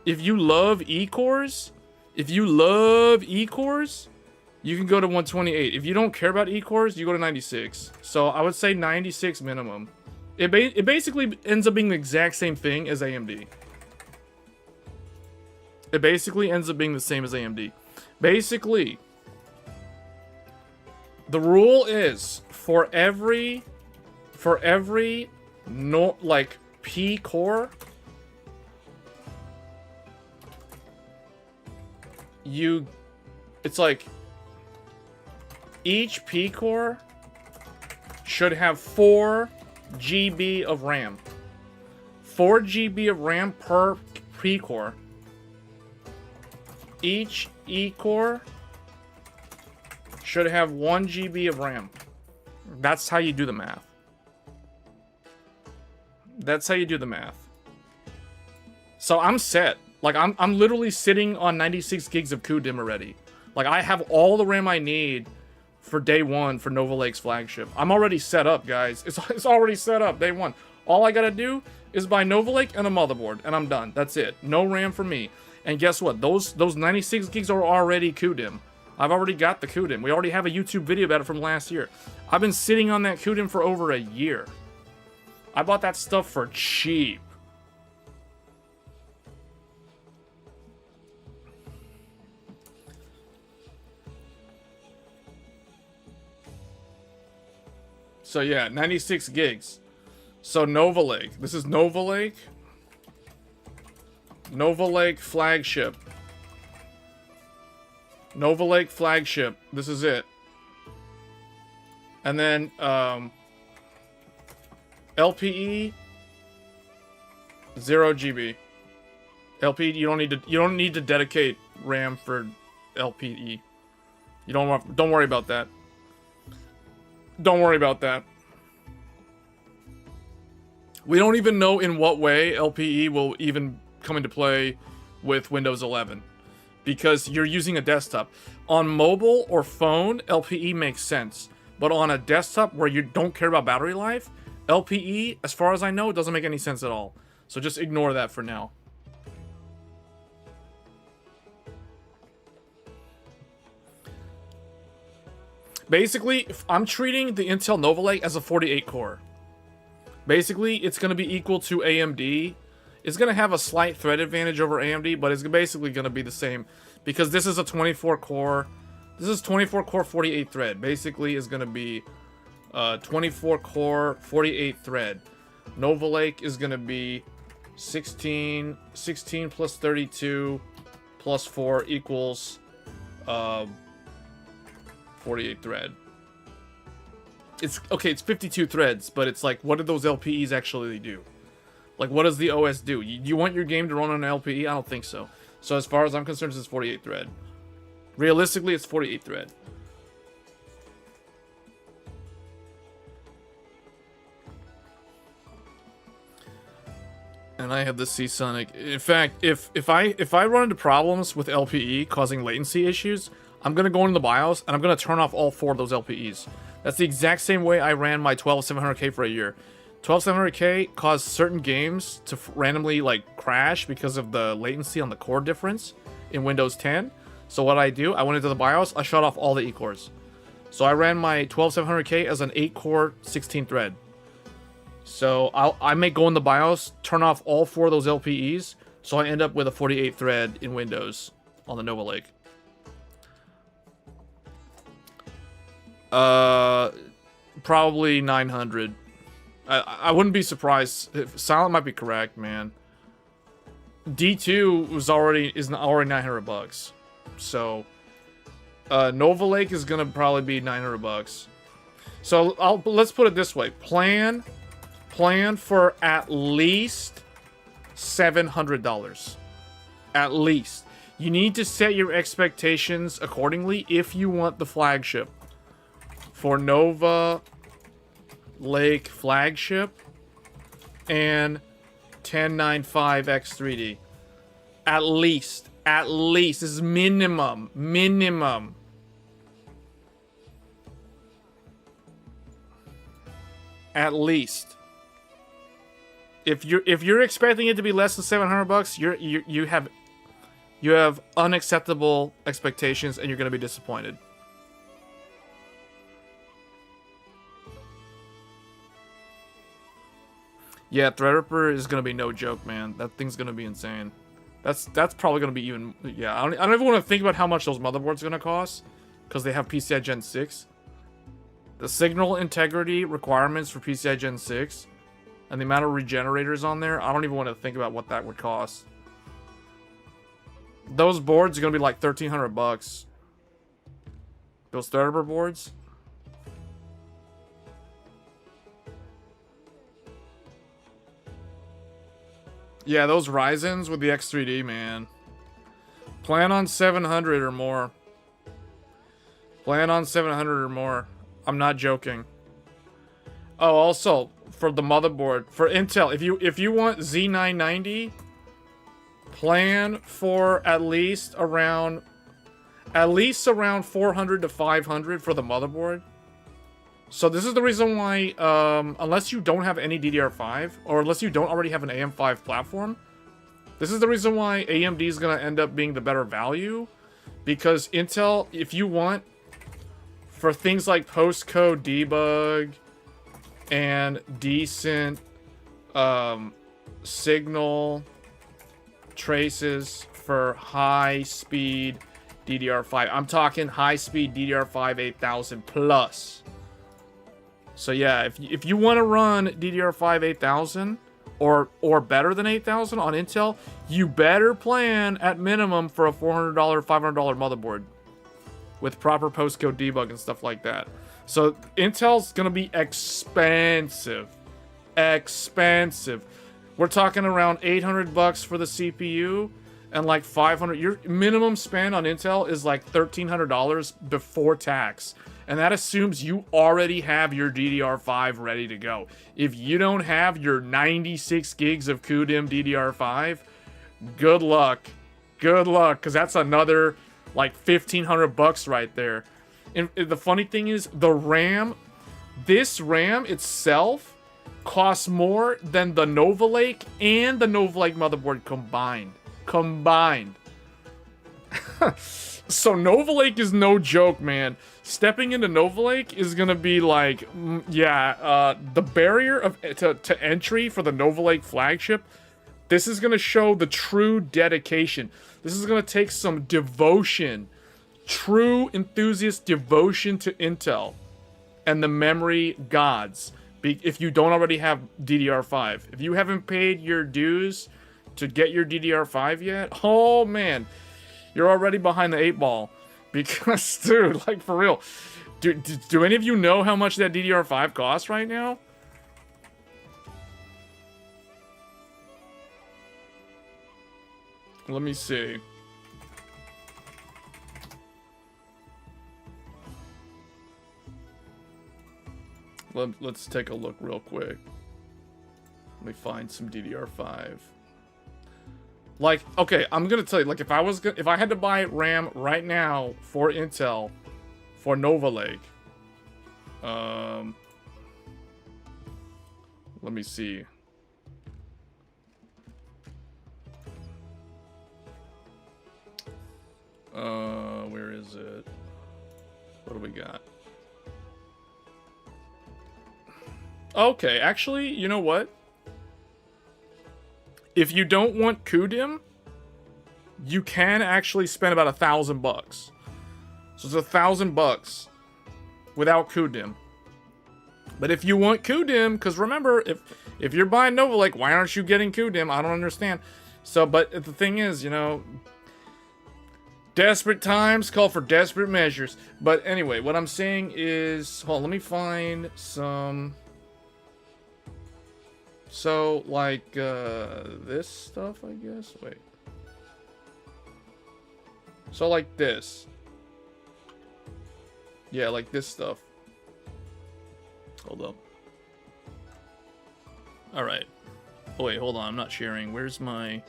love E-cores, you can go to 128. If you don't care about E-cores, you go to 96. So I would say 96 minimum. It basically ends up being the exact same thing as AMD. It basically ends up being the same as AMD. Basically, the rule is for every P core, it's like each P core should have 4 GB of RAM. 4 GB of RAM per pre-core. Each E-core should have 1 GB of RAM. That's how you do the math. That's how you do the math. So I'm set. Like, I'm literally sitting on 96 gigs of CUDIM already. Like, I have all the RAM I need for day one for Nova Lake's flagship. I'm already set up, guys. It's already set up, day one. All I gotta do is buy Nova Lake and a motherboard, and I'm done. That's it. No RAM for me. And guess what? Those 96 gigs are already CUDIM. I've already got the CUDIM. We already have a YouTube video about it from last year. I've been sitting on that CUDIM for over a year. I bought that stuff for cheap. So yeah, 96 gigs. So Nova Lake. This is Nova Lake. Nova Lake flagship. Nova Lake flagship. This is it. And then LPE 0 GB. LPE, you don't need to dedicate RAM for LPE. Don't worry about that. Don't worry about that. We don't even know in what way LPE will even come into play with Windows 11. Because you're using a desktop. On mobile or phone, LPE makes sense. But on a desktop where you don't care about battery life, LPE, as far as I know, doesn't make any sense at all. So just ignore that for now. Basically, I'm treating the Intel Nova Lake as a 48 core. Basically, it's going to be equal to AMD. It's going to have a slight thread advantage over AMD, but it's basically going to be the same. Because this is a 24 core. This is 24 core 48 thread. Basically, is going to be 24 core 48 thread. Nova Lake is going to be 16 plus 32 plus 4 equals 48 thread. It's okay, it's 52 threads, but it's like, what do those LPEs actually do? Like, what does the OS do? You want your game to run on an LPE? I don't think so. So as far as I'm concerned, it's 48 thread. Realistically, it's 48 thread. And I have the Seasonic. In fact, if I run into problems with LPE causing latency issues, I'm gonna go into the BIOS and I'm gonna turn off all 4 of those LPEs. That's the exact same way I ran my 12700K for a year. 12700K caused certain games to randomly like crash because of the latency on the core difference in Windows 10. So what I do, I went into the BIOS, I shut off all the E-cores. So I ran my 12700K as an 8-core 16 thread. So I may go in the BIOS, turn off all 4 of those LPEs, so I end up with a 48 thread in Windows on the Nova Lake. Probably 900. I wouldn't be surprised if Silent might be correct, man. D2 is already 900 bucks. So Nova Lake is gonna probably be 900 bucks. So let's put it this way. Plan for at least $700. At least. You need to set your expectations accordingly if you want the flagship. For Nova Lake flagship and 1095X3D. At least. This is minimum. At least. If you're expecting it to be less than 700 bucks, you have unacceptable expectations and you're going to be disappointed. Yeah, Threadripper is gonna be no joke, man. That thing's gonna be insane. That's probably gonna be even. Yeah, I don't even want to think about how much those motherboards are gonna cost, because they have PCI Gen 6. The signal integrity requirements for PCI Gen 6, and the amount of regenerators on there, I don't even want to think about what that would cost. Those boards are gonna be like 1,300 bucks. Those Threadripper boards. Yeah, those Ryzens with the X3D, man. Plan on 700 or more. Plan on 700 or more. I'm not joking. Oh, also for the motherboard, for Intel, if you want Z990, plan for at least around 400 to 500 for the motherboard. So this is the reason why, unless you don't have any DDR5, or unless you don't already have an AM5 platform, this is the reason why AMD is going to end up being the better value. Because Intel, if you want, for things like postcode debug and decent signal traces for high-speed DDR5. I'm talking high-speed DDR5 8000 plus. So yeah, if you want to run DDR5 8000 or better than 8000 on Intel, you better plan at minimum for a $400, $500 motherboard with proper postcode debug and stuff like that. So Intel's gonna be expensive. Expensive. We're talking around $800 for the CPU and like $500. Your minimum spend on Intel is like $1,300 before tax. And that assumes you already have your DDR5 ready to go. If you don't have your 96 gigs of CUDIM DDR5, good luck. Good luck, because that's another like $1,500 right there. And the funny thing is, the RAM, this RAM itself costs more than the Nova Lake and the Nova Lake motherboard combined. So Nova Lake is no joke, man. Stepping into Nova Lake is gonna be like, the barrier to entry for the Nova Lake flagship. This is gonna show the true dedication. This is gonna take some devotion, true enthusiast devotion to Intel and the memory gods. If you don't already have DDR5, if you haven't paid your dues to get your DDR5 yet, oh man, you're already behind the 8 ball. Because, dude, like, for real. Do any of you know how much that DDR5 costs right now? Let me see. Let's take a look real quick. Let me find some DDR5. Like, okay, I'm gonna tell you, like, if I had to buy RAM right now for Intel, for Nova Lake, let me see. Where is it? What do we got? Okay, actually, you know what? If you don't want CUDIM, you can actually spend about $1,000. So it's $1,000 without CUDIM. But if you want CUDIM, because remember, if you're buying Nova Lake, why aren't you getting CUDIM? I don't understand. So, but the thing is, you know, desperate times call for desperate measures. But anyway, what I'm saying is, hold on, let me find some. So, like, this stuff, I guess? Wait. So, like this. Yeah, like this stuff. Hold up. Alright. Oh, wait, hold on. I'm not sharing. Where's my...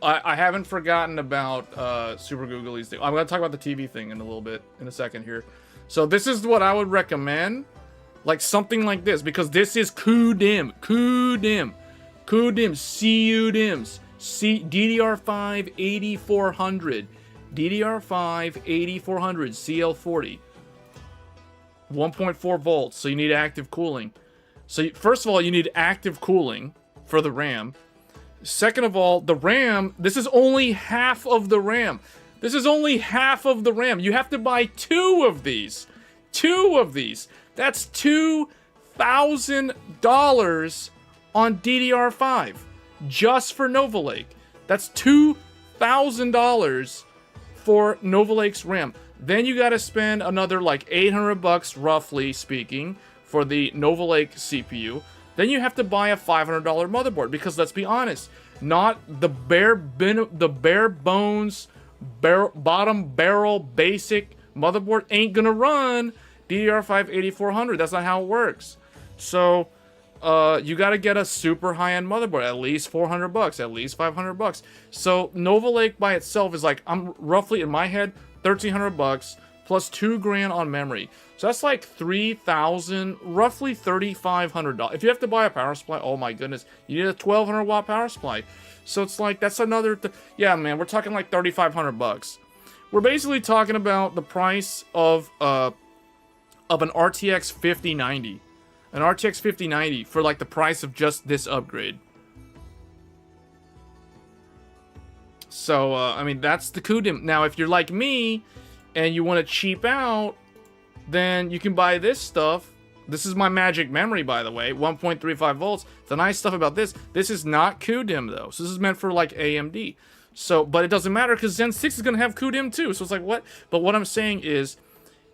I haven't forgotten about Super Googly's thing. I'm going to talk about the TV thing in a little bit, in a second here. So this is what I would recommend, like something like this, because this is CUDIM, DDR5 8400, DDR5 8400 CL40, 1.4 volts. So you need active cooling. So first of all, you need active cooling for the RAM. Second of all, the RAM. This is only half of the RAM. This is only half of the RAM. You have to buy 2 of these. 2 of these. That's $2,000 on DDR5 just for Nova Lake. That's $2,000 for Nova Lake's RAM. Then you got to spend another like $800 roughly speaking for the Nova Lake CPU, then you have to buy a $500 motherboard, because let's be honest, not the bare bones, bottom barrel basic motherboard ain't gonna run DDR5 8400. That's not how it works. So you got to get a super high-end motherboard, at least $400, at least $500. So Nova Lake by itself is like, I'm roughly in my head $1,300 plus $2,000 on memory. So that's like $3,000, roughly $3,500. If you have to buy a power supply, oh my goodness, you need a 1200 watt power supply. So it's like, that's another, yeah, man, we're talking like $3,500. We're basically talking about the price of an RTX 5090. An RTX 5090 for like the price of just this upgrade. So, I mean, that's the CUDIM. Now, if you're like me and you want to cheap out, then you can buy this stuff. This is my magic memory, by the way, 1.35 volts. The nice stuff about this is not CUDIM though. So this is meant for like AMD. So, but it doesn't matter because Zen 6 is going to have CUDIM too. So it's like, what? But what I'm saying is,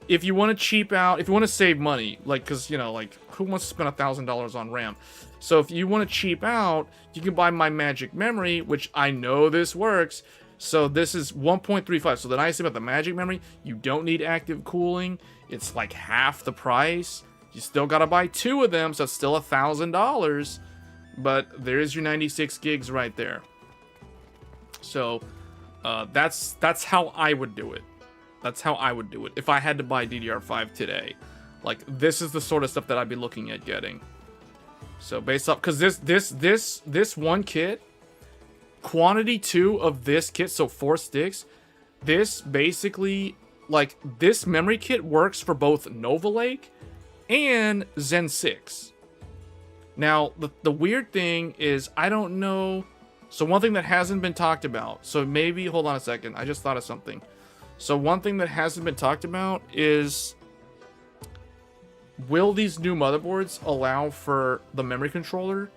if you want to cheap out, if you want to save money, like, because, you know, like, who wants to spend $1,000 on RAM? So if you want to cheap out, you can buy my magic memory, which I know this works. So this is 1.35. So the nice thing about the magic memory, you don't need active cooling. It's like half the price. You still got to buy 2 of them, so it's still $1,000. But there's your 96 gigs right there. So that's how I would do it. That's how I would do it if I had to buy DDR5 today. Like, this is the sort of stuff that I'd be looking at getting. So based off, because this one kit, quantity 2 of this kit, so 4 sticks, this basically, like, this memory kit works for both Nova Lake and Zen 6. Now, the weird thing is, I don't know. So one thing that hasn't been talked about, so maybe, hold on a second, I just thought of something. So one thing that hasn't been talked about is, will these new motherboards allow for the memory controller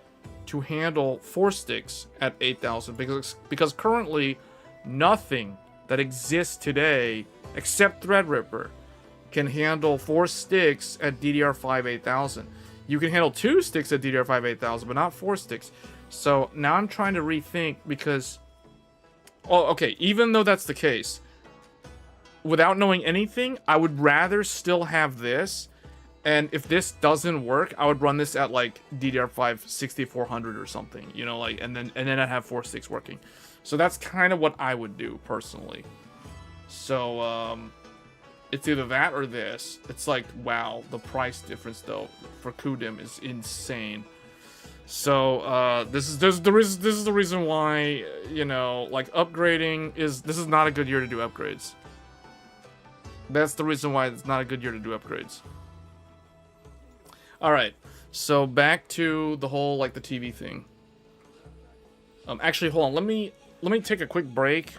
to handle 4 sticks at 8000? Because currently, nothing that exists today, except Threadripper, can handle 4 sticks at DDR5 8000. You can handle 2 sticks at DDR5 8000, but not 4 sticks. So now I'm trying to rethink because, oh, okay, even though that's the case, without knowing anything, I would rather still have this. And if this doesn't work, I would run this at like DDR5 6400 or something, you know, like, and then I'd have 4 sticks working. So that's kind of what I would do personally. So it's either that or this. It's like, wow, the price difference though for CUDIM is insane. So this is the reason why, you know, like, upgrading is, this is not a good year to do upgrades. That's the reason why it's not a good year to do upgrades. Alright, so back to the whole, like, the TV thing. Actually, hold on, let me take a quick break,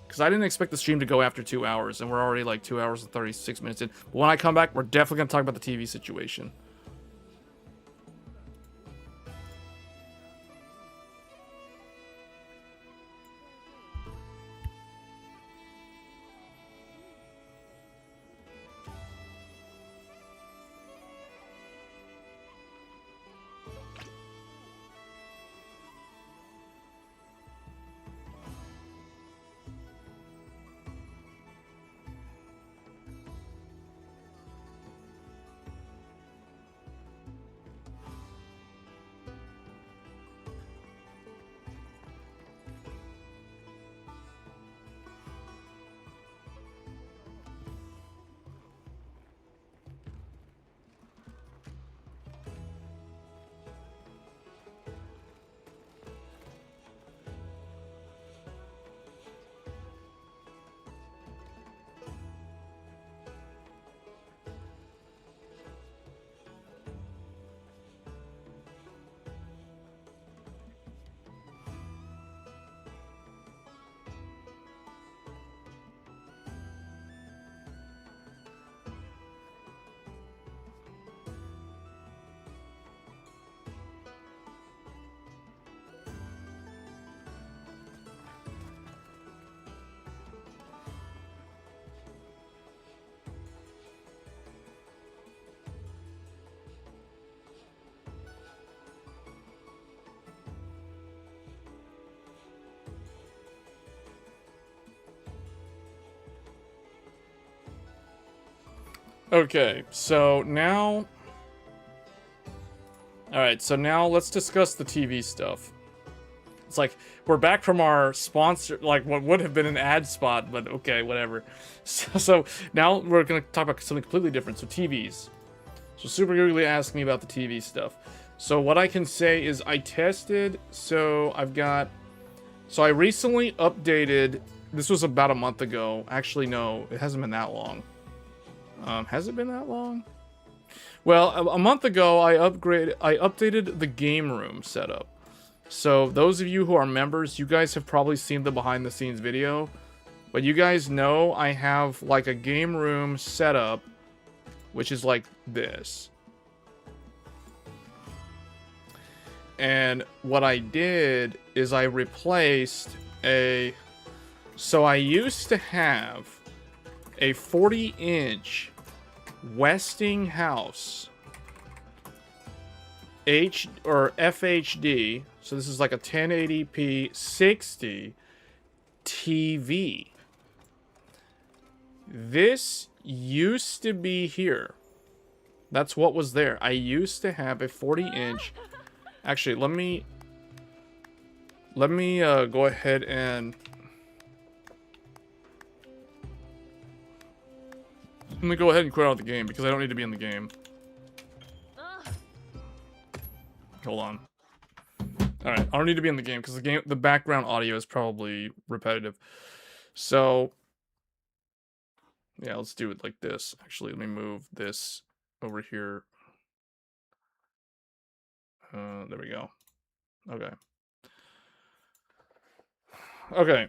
because I didn't expect the stream to go after 2 hours, and we're already, like, 2 hours and 36 minutes in. But when I come back, we're definitely going to talk about the TV situation. Okay, so now... Alright, so now let's discuss the TV stuff. It's like, we're back from our sponsor, like what would have been an ad spot, but okay, whatever. So now we're going to talk about something completely different, so TVs. So Super Googly asked me about the TV stuff. So what I can say is I tested, so I recently updated, this was about a month ago. Actually, no, it hasn't been that long. Has it been that long? Well, a month ago, I updated the game room setup. So those of you who are members, you guys have probably seen the behind the scenes video. But you guys know I have like a game room setup, which is like this. And what I did is I replaced so I used to have a 40-inch Westinghouse FHD, so this is like a 1080p 60 TV. This used to be here. That's what was there. I used to have a 40-inch. Actually, let me go ahead and quit out the game because I don't need to be in the game. Hold on. Alright, I don't need to be in the game because the background audio is probably repetitive. So yeah, let's do it like this. Actually, let me move this over here. There we go. Okay. Okay.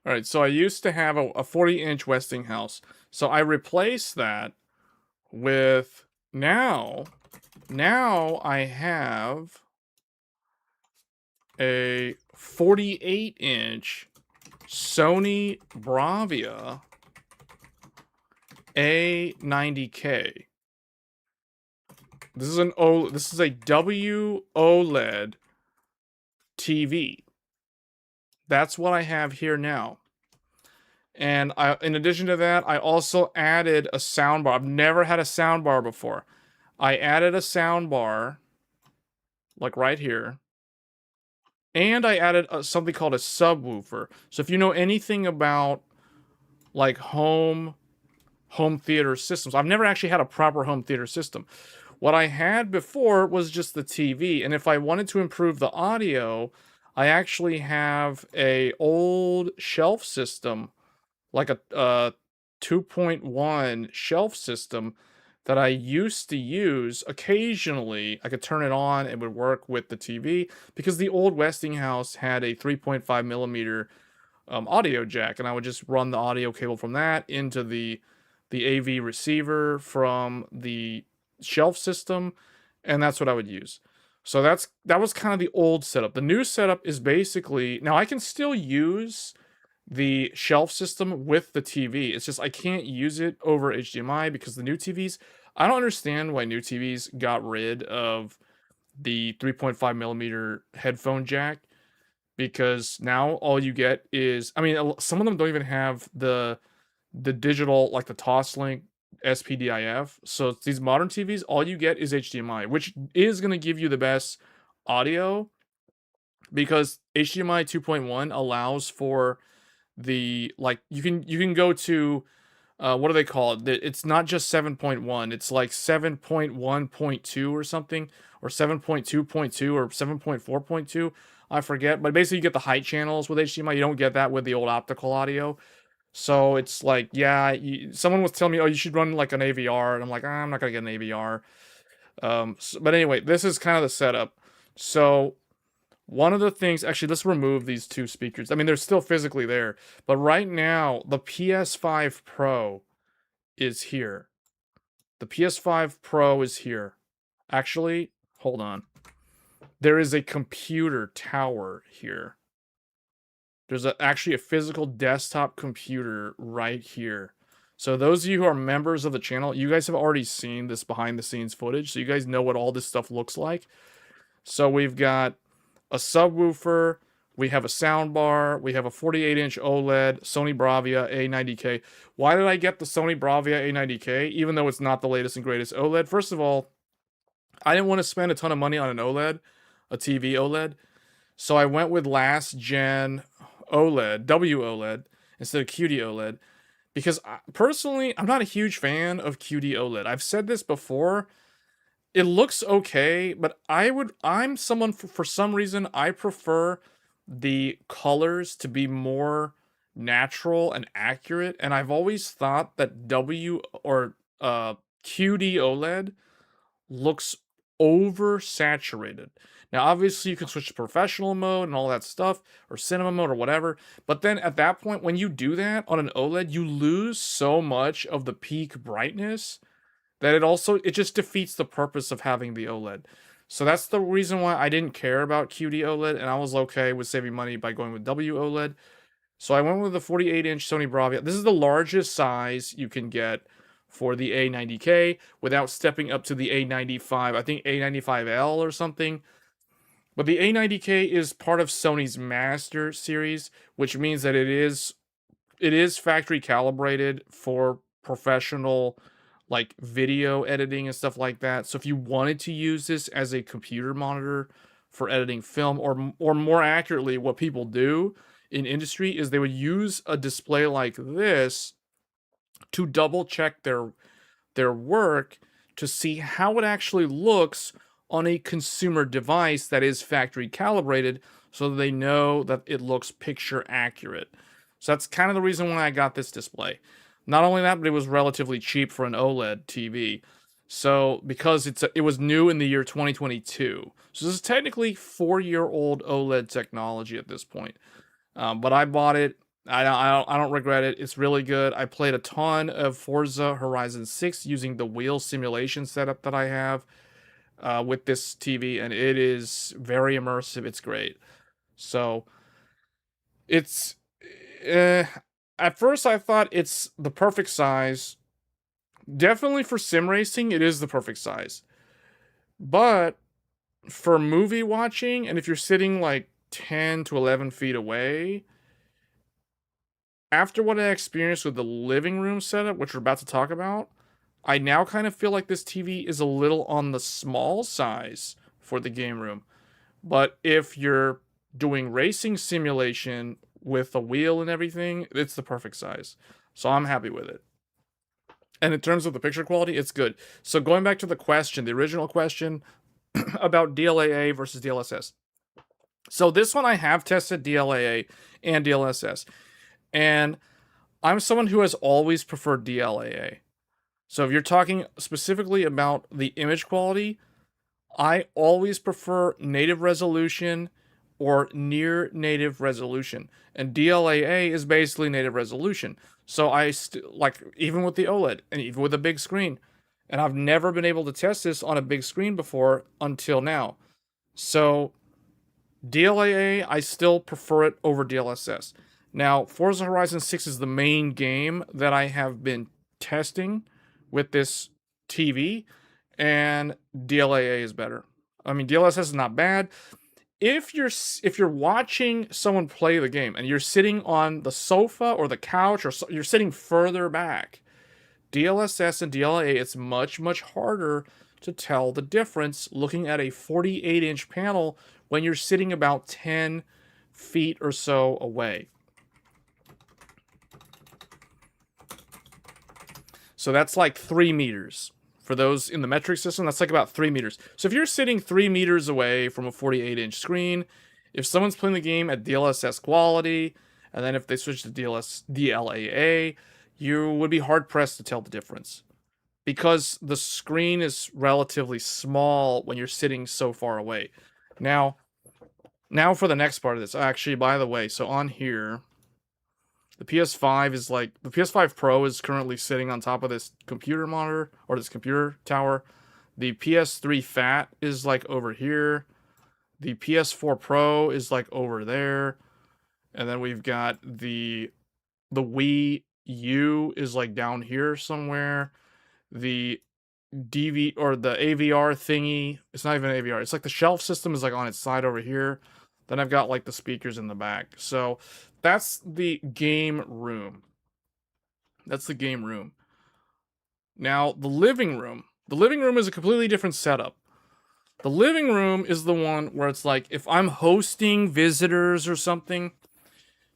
Alright, so I used to have a 40-inch Westinghouse. So I replaced that with now I have a 48-inch Sony BRAVIA A90K. This is a OLED TV. That's what I have here now. And in addition to that, I also added a soundbar. I've never had a soundbar before. I added a soundbar, like right here. And I added something called a subwoofer. So if you know anything about like home theater systems, I've never actually had a proper home theater system. What I had before was just the TV. And if I wanted to improve the audio, I actually have a old shelf system, like a 2.1 shelf system that I used to use occasionally. I could turn it on, it would work with the TV, because the old Westinghouse had a 3.5 millimeter audio jack, and I would just run the audio cable from that into the AV receiver from the shelf system, and that's what I would use. So that was kind of the old setup. The new setup is basically, now I can still use the shelf system with the TV. It's just I can't use it over HDMI because the new TVs, I don't understand why new TVs got rid of the 3.5 millimeter headphone jack, because now all you get is, I mean, some of them don't even have the digital, like the Toslink SPDIF. So these modern TVs, all you get is HDMI, which is going to give you the best audio, because HDMI 2.1 allows for the, like, you can go to what do they call it? It's not just 7.1, it's like 7.1.2 or something, or 7.2.2 or 7.4.2, I forget, but basically you get the height channels with HDMI. You don't get that with the old optical audio. So it's like, yeah, someone was telling me, oh, you should run like an AVR, and I'm like, I'm not gonna get an AVR. But anyway, this is kind of the setup. So one of the things, actually, let's remove these two speakers. I mean, they're still physically there, but right now the PS5 Pro is here. The PS5 Pro is here. Actually, hold on. There is a computer tower here. There's actually a physical desktop computer right here. So those of you who are members of the channel, you guys have already seen this behind the scenes footage, so you guys know what all this stuff looks like. So we've got a subwoofer, We have a sound bar. We have a 48-inch OLED, Sony BRAVIA A90K. Why did I get the Sony BRAVIA A90K, even though it's not the latest and greatest OLED? First of all, I didn't want to spend a ton of money on an OLED, a TV OLED. So I went with last gen OLED, WOLED, instead of QD OLED. Because personally, I'm not a huge fan of QD OLED. I've said this before. It looks okay, but I'm someone, for some reason, I prefer the colors to be more natural and accurate. And I've always thought that QD OLED looks oversaturated. Now, obviously, you can switch to professional mode and all that stuff, or cinema mode or whatever. But then at that point, when you do that on an OLED, you lose so much of the peak brightness that it just defeats the purpose of having the OLED. So that's the reason why I didn't care about QD OLED, and I was okay with saving money by going with WOLED. So I went with the 48-inch Sony BRAVIA. This is the largest size you can get for the A90K without stepping up to the A95. I think A95L or something. But the A90K is part of Sony's Master series, which means that it is factory calibrated for professional like video editing and stuff like that. So if you wanted to use this as a computer monitor for editing film, or more accurately, what people do in industry is they would use a display like this to double check their work to see how it actually looks on a consumer device that is factory calibrated, so that they know that it looks picture accurate. So that's kind of the reason why I got this display. Not only that, but it was relatively cheap for an OLED TV. So because it was new in the year 2022. So this is technically 4-year-old OLED technology at this point. But I bought it. I don't regret it. It's really good. I played a ton of Forza Horizon 6 using the wheel simulation setup that I have with this TV, and it is very immersive. It's great. So it's at first I thought it's the perfect size. Definitely for sim racing, it is the perfect size. But for movie watching, and if you're sitting like 10 to 11 feet away, after what I experienced with the living room setup, which we're about to talk about, I now kind of feel like this TV is a little on the small size for the game room. But if you're doing racing simulation with a wheel and everything, it's the perfect size. So I'm happy with it. And in terms of the picture quality, it's good. So going back to the question, the original question about DLAA versus DLSS. So this one I have tested DLAA and DLSS. And I'm someone who has always preferred DLAA. So if you're talking specifically about the image quality, I always prefer native resolution or near native resolution. And DLAA is basically native resolution. So I like, even with the OLED and even with a big screen, and I've never been able to test this on a big screen before until now. So DLAA, I still prefer it over DLSS. Now, Forza Horizon 6 is the main game that I have been testing with this TV, and DLAA is better. I mean, DLSS is not bad. If you're watching someone play the game and you're sitting on the sofa or the couch, or you're sitting further back, DLSS and DLAA, it's much, much harder to tell the difference looking at a 48-inch panel when you're sitting about 10 feet or so away. So that's like 3 meters. For those in the metric system, that's like about 3 meters. So if you're sitting 3 meters away from a 48-inch screen, if someone's playing the game at DLSS quality, and then if they switch to DLAA, you would be hard-pressed to tell the difference. Because the screen is relatively small when you're sitting so far away. Now for the next part of this. Actually, by the way, so on here, the PS5 is like, the PS5 Pro is currently sitting on top of this computer monitor, or this computer tower. The PS3 Fat is like over here. The PS4 Pro is like over there. And then we've got the Wii U is like down here somewhere. The AVR thingy, it's not even AVR. It's like the shelf system is like on its side over here. Then I've got like the speakers in the back. So that's the game room. That's the game room. Now, the living room. The living room is a completely different setup. The living room is the one where it's like, if I'm hosting visitors or something,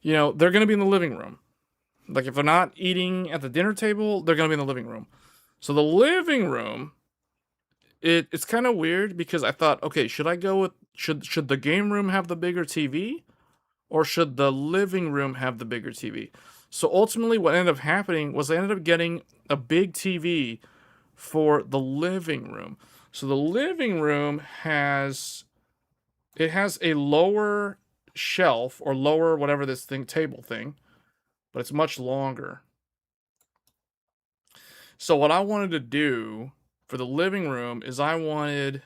you know, they're going to be in the living room. Like, if they're not eating at the dinner table, they're going to be in the living room. So the living room, it's kind of weird because I thought, okay, should I go with, should the game room have the bigger TV? Or should the living room have the bigger TV? So ultimately what ended up happening was I ended up getting a big TV for the living room. So the living room has a lower shelf or lower whatever this thing, table thing, but it's much longer. So what I wanted to do for the living room is I wanted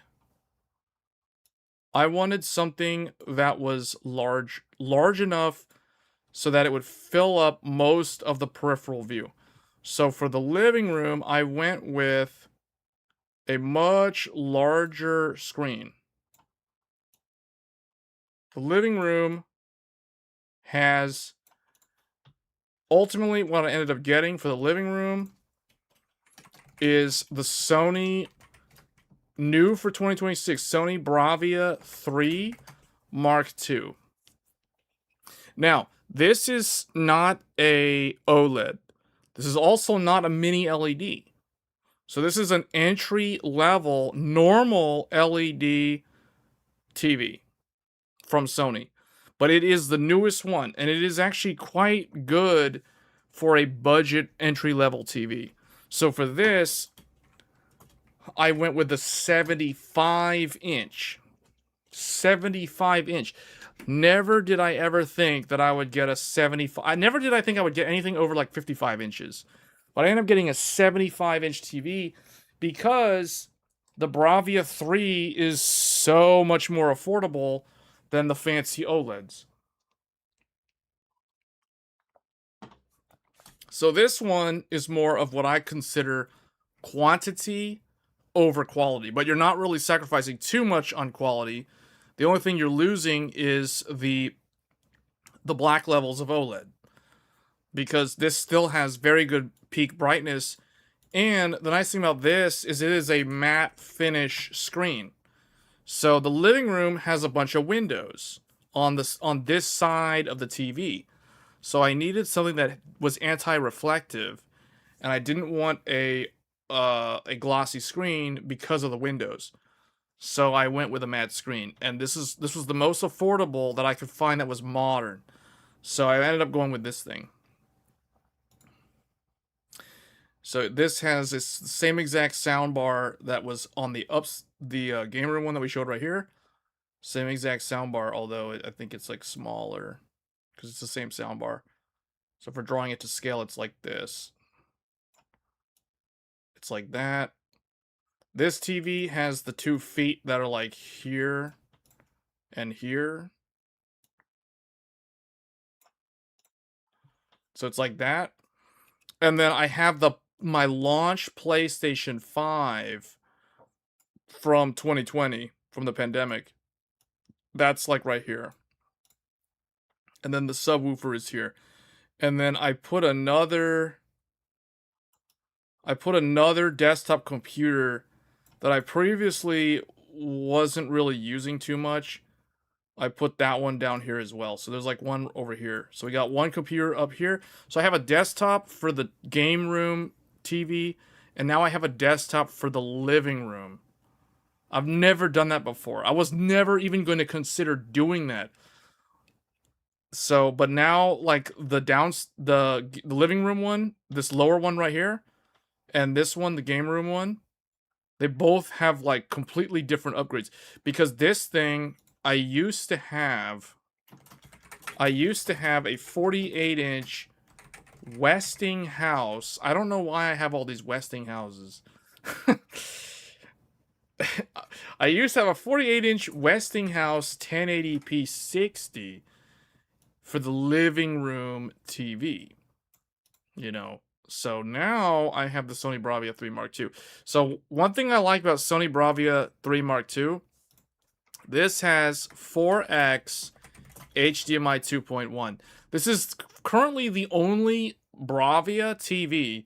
something that was large enough so that it would fill up most of the peripheral view. So for the living room, I went with a much larger screen. The living room has, ultimately what I ended up getting for the living room is the Sony, new for 2026, Sony BRAVIA 3 Mark II. Now, this is not a OLED. This is also not a mini LED. So this is an entry-level, normal LED TV from Sony. But it is the newest one, and it is actually quite good for a budget entry-level TV. So for this, I went with the 75-inch. 75-inch. Never did I ever think that I would get a 75. Never did I think I would get anything over like 55 inches. But I ended up getting a 75-inch TV because the BRAVIA 3 is so much more affordable than the fancy OLEDs. So this one is more of what I consider quantity over quality. But you're not really sacrificing too much on quality. The only thing you're losing is the black levels of OLED. Because this still has very good peak brightness. And the nice thing about this is it is a matte finish screen. So the living room has a bunch of windows on this side of the TV. So I needed something that was anti-reflective. And I didn't want a glossy screen because of the windows. So I went with a matte screen, and this was the most affordable that I could find that was modern. So I ended up going with this thing. So this has this same exact soundbar that was on the game room one that we showed right here. Same exact soundbar, although I think it's like smaller because it's the same soundbar. So for drawing it to scale, it's like this. It's like that. This TV has the 2 feet that are like here and here. So it's like that. And then I have my launch PlayStation 5 from 2020, from the pandemic. That's like right here. And then the subwoofer is here. And then I put another desktop computer that I previously wasn't really using too much. I put that one down here as well. So there's like one over here. So we got one computer up here. So I have a desktop for the game room TV. And now I have a desktop for the living room. I've never done that before. I was never even going to consider doing that. So, but now like the living room one, this lower one right here, and this one, the game room one, they both have like completely different upgrades. Because this thing, I used to have a 48-inch Westinghouse. I don't know why I have all these Westinghouses. I used to have a 48-inch Westinghouse 1080p 60 for the living room TV. You know, so now I have the Sony BRAVIA 3 Mark II. So one thing I like about Sony BRAVIA 3 Mark II, this has 4x HDMI 2.1. This is currently the only BRAVIA TV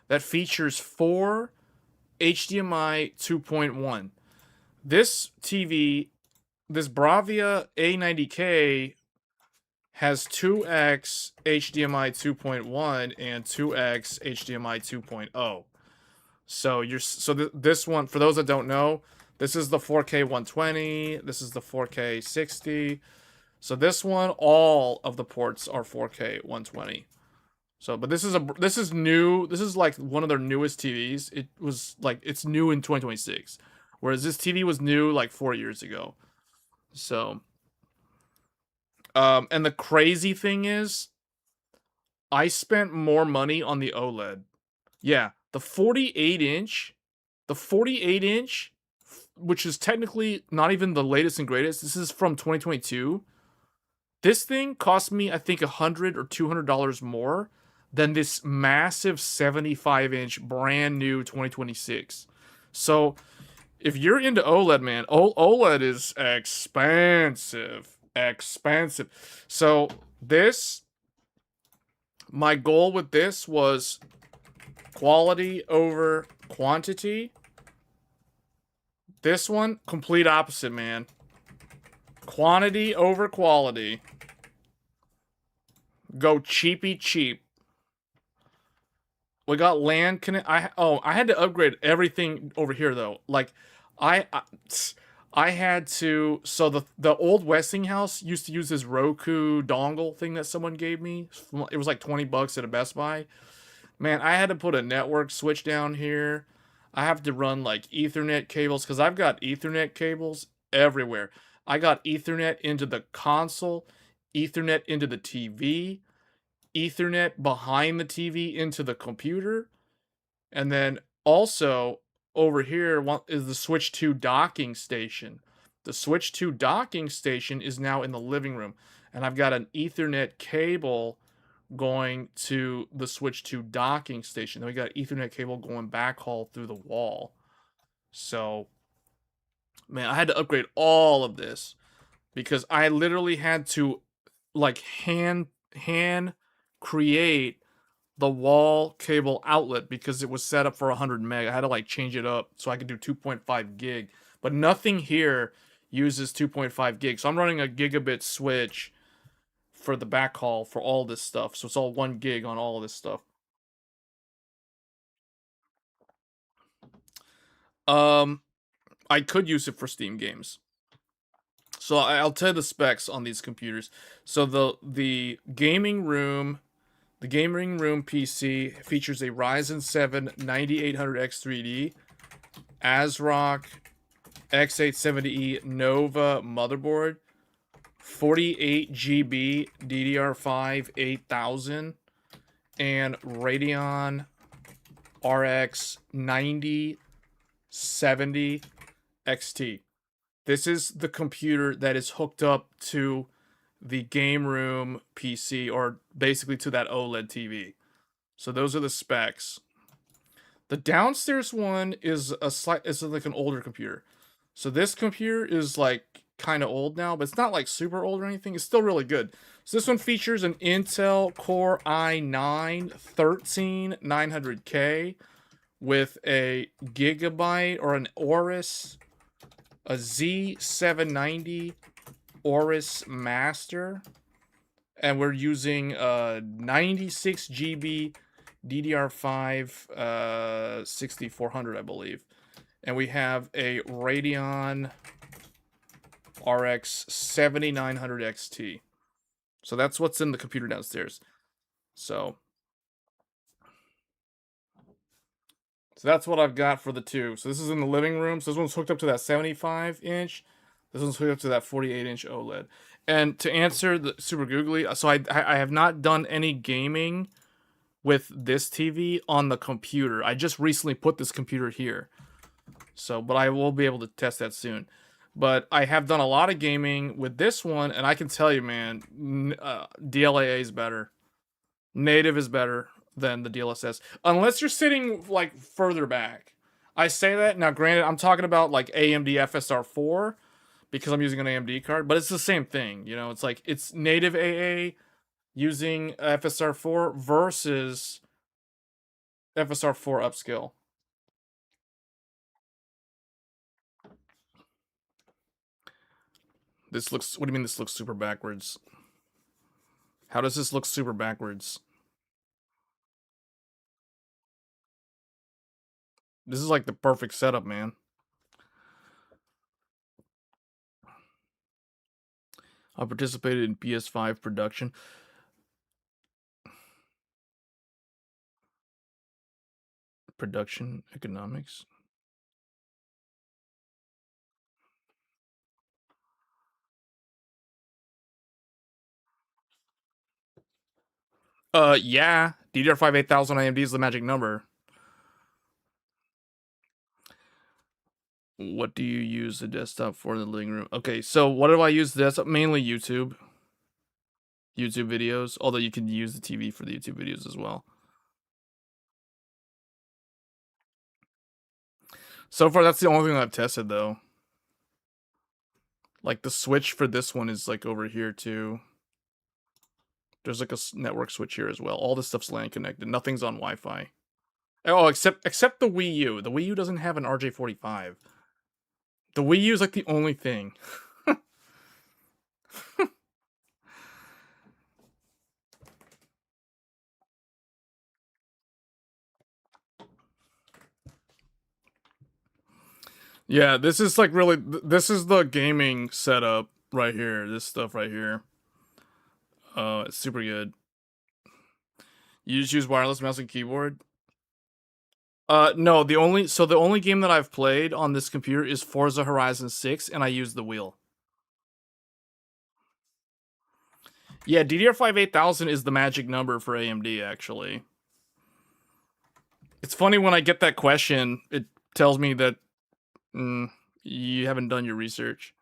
that features 4 HDMI 2.1. This TV, this BRAVIA A90K has 2x HDMI 2.1 and 2x HDMI 2.0. So this one, for those that don't know, this is the 4K 120, this is the 4K 60. So this one, all of the ports are 4K 120. So, but this is new. This is like one of their newest TVs. It was like, it's new in 2026. Whereas this TV was new like 4 years ago. So, and the crazy thing is, I spent more money on the OLED. Yeah, the 48-inch, which is technically not even the latest and greatest. This is from 2022. This thing cost me, I think, $100 or $200 more than this massive 75-inch brand new 2026. So, if you're into OLED, man, OLED is expensive. So, my goal with this was quality over quantity. This one, complete opposite, man. Quantity over quality. Go cheapy cheap. We got LAN connect. I had to upgrade everything over here though. Like, I had to. So the old Westinghouse used to use this Roku dongle thing that someone gave me. It was like $20 at a Best Buy. Man, I had to put a network switch down here. I have to run like Ethernet cables because I've got Ethernet cables everywhere. I got Ethernet into the console, Ethernet into the TV, Ethernet behind the TV into the computer, and then also over here is the Switch 2 docking station. The Switch 2 docking station is now in the living room, and I've got an Ethernet cable going to the Switch 2 docking station. Then we got Ethernet cable going backhaul through the wall. So, man, I had to upgrade all of this because I literally had to like hand create the wall cable outlet because it was set up for 100 meg. I had to like change it up so I could do 2.5 gig, but nothing here uses 2.5 gig. So I'm running a gigabit switch for the backhaul for all this stuff. So it's all 1 gig on all of this stuff. I could use it for Steam games. So I'll tell you the specs on these computers. So the gaming room PC features a Ryzen 7 9800X3D, ASRock X870E Nova motherboard, 48 GB DDR5 8000, and Radeon RX 9070 XT. This is the computer that is hooked up to the game room PC, or basically to that OLED TV. So those are the specs. The downstairs one is it's like an older computer. So this computer is like kind of old now, but it's not like super old or anything. It's still really good. So this one features an Intel Core i9-13900K with a Gigabyte or an Aorus, a Z790 Aorus Master, and we're using 96 GB DDR5 6400, I believe, and we have a Radeon RX 7900 XT. So that's what's in the computer downstairs. So that's what I've got for the two. So this is in the living room. So this one's hooked up to that 75-inch. This one's hooked up to that 48-inch OLED. And to answer the super googly, so I have not done any gaming with this TV on the computer. I just recently put this computer here. So, but I will be able to test that soon. But I have done a lot of gaming with this one, and I can tell you, man, DLAA is better. Native is better than the DLSS. Unless you're sitting, like, further back. I say that, now granted, I'm talking about, like, AMD FSR 4, because I'm using an AMD card, but it's the same thing. You know, it's like it's native AA using FSR4 versus FSR4 upscale. This looks, what do you mean this looks super backwards? How does this look super backwards? This is like the perfect setup, man. I participated in PS5 production. Production economics. Yeah. DDR5 8000 AMD is the magic number. What do you use the desktop for in the living room? Okay, so what do I use the desktop? Mainly YouTube. YouTube videos, although you can use the TV for the YouTube videos as well. So far, that's the only thing I've tested, though. Like, the switch for this one is, like, over here, too. There's, like, a network switch here as well. All this stuff's LAN connected. Nothing's on Wi-Fi. Oh, except the Wii U. The Wii U doesn't have an RJ45. The Wii U is, like, the only thing. Yeah, this is, like, really... This is the gaming setup right here. This stuff right here. It's super good. You just use wireless mouse and keyboard? No, the only game that I've played on this computer is Forza Horizon 6, and I use the wheel. Yeah, DDR5 8000 is the magic number for AMD, actually. It's funny when I get that question, it tells me that you haven't done your research.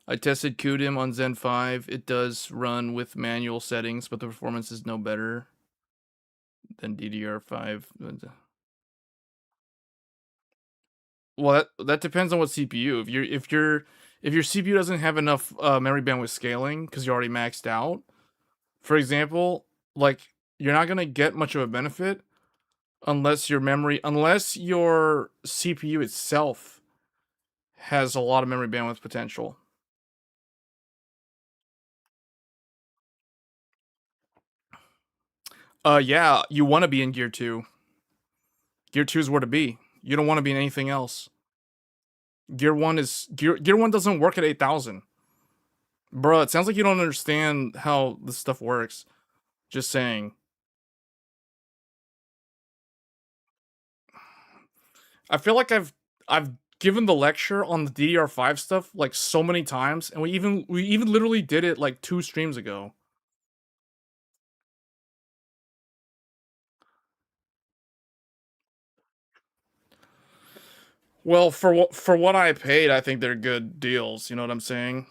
I tested CUDIM on Zen 5. It does run with manual settings, but the performance is no better than DDR5. Well, that depends on what CPU. If your CPU doesn't have enough memory bandwidth scaling because you're already maxed out, for example, like you're not gonna get much of a benefit unless your CPU itself has a lot of memory bandwidth potential. Yeah, you want to be in Gear 2. Gear 2 is where to be. You don't want to be in anything else. Gear 1 doesn't work at 8000. Bruh, it sounds like you don't understand how this stuff works. Just saying. I feel like I've given the lecture on the DDR5 stuff like so many times, and we even literally did it like 2 streams ago. Well, for what I paid, I think they're good deals. You know what I'm saying?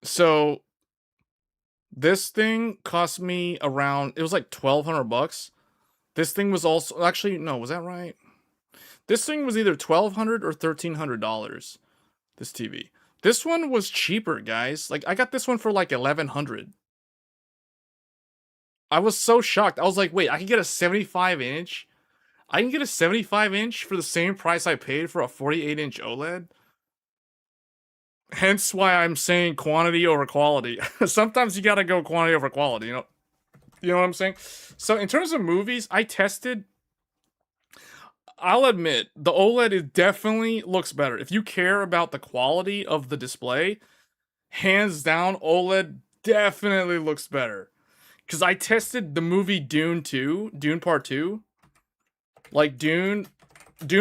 So this thing cost me around, it was like $1,200. This thing was also, actually, no, was that right? This thing was either $1,200 or $1,300. This TV. This one was cheaper, guys. Like, I got this one for like $1,100. I was so shocked. I was like, wait, I can get a 75-inch? I can get a 75-inch for the same price I paid for a 48-inch OLED? Hence why I'm saying quantity over quality. Sometimes you gotta go quantity over quality, you know? You know what I'm saying? So in terms of movies, I'll admit, the OLED definitely looks better. If you care about the quality of the display, hands down, OLED definitely looks better. Because I tested the movie Dune 2, Dune Part 2. Like, Dune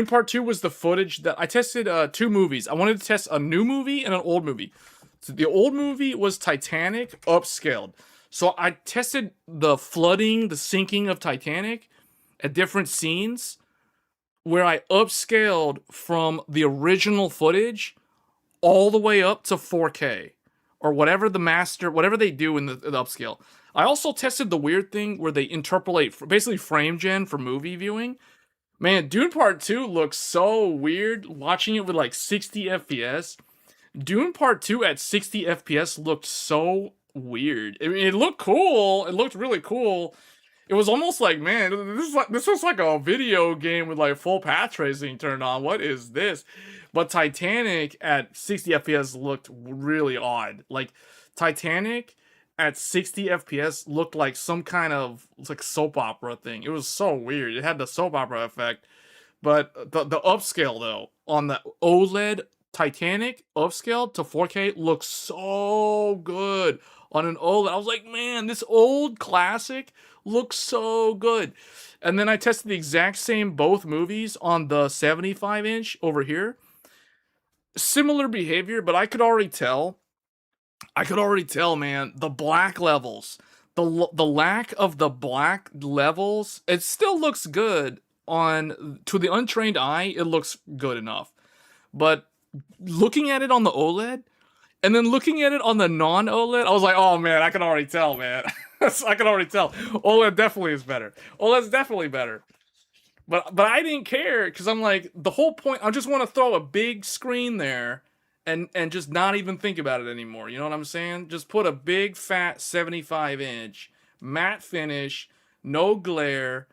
Part 2 was the footage that... I tested 2 movies. I wanted to test a new movie and an old movie. So the old movie was Titanic upscaled. So I tested the flooding, the sinking of Titanic at different scenes where I upscaled from the original footage all the way up to 4K. Or whatever the master... Whatever they do in the upscale. I also tested the weird thing where they interpolate basically frame gen for movie viewing. Man, Dune Part 2 looks so weird watching it with like 60 FPS. Dune Part 2 at 60 FPS looked so weird. I mean, it looked cool. It looked really cool. It was almost like, man, this was like a video game with like full path tracing turned on. What is this? But Titanic at 60 FPS looked really odd. Like Titanic at 60 FPS looked like some kind of like soap opera thing. It was so weird. It had the soap opera effect. But the upscale though on the OLED Titanic upscale to 4K looks so good on an OLED. I was like, man, this old classic looks so good. And then I tested the exact same both movies on the 75 inch over here. Similar behavior, but I could already tell, man, the black levels, the lack of the black levels, it still looks good to the untrained eye, it looks good enough. But looking at it on the OLED, and then looking at it on the non-OLED, I was like, oh man, I can already tell, man. I can already tell. OLED definitely is better. OLED's definitely better. But I didn't care, because I'm like, the whole point, I just want to throw a big screen there and just not even think about it anymore. You know what I'm saying? Just put a big fat 75 inch matte finish, no glare.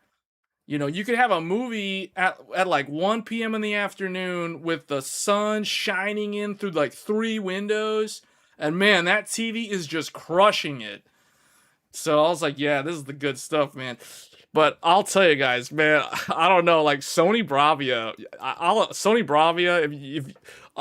You know, you could have a movie at like 1 p.m. in the afternoon with the sun shining in through like 3 windows. And man, that TV is just crushing it. So I was like, yeah, this is the good stuff, man. But I'll tell you guys, man, I don't know, like Sony Bravia, Sony Bravia,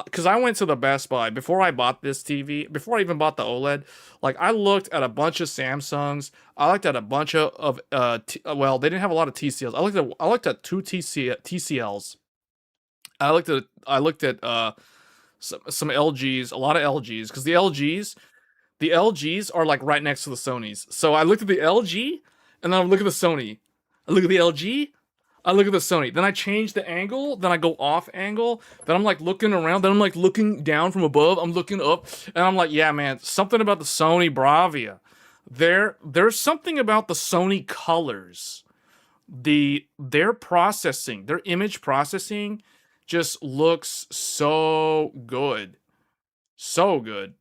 because I went to the Best Buy before I bought this TV, before I even bought the OLED. Like I looked at a bunch of Samsungs, I looked at a bunch of well, they didn't have a lot of TCLs. I looked at 2 TCLs. I looked at some LGs, a lot of LGs, because the LGs are like right next to the Sonys. So I looked at the LG, and then I look at the Sony. I look at the LG, I look at the Sony. Then I change the angle, then I go off angle. Then I'm like looking around, then I'm like looking down from above, I'm looking up, and I'm like, yeah, man, something about the Sony Bravia. There's something about the Sony colors. Their processing, their image processing just looks so good. So good.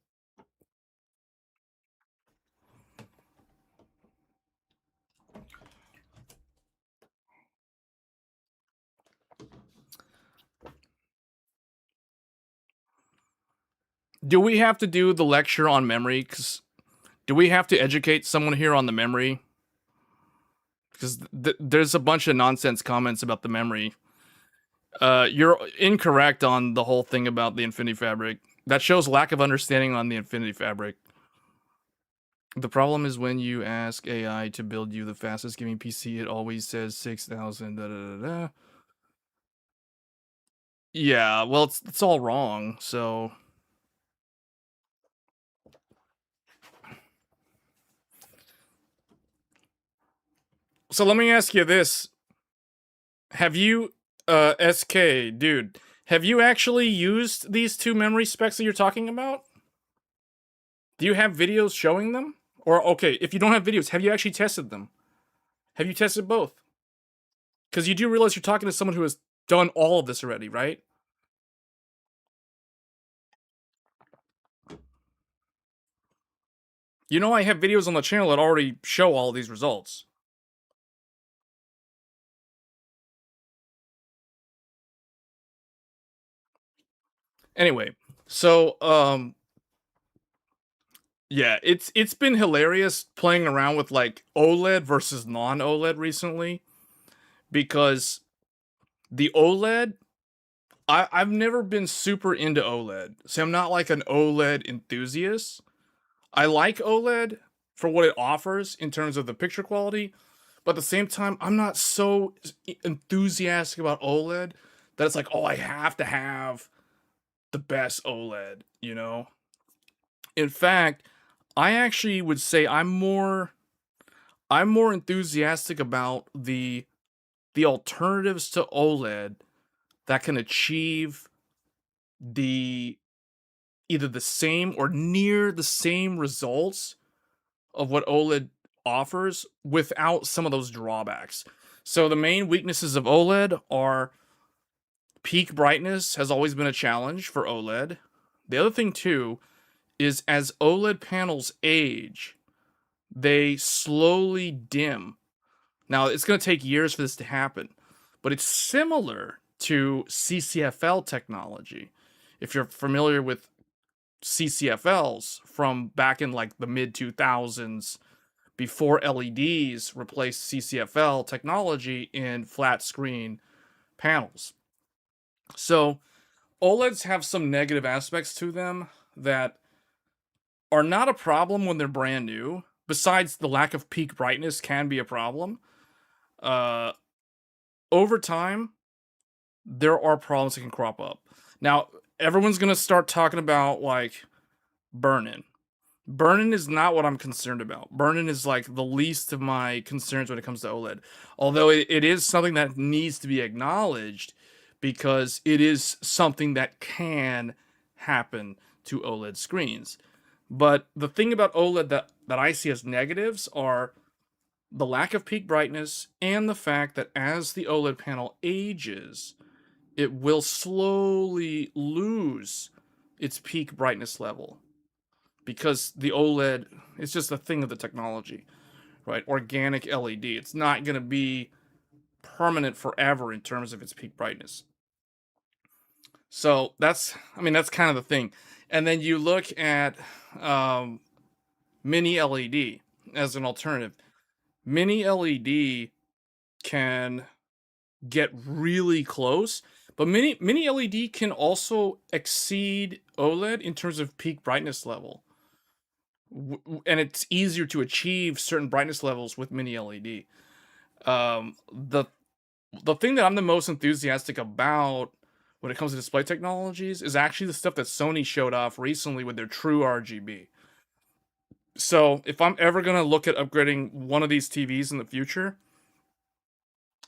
Do we have to do the lecture on memory? Do we have to educate someone here on the memory? Because there's a bunch of nonsense comments about the memory. You're incorrect on the whole thing about the Infinity Fabric. That shows lack of understanding on the Infinity Fabric. The problem is when you ask AI to build you the fastest gaming PC, it always says 6,000. Da, da, da, da. Yeah, well, it's all wrong. So let me ask you this: have you, SK, dude, have you actually used these 2 memory specs that you're talking about? Do you have videos showing them? Or, okay, if you don't have videos, have you actually tested them? Have you tested both? Because you do realize you're talking to someone who has done all of this already, right? You know I have videos on the channel that already show all of these results. Anyway, so, yeah, it's been hilarious playing around with like OLED versus non-OLED recently, because the OLED, I've never been super into OLED, so I'm not like an OLED enthusiast. I like OLED for what it offers in terms of the picture quality, but at the same time, I'm not so enthusiastic about OLED that it's like, oh, I have to have the best OLED, you know? In fact, I actually would say I'm more enthusiastic about the alternatives to OLED that can achieve the either the same or near the same results of what OLED offers without some of those drawbacks. So the main weaknesses of OLED are peak brightness has always been a challenge for OLED. The other thing too is as OLED panels age, they slowly dim. Now, it's going to take years for this to happen, but it's similar to CCFL technology. If you're familiar with CCFLs from back in like the mid 2000s, before LEDs replaced CCFL technology in flat screen panels. So, OLEDs have some negative aspects to them that are not a problem when they're brand new. Besides, the lack of peak brightness can be a problem. Over time, there are problems that can crop up. Now, everyone's going to start talking about like burn-in. Burn-in is not what I'm concerned about. Burn-in is like the least of my concerns when it comes to OLED. Although it is something that needs to be acknowledged because it is something that can happen to OLED screens. But the thing about OLED that I see as negatives are the lack of peak brightness and the fact that as the OLED panel ages, it will slowly lose its peak brightness level. Because the OLED is just a thing of the technology, right? Organic LED. It's not going to be permanent forever in terms of its peak brightness. So that's kind of the thing. And then you look at mini LED as an alternative. Mini LED can get really close, but mini LED can also exceed OLED in terms of peak brightness level. And it's easier to achieve certain brightness levels with mini LED. The thing that I'm the most enthusiastic about when it comes to display technologies is actually the stuff that Sony showed off recently with their true RGB. So if I'm ever gonna look at upgrading one of these TVs in the future,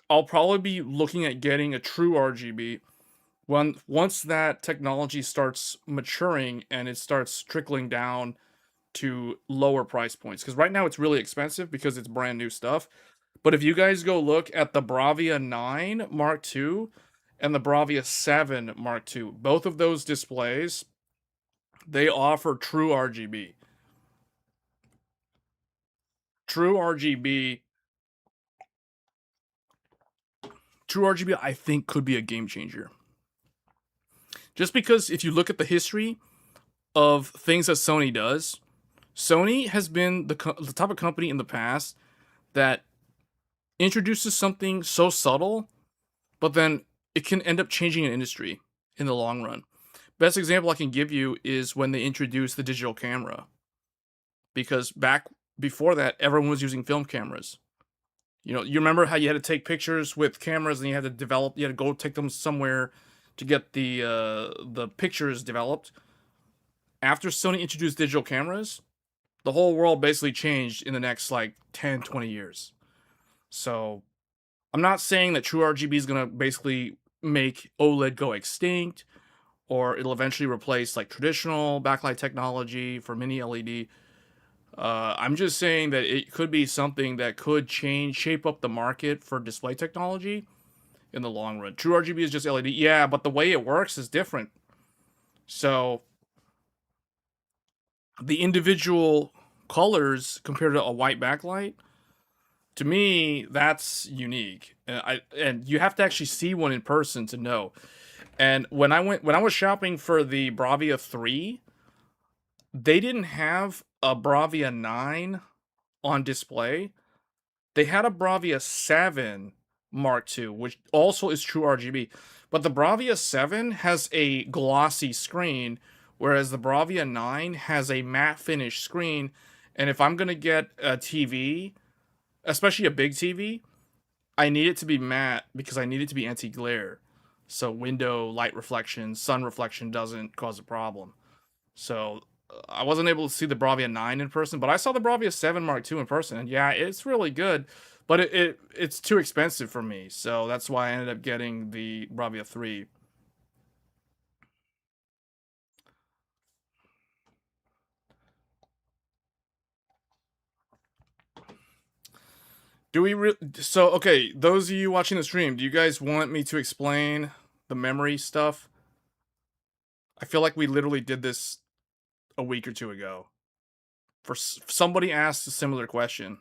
I'll probably be looking at getting a true RGB once that technology starts maturing and it starts trickling down to lower price points. Because right now it's really expensive because it's brand new stuff. But if you guys go look at the BRAVIA 9 Mark II and the BRAVIA 7 Mark II, both of those displays, they offer true RGB. True RGB, I think, could be a game changer. Just because if you look at the history of things that Sony does, Sony has been the type of company in the past that introduces something so subtle, but then it can end up changing an industry in the long run. Best example I can give you is when they introduced the digital camera. Because back before that, everyone was using film cameras. You know, you remember how you had to take pictures with cameras and you had to go take them somewhere to get the pictures developed. After Sony introduced digital cameras, the whole world basically changed in the next like 10, 20 years. So I'm not saying that true RGB is going to basically make OLED go extinct or it'll eventually replace like traditional backlight technology for mini LED. I'm just saying that it could be something that could shape up the market for display technology in the long run. True RGB is just LED. Yeah, but the way it works is different. So the individual colors compared to a white backlight, to me, that's unique. And you have to actually see one in person to know. And when I was shopping for the BRAVIA 3, they didn't have a BRAVIA 9 on display. They had a BRAVIA 7 Mark II, which also is true RGB. But the BRAVIA 7 has a glossy screen, whereas the BRAVIA 9 has a matte finish screen. And if I'm going to get a TV, especially a big TV, I need it to be matte because I need it to be anti-glare. So window light reflection, sun reflection doesn't cause a problem. So I wasn't able to see the BRAVIA 9 in person, but I saw the BRAVIA 7 Mark II in person, and yeah, it's really good, but it's too expensive for me, so that's why I ended up getting the BRAVIA 3. Do we so okay, those of you watching the stream, do you guys want me to explain the memory stuff? I feel like we literally did this a week or two ago. Somebody asked a similar question.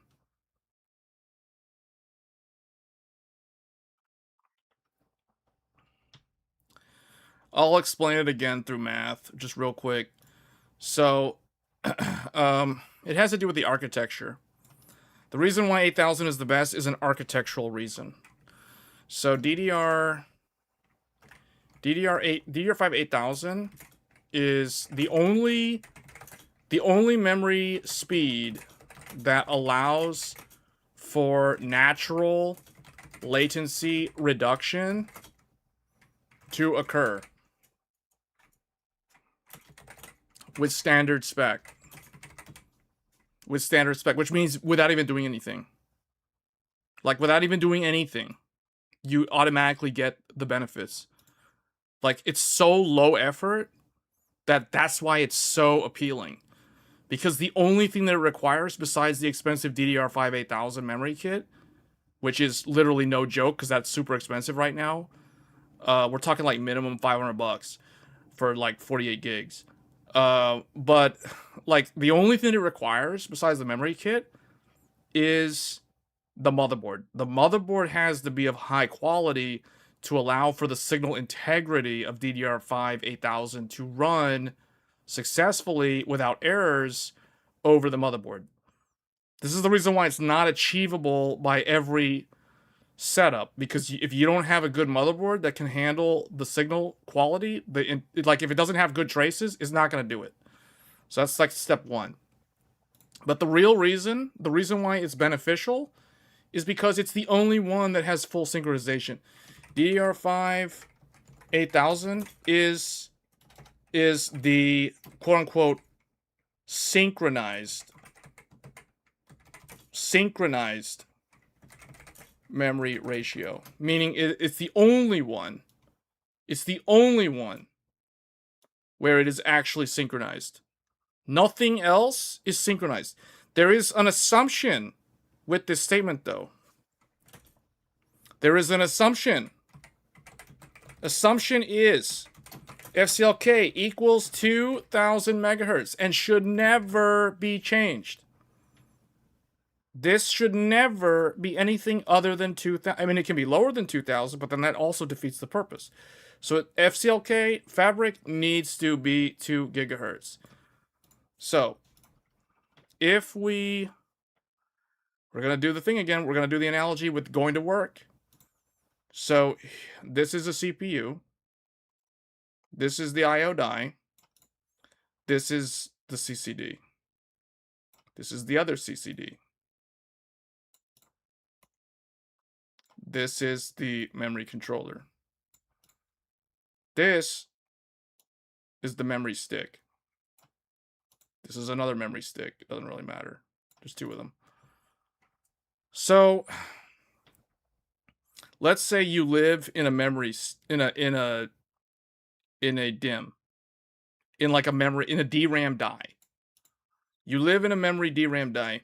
I'll explain it again through math, just real quick. So, it has to do with the architecture. The reason why 8000 is the best is an architectural reason. So DDR5 8000 is the only memory speed that allows for natural latency reduction to occur with standard spec. With standard spec, which means without even doing anything. Like, without even doing anything, you automatically get the benefits. Like, it's so low effort that's why it's so appealing. Because the only thing that it requires, besides the expensive DDR5 8000 memory kit, which is literally no joke, because that's super expensive right now, we're talking like minimum $500 for like 48 gigs. But like the only thing it requires besides the memory kit is the motherboard. The motherboard has to be of high quality to allow for the signal integrity of DDR5 8000 to run successfully without errors over the motherboard. This is the reason why it's not achievable by every setup, because if you don't have a good motherboard that can handle the signal quality, like if it doesn't have good traces, it's not going to do it. So that's like step one. But the reason why it's beneficial is because it's the only one that has full synchronization. DDR5 8000 is the quote-unquote synchronized memory ratio, meaning it's the only one. It's the only one where it is actually synchronized. Nothing else is synchronized. There is an assumption with this statement, though. There is an assumption. Assumption is FCLK equals 2000 megahertz and should never be changed. This should never be anything other than 2000. I mean, it can be lower than 2000, but then that also defeats the purpose. So FCLK fabric needs to be 2 gigahertz. So if we're going to do the thing again, we're going to do the analogy with going to work. So this is a CPU. This is the IO die. This is the CCD. This is the other CCD. This is the memory controller. This is the memory stick. This is another memory stick. It doesn't really matter. There's 2 of them. So let's say you live in a memory in a DIMM, in like a memory, in a DRAM die. You live in a memory DRAM die,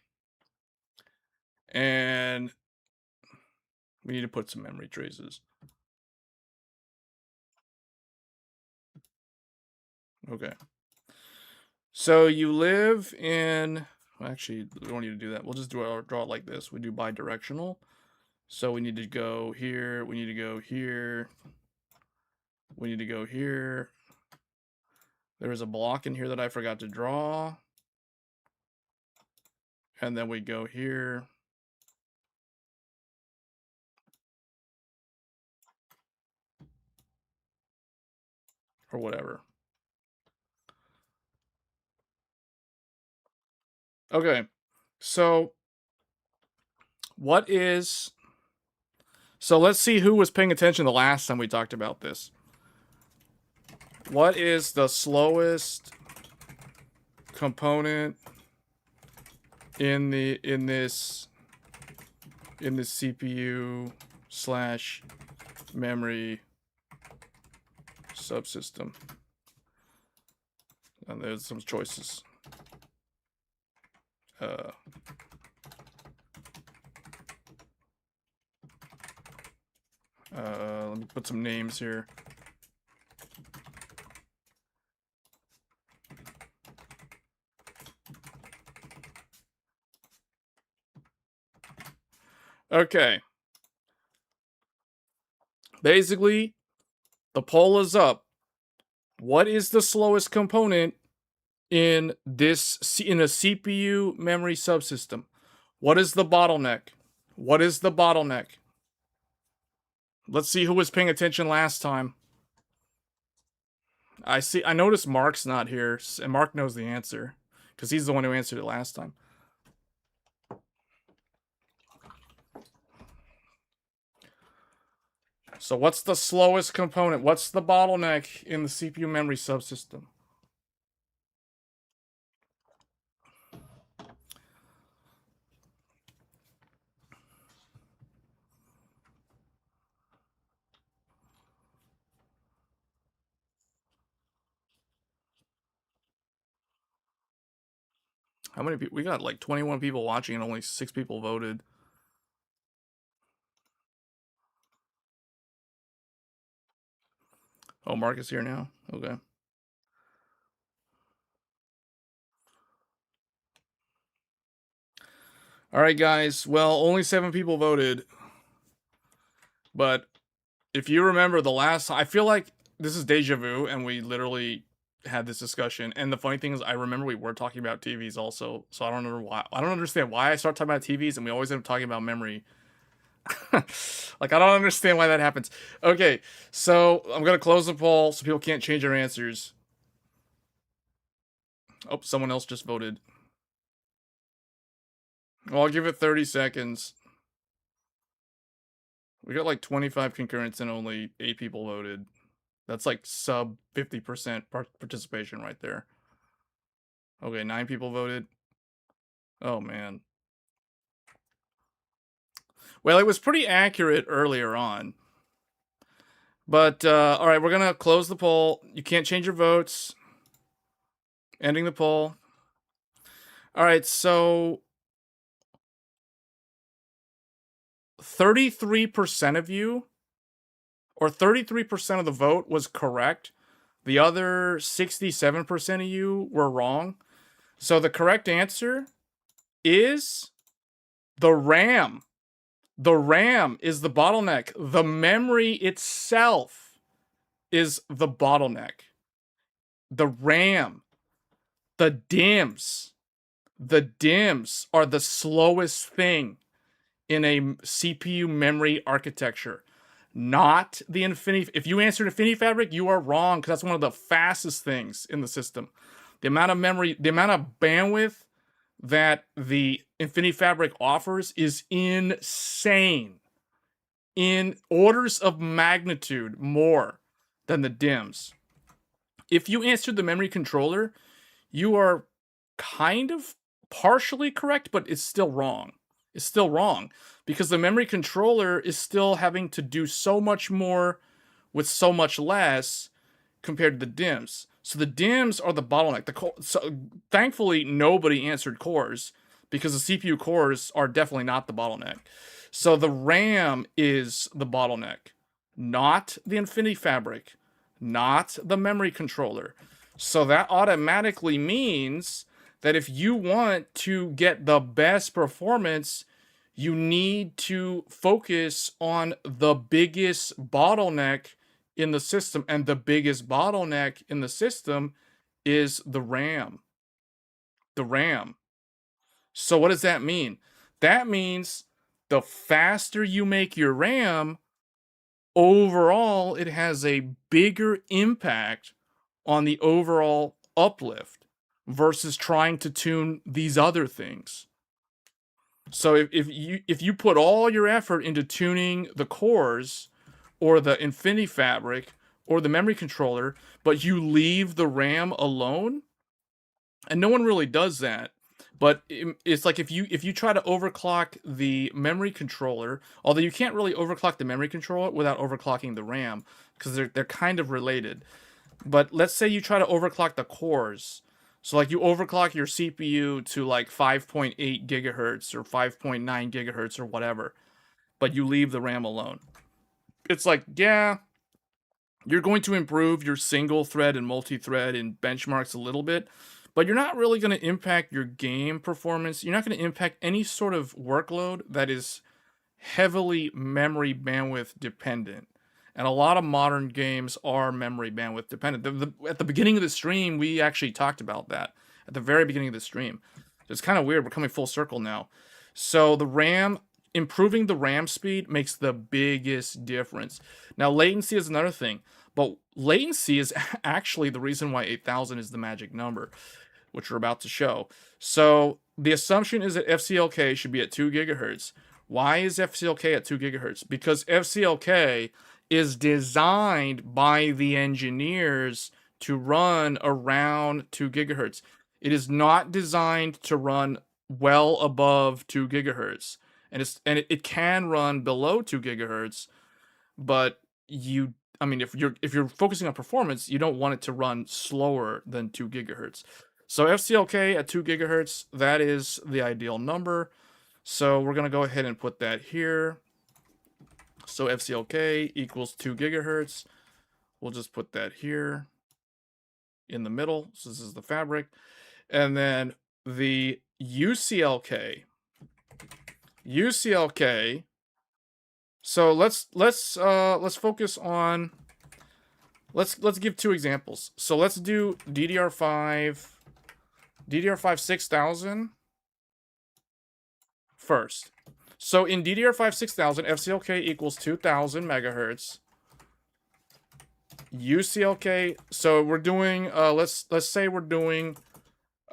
and we need to put some memory traces. Okay. So you live in, well, actually, we don't need to do that. We'll just draw it like this. We do bidirectional. So we need to go here. We need to go here. We need to go here. There is a block in here that I forgot to draw. And then we go here. Or whatever. Okay. So so let's see who was paying attention the last time we talked about this. What is the slowest component in this CPU / memory subsystem? And there's some choices. Let me put some names here. Okay. Basically, the poll is up. What is the slowest component in a CPU memory subsystem? What is the bottleneck? What is the bottleneck? Let's see who was paying attention last time. I noticed Mark's not here, and Mark knows the answer because he's the one who answered it last time. So what's the slowest component? What's the bottleneck in the CPU memory subsystem? How many people? We got like 21 people watching and only 6 people voted. Oh, Mark is here now? Okay. Alright, guys. Well, only 7 people voted. But if you remember the last... I feel like this is deja vu, and we literally had this discussion. And the funny thing is, I remember we were talking about TVs also. So I don't know why. I don't understand why I start talking about TVs, and we always end up talking about memory. Like, I don't understand why that happens. Okay, so I'm going to close the poll so people can't change their answers. Oh, someone else just voted. Well, I'll give it 30 seconds. We got like 25 concurrents and only 8 people voted. That's like sub 50% participation right there. Okay, 9 people voted. Oh, man. Well, it was pretty accurate earlier on. But, alright, we're gonna close the poll. You can't change your votes. Ending the poll. Alright, so... 33% of you, or 33% of the vote was correct. The other 67% of you were wrong. So the correct answer is the RAM. The RAM is the bottleneck. The memory itself is the bottleneck. The RAM. The DIMMs. The DIMMs are the slowest thing in a CPU memory architecture. Not the Infinity... If you answered Infinity Fabric, you are wrong, because that's one of the fastest things in the system. The amount of memory, the amount of bandwidth that the Infinity Fabric offers is insane. In orders of magnitude more than the DIMMs. If you answered the memory controller, you are kind of partially correct, but it's still wrong. It's still wrong because the memory controller is still having to do so much more with so much less compared to the DIMMs. So the DIMMs are the bottleneck. So thankfully, nobody answered cores because the CPU cores are definitely not the bottleneck. So the RAM is the bottleneck, not the Infinity Fabric, not the memory controller. So that automatically means that if you want to get the best performance, you need to focus on the biggest bottleneck in the system. And the biggest bottleneck in the system is the RAM. The RAM. So what does that mean? That means the faster you make your RAM, overall, it has a bigger impact on the overall uplift versus trying to tune these other things. So if you put all your effort into tuning the cores or the Infinity Fabric or the memory controller, but you leave the RAM alone, and no one really does that. But it's like if you try to overclock the memory controller, although you can't really overclock the memory controller without overclocking the RAM because they're kind of related. But let's say you try to overclock the cores. So like you overclock your CPU to like 5.8 gigahertz or 5.9 gigahertz or whatever, but you leave the RAM alone. it's like, yeah, you're going to improve your single thread and multi-thread and benchmarks a little bit, but you're not really going to impact your game performance. You're not going to impact any sort of workload that is heavily memory bandwidth dependent. And a lot of modern games are memory bandwidth dependent. At the beginning of the stream, we actually talked about that. At the very beginning of the stream. It's kind of weird. We're coming full circle now. So the RAM, improving the RAM speed makes the biggest difference. Now, latency is another thing. But latency is actually the reason why 8000 is the magic number, which we're about to show. So the assumption is that FCLK should be at 2 gigahertz. Why is FCLK at 2 gigahertz? Because FCLK is designed by the engineers to run around 2 gigahertz. It is not designed to run well above 2 gigahertz. And it can run below 2 gigahertz, but I mean, if you're focusing on performance, you don't want it to run slower than 2 gigahertz. So FCLK at 2 gigahertz, that is the ideal number. So we're going to go ahead and put that here. So FCLK equals 2 gigahertz. We'll just put that here in the middle. So this is the fabric. And then the UCLK. So let's focus on, let's give 2 examples. So let's do DDR5 6000 first. So in DDR5 6000, FCLK equals 2000 megahertz. UCLK, so we're doing let's say we're doing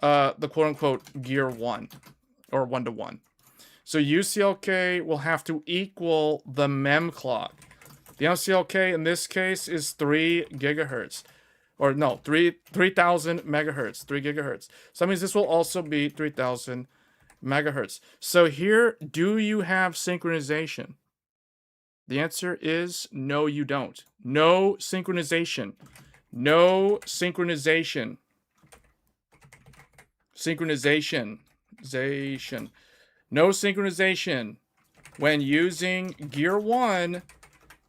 the quote unquote gear 1 or 1-to-1. So UCLK will have to equal the mem clock. The MCLK in this case is 3 gigahertz. Or no, 3000 megahertz, 3 gigahertz. So that means this will also be 3000 megahertz. So here, do you have synchronization? The answer is no, you don't. No synchronization. No synchronization. Synchronization. No synchronization when using Gear 1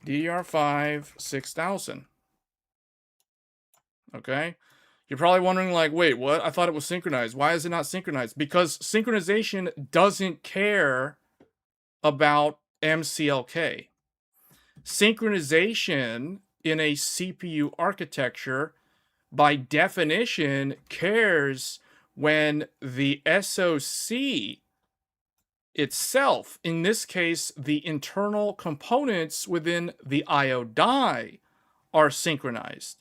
DDR5 6000. Okay? You're probably wondering, like, wait, what? I thought it was synchronized. Why is it not synchronized? Because synchronization doesn't care about MCLK. Synchronization in a CPU architecture, by definition, cares when the SoC itself, in this case, the internal components within the I/O die, are synchronized.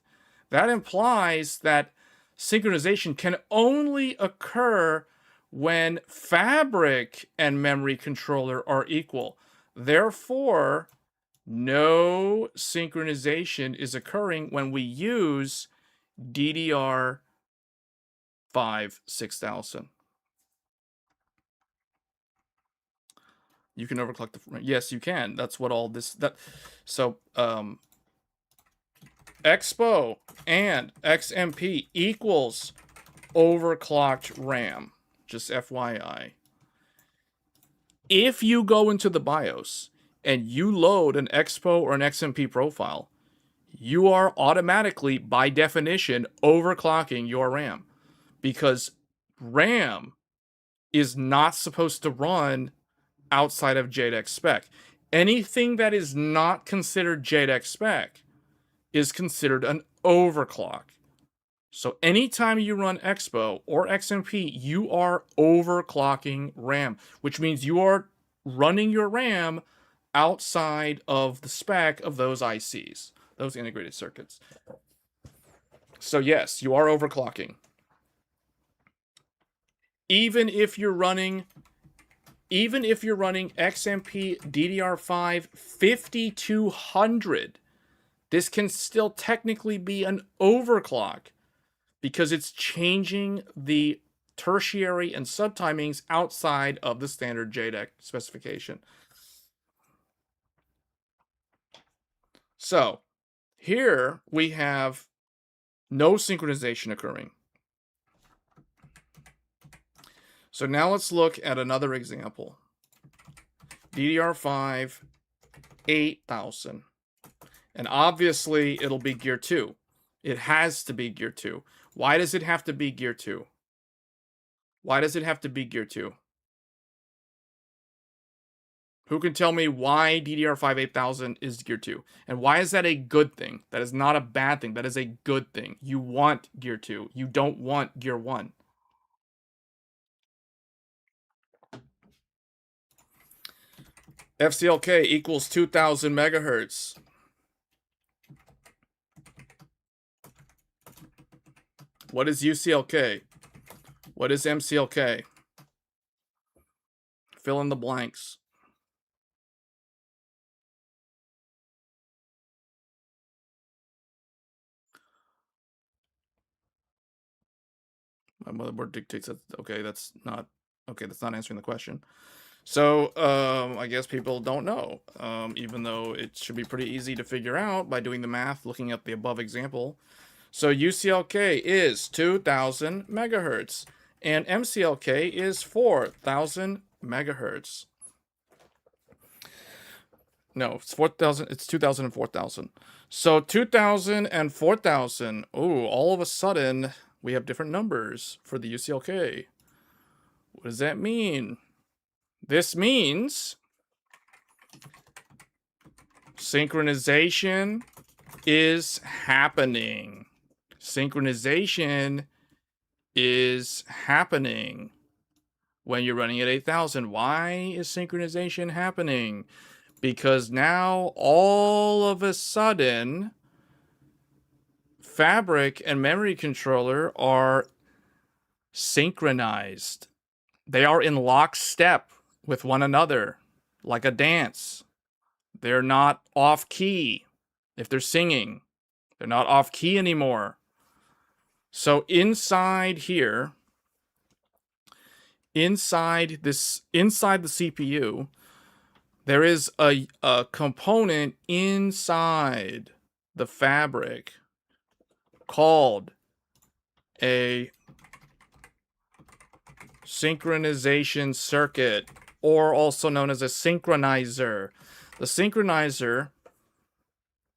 That implies that synchronization can only occur when fabric and memory controller are equal. Therefore, no synchronization is occurring when we use DDR5 6000. You can overclock the... Yes, you can. That's what all this... So, Expo and XMP equals overclocked RAM. Just FYI. If you go into the BIOS and you load an Expo or an XMP profile, you are automatically, by definition, overclocking your RAM. Because RAM is not supposed to run outside of JEDEC spec. Anything that is not considered JEDEC spec is considered an overclock. So anytime you run Expo or XMP, you are overclocking RAM, which means you are running your RAM outside of the spec of those ICs, those integrated circuits. So yes, you are overclocking. Even if you're running XMP DDR5 5200, this can still technically be an overclock because it's changing the tertiary and subtimings outside of the standard JEDEC specification. So here we have no synchronization occurring. So now let's look at another example. DDR5 8000. And obviously, it'll be Gear 2. It has to be Gear 2. Why does it have to be Gear 2? Why does it have to be Gear 2? Who can tell me why DDR5 8000 is Gear 2? And why is that a good thing? That is not a bad thing. That is a good thing. You want Gear 2. You don't want Gear 1. FCLK equals 2000 megahertz. What is UCLK? What is MCLK? Fill in the blanks. My motherboard dictates that. Okay, that's not answering the question. So, I guess people don't know, even though it should be pretty easy to figure out by doing the math, looking at the above example. So UCLK is 2000 megahertz, and MCLK is 4000 megahertz. No, it's 4000. It's 2000 and 4000. So 2000 and 4000. Oh, all of a sudden we have different numbers for the UCLK. What does that mean? This means synchronization is happening. Synchronization is happening when you're running at 8000. Why is synchronization happening? Because now all of a sudden fabric and memory controller are synchronized. They are in lockstep with one another, like a dance. They're not off key. If they're singing, they're not off key anymore. So inside here, inside the CPU, there is a component inside the fabric called a synchronization circuit, or also known as a synchronizer. The synchronizer,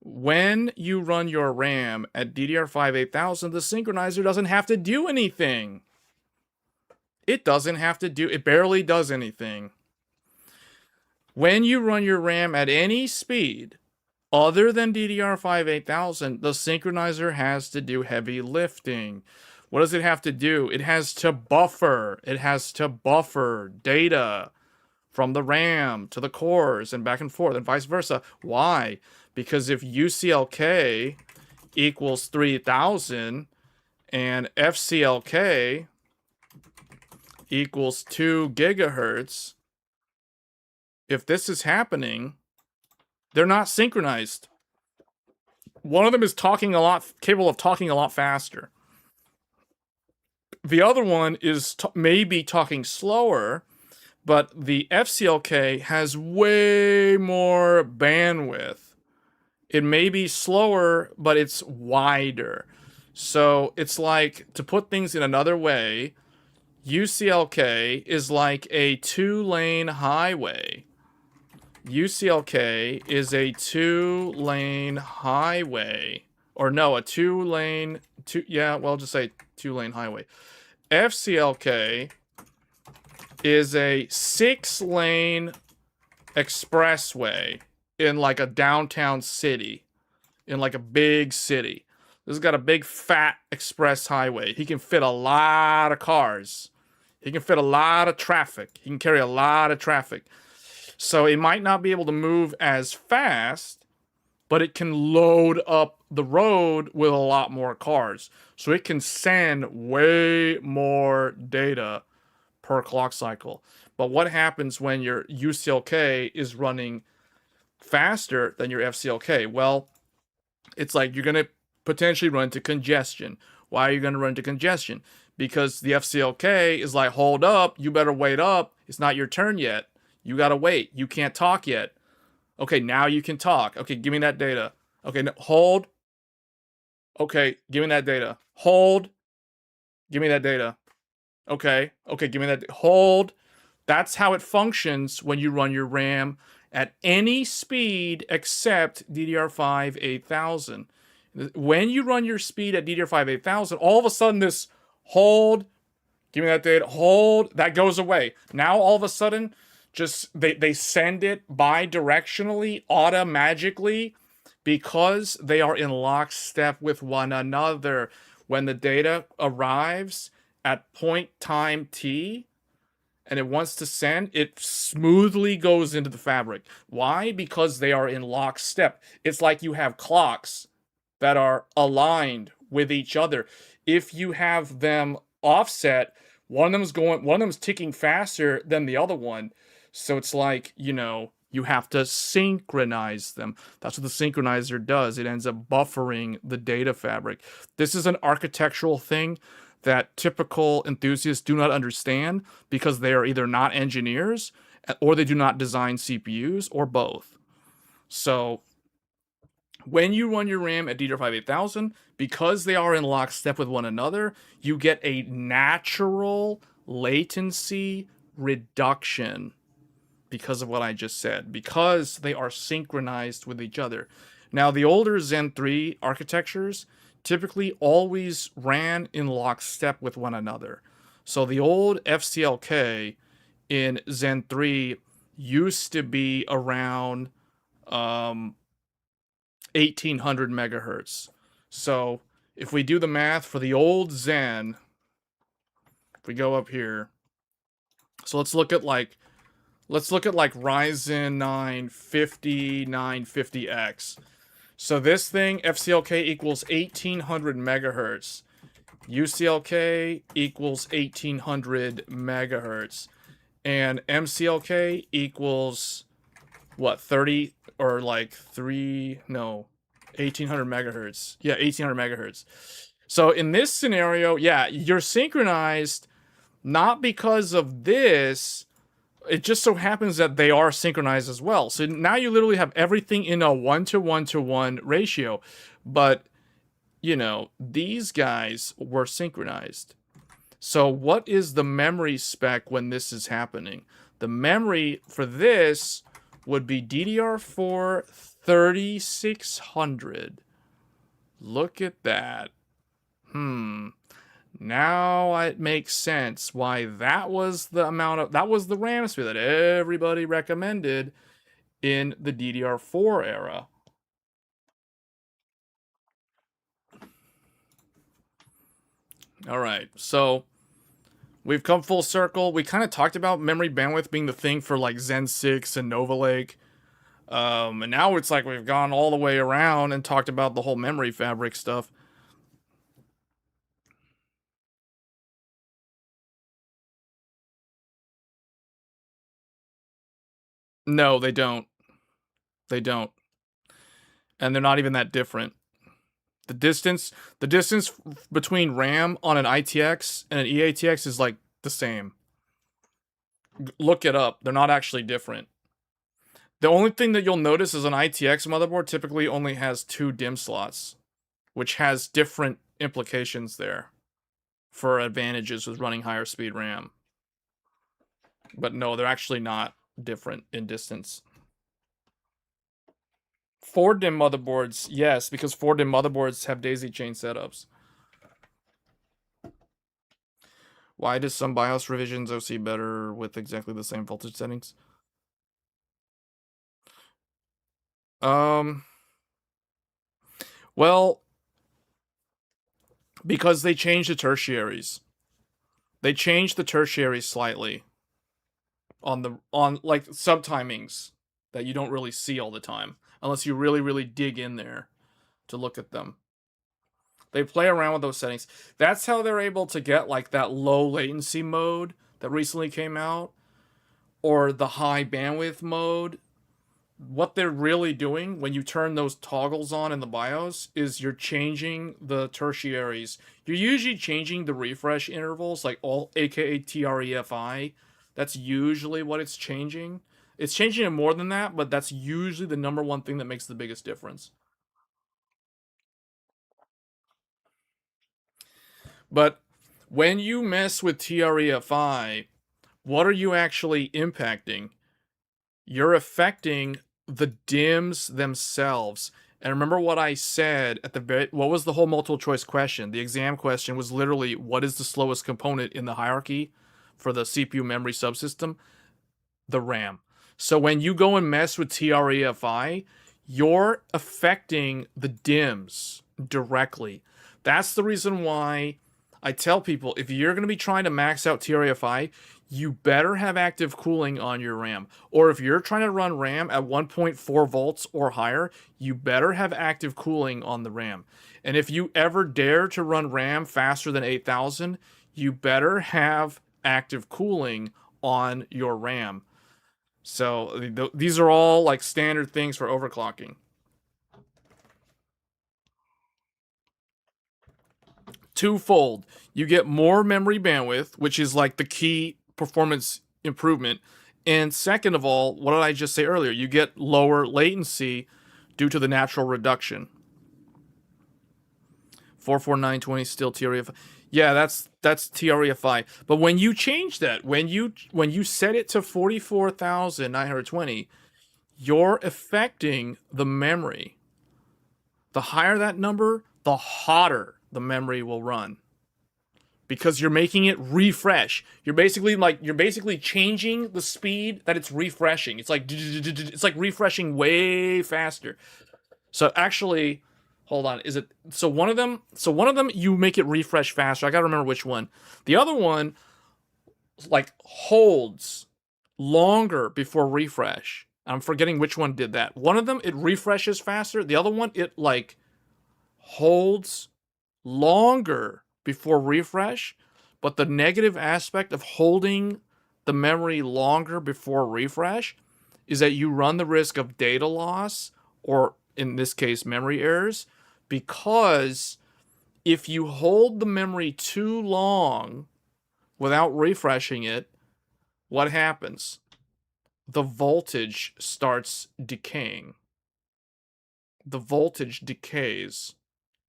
when you run your RAM at DDR5 8000, the synchronizer doesn't have to do anything. It barely does anything. When you run your RAM at any speed other than DDR5 8000, the synchronizer has to do heavy lifting. What does it have to do? It has to buffer. It has to buffer data from the RAM to the cores and back and forth and vice versa. Why? Because if UCLK equals 3000 and FCLK equals 2 gigahertz, if this is happening, they're not synchronized. One of them is capable of talking a lot faster. The other one is maybe talking slower, but the FCLK has way more bandwidth. It may be slower, but it's wider. So it's like, to put things in another way, UCLK is like a 2-lane highway. UCLK is a 2-lane highway. Or no, a 2-lane, just say 2-lane highway. FCLK is a 6-lane expressway in like a downtown city, in like a big city. This has got a big fat express highway. He can fit a lot of cars. He can fit a lot of traffic. He can carry a lot of traffic. So it might not be able to move as fast, but it can load up the road with a lot more cars. So it can send way more data per clock cycle. But what happens when your UCLK is running faster than your FCLK? Well, it's like you're going to potentially run into congestion. Why are you going to run into congestion? Because the FCLK is like, hold up, you better wait up. It's not your turn yet. You got to wait. You can't talk yet. Okay, now you can talk. Okay, give me that data. Okay, no, hold. Okay, give me that data. Hold. Give me that data. Okay, give me that. Hold. That's how it functions when you run your RAM at any speed except DDR5 8000. When you run your speed at DDR5 8000, all of a sudden this hold, give me that data, hold, that goes away. Now all of a sudden, just they send it bi-directionally, auto-magically, because they are in lockstep with one another. When the data arrives at point time t, and it wants to send, it smoothly goes into the fabric. Why? Because they are in lockstep. It's like you have clocks that are aligned with each other. If you have them offset, one of them's ticking faster than the other one. So it's like, you know, you have to synchronize them. That's what the synchronizer does. It ends up buffering the data fabric. This is an architectural thing that typical enthusiasts do not understand because they are either not engineers or they do not design CPUs or both. So when you run your RAM at DDR5 8000, because they are in lockstep with one another, you get a natural latency reduction because of what I just said, because they are synchronized with each other. Now, the older Zen 3 architectures typically always ran in lockstep with one another. So the old FCLK in Zen 3 used to be around 1800 megahertz. So if we do the math for the old Zen, if we go up here, so let's look at like Ryzen 9 5950X. So this thing, FCLK equals 1800 megahertz. UCLK equals 1800 megahertz. And MCLK equals, what, 30 or like 1800 megahertz. Yeah, 1800 megahertz. So in this scenario, yeah, you're synchronized not because of this. It just so happens that they are synchronized as well. So now you literally have everything in a 1-to-1-to-1 ratio. But, you know, these guys were synchronized. So what is the memory spec when this is happening? The memory for this would be DDR4 3600. Look at that. Now it makes sense why that was the RAM speed that everybody recommended in the DDR4 era. All right, so we've come full circle. We kind of talked about memory bandwidth being the thing for like Zen 6 and Nova Lake. And now it's like we've gone all the way around and talked about the whole memory fabric stuff. No, they don't. They don't. And they're not even that different. The distance between RAM on an ITX and an EATX is like the same. Look it up. They're not actually different. The only thing that you'll notice is an ITX motherboard typically only has 2 DIMM slots, which has different implications there for advantages with running higher speed RAM. But no, they're actually not different in distance. 4 DIMM motherboards, yes, because 4 DIMM motherboards have daisy chain setups. Why does some BIOS revisions OC better with exactly the same voltage settings? Well, because they changed the tertiaries. They changed the tertiaries slightly on like subtimings that you don't really see all the time unless you really dig in there to look at them. They play around with those settings. That's how they're able to get like that low latency mode that recently came out, or the high bandwidth mode. What they're really doing when you turn those toggles on in the BIOS is you're changing the tertiaries. You're usually changing the refresh intervals, like aka TREFI. That's usually what it's changing. It's changing it more than that, but that's usually the number one thing that makes the biggest difference. But when you mess with TREFI, what are you actually impacting? you're affecting the DIMMs themselves. And remember what I said at the very, what was the whole multiple choice question? The exam question was literally, what is the slowest component in the hierarchy for the CPU memory subsystem? The RAM. So when you go and mess with TREFI, you're affecting the DIMMs directly. That's the reason why I tell people, if you're going to be trying to max out TREFI, you better have active cooling on your RAM. Or if you're trying to run RAM at 1.4 volts or higher, you better have active cooling on the RAM. And if you ever dare to run RAM faster than 8000, you better have active cooling on your RAM. So these are all like standard things for overclocking. Twofold. You get more memory bandwidth, which is like the key performance improvement. And second of all, what did I just say earlier? You get lower latency due to the natural reduction. 44920 still TREFI. Yeah, that's TREFI. But when you change that, when you set it to 44,920, you're affecting the memory. The higher that number, the hotter the memory will run, because you're making it refresh. You're basically changing the speed that it's refreshing. It's like refreshing way faster. So actually, hold on, is it so one of them you make it refresh faster. I got to remember which one. The other one like holds longer before refresh. I'm forgetting which one did that. One of them it refreshes faster. The other one it like holds longer before refresh, but the negative aspect of holding the memory longer before refresh is that you run the risk of data loss, or in this case memory errors, because if you hold the memory too long without refreshing it, what happens? The voltage starts decaying. The voltage decays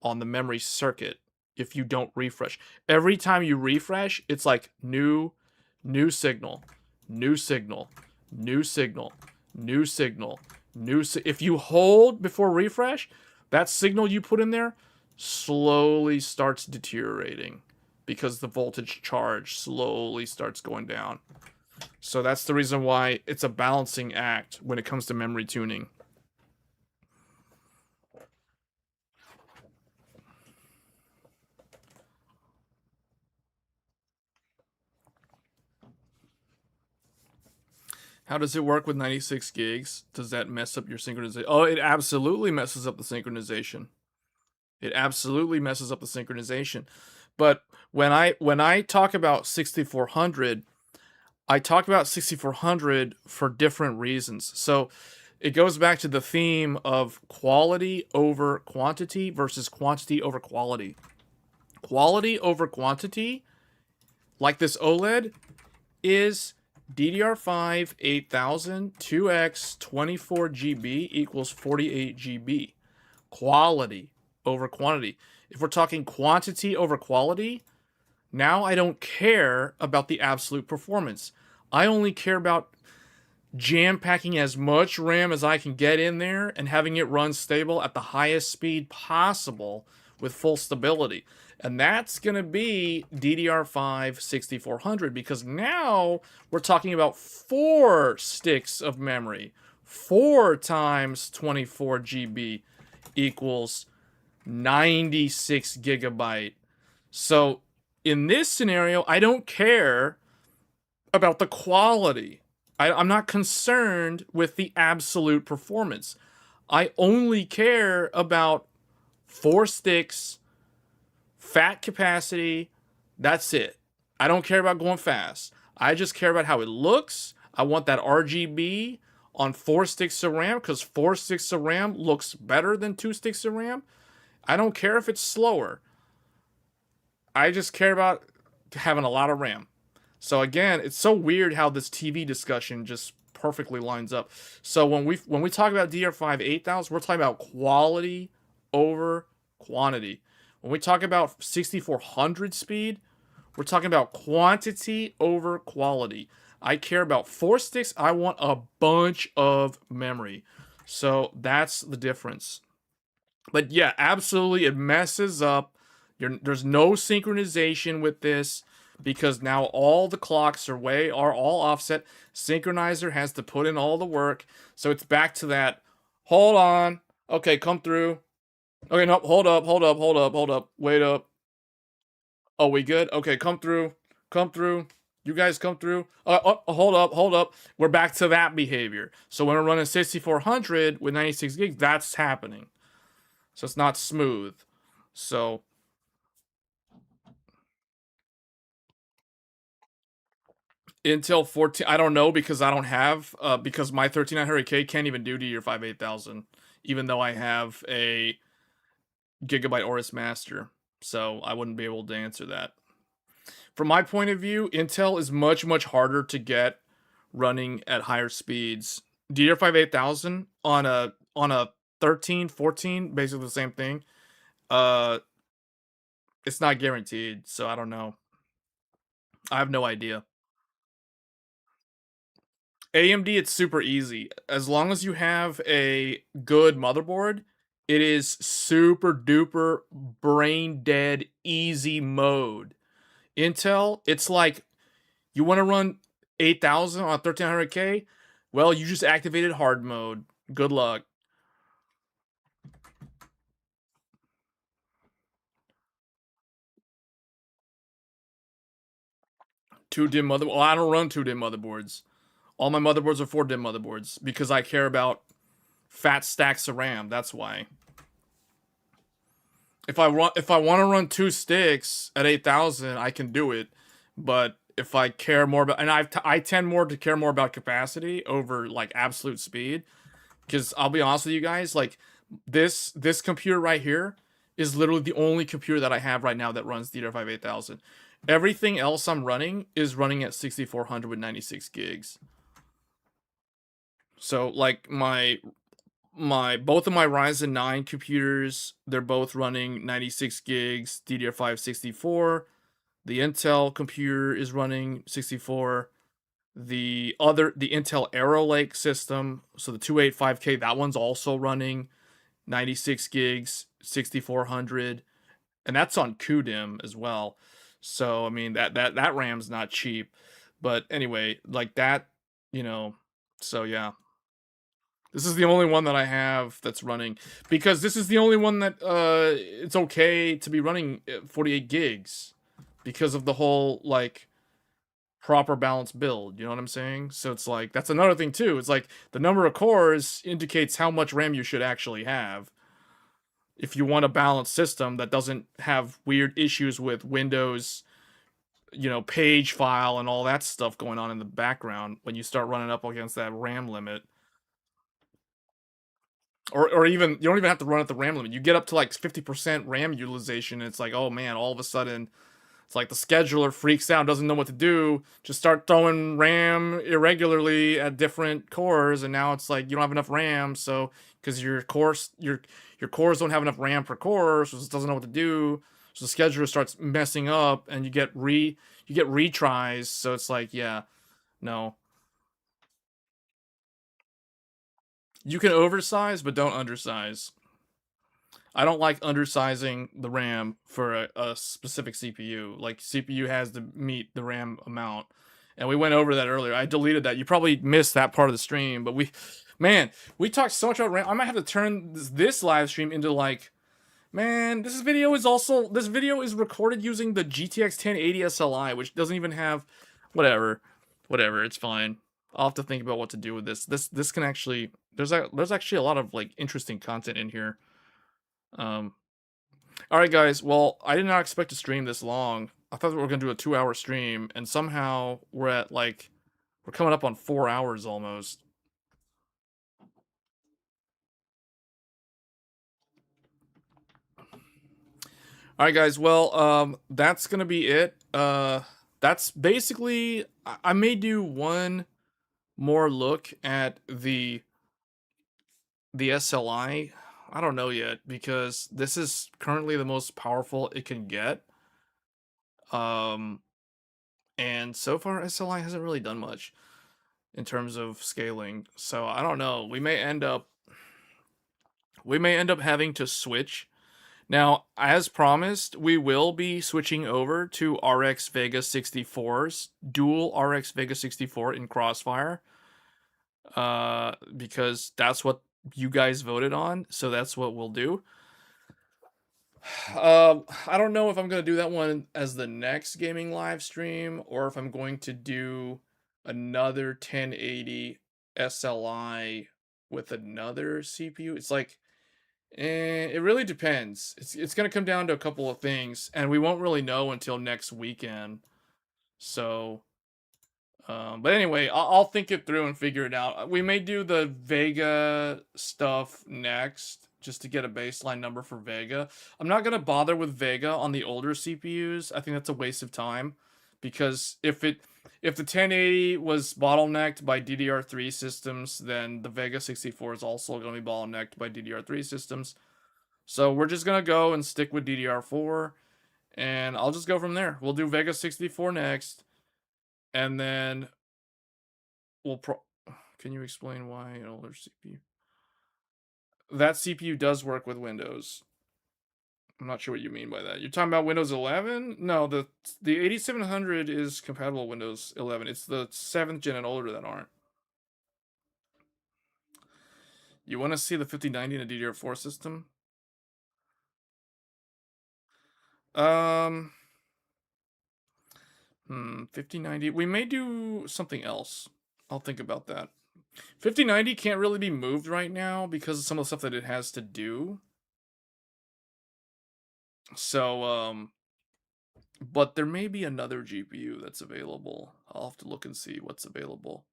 on the memory circuit if you don't refresh. Every time you refresh, it's like new signal, new signal, new signal, new signal, if you hold before refresh, that signal you put in there slowly starts deteriorating because the voltage charge slowly starts going down. So that's the reason why it's a balancing act when it comes to memory tuning. How does it work with 96 gigs? Does that mess up your synchronization? Oh, it absolutely messes up the synchronization. It absolutely messes up the synchronization. But when I talk about 6400, I talk about 6400 for different reasons. So it goes back to the theme of quality over quantity versus quantity over quality. Quality over quantity, like this OLED, is DDR5 8000 2x 24 GB equals 48 GB. Quality over quantity. If we're talking quantity over quality, now I don't care about the absolute performance. I only care about jam-packing as much RAM as I can get in there and having it run stable at the highest speed possible with full stability. And that's going to be DDR5 6400, because now we're talking about 4 sticks of memory. 4 times 24 GB equals 96 gigabyte. So in this scenario, I don't care about the quality. I'm not concerned with the absolute performance. I only care about 4 sticks, fat capacity. That's it. I don't care about going fast. I just care about how it looks. I want that RGB on 4 sticks of RAM, because 4 sticks of RAM looks better than 2 sticks of RAM. I don't care if it's slower. I just care about having a lot of RAM. So again, it's so weird how this TV discussion just perfectly lines up. So when we talk about DDR5 8000, we're talking about quality over quantity. When we talk about 6400 speed, we're talking about quantity over quality. I care about 4 sticks. I want a bunch of memory. So that's the difference. But yeah, absolutely, it messes up. There's no synchronization with this because now all the clocks are all offset. Synchronizer has to put in all the work. So it's back to that. Hold on. Okay, come through. Okay, no, hold up. Wait up. Oh, we good? Okay, come through. Come through. You guys come through. Hold up. We're back to that behavior. So when we're running 6400 with 96 gigs, that's happening. So it's not smooth. So Intel 14, I don't know because I don't have, because my 3900K can't even do DDR5 8000, even though I have a Gigabyte Aorus Master. So I wouldn't be able to answer that. From my point of view, Intel is much, much harder to get running at higher speeds. DDR5 8000 on a 13, 14, basically the same thing. It's not guaranteed, so I don't know. I have no idea. AMD, it's super easy. As long as you have a good motherboard, it is super duper brain dead easy mode. Intel, it's like you want to run 8000 on 1300K? Well, you just activated hard mode. Good luck. Two DIMM motherboard. Well, I don't run 2 DIMM motherboards. All my motherboards are 4 DIMM motherboards because I care about fat stacks of RAM. That's why. If I want to run 2 sticks at 8000, I can do it. But if I care more about, and I tend more to care more about capacity over like absolute speed, because I'll be honest with you guys, like this computer right here is literally the only computer that I have right now that runs DDR5 8000. Everything else I'm running is running at 6400 with 96 gigs. So like both of my Ryzen 9 computers, they're both running 96 gigs DDR5 64. The Intel computer is running 64. The Intel Arrow Lake system, so the 285K, that one's also running 96 gigs 6400, and that's on QDIM as well. So I mean that RAM's not cheap. But anyway, like that, you know, so yeah. This is the only one that I have that's running because this is the only one that it's okay to be running 48 gigs because of the whole like proper balanced build, you know what I'm saying? So it's like that's another thing too. It's like the number of cores indicates how much RAM you should actually have. If you want a balanced system that doesn't have weird issues with Windows, you know, page file and all that stuff going on in the background when you start running up against that RAM limit. Or even you don't even have to run at the RAM limit. You get up to like 50% RAM utilization, and it's like, oh man, all of a sudden, it's like the scheduler freaks out, doesn't know what to do. Just start throwing RAM irregularly at different cores, and now it's like you don't have enough RAM, so because your cores don't have enough RAM per core, so it doesn't know what to do. So the scheduler starts messing up, and you get retries. So it's like, yeah, no. You can oversize, but don't undersize. I don't like undersizing the RAM for a specific CPU. Like, CPU has to meet the RAM amount. And we went over that earlier. I deleted that. You probably missed that part of the stream, but we talked so much about RAM. I might have to turn this live stream into like, man, this video is recorded using the GTX 1080 SLI, which doesn't even have, whatever, it's fine. I'll have to think about what to do with this. This can actually, there's actually a lot of like interesting content in here. All right, guys. Well, I did not expect to stream this long. I thought we were gonna do a 2-hour stream, and somehow we're coming up on 4 hours almost. All right, guys. Well, that's gonna be it. That's basically. I may do one more look at the SLI. I don't know yet because this is currently the most powerful it can get. Um, And so far, SLI hasn't really done much in terms of scaling. So I don't know. We may end up having to switch. Now, as promised, we will be switching over to RX Vega 64s, dual RX Vega 64 in Crossfire. Because that's what you guys voted on, so that's what we'll do. I don't know if I'm gonna do that one as the next gaming live stream or if I'm going to do another 1080 SLI with another CPU. It's like, it really depends. It's gonna come down to a couple of things, and we won't really know until next weekend. So, but anyway, I'll think it through and figure it out. We may do the Vega stuff next, just to get a baseline number for Vega. I'm not gonna bother with Vega on the older CPUs. I think that's a waste of time, because if the 1080 was bottlenecked by DDR3 systems, then the Vega 64 is also gonna be bottlenecked by DDR3 systems. So we're just gonna go and stick with DDR4, and I'll just go from there. We'll do Vega 64 next. And then can you explain why an older CPU? That CPU does work with Windows. I'm not sure what you mean by that. You're talking about Windows 11? No, the 8700 is compatible with Windows 11. It's the 7th gen and older that aren't. You want to see the 5090 in a DDR4 system? 5090. We may do something else. I'll think about that. 5090 can't really be moved right now because of some of the stuff that it has to do. So, but there may be another GPU that's available. I'll have to look and see what's available.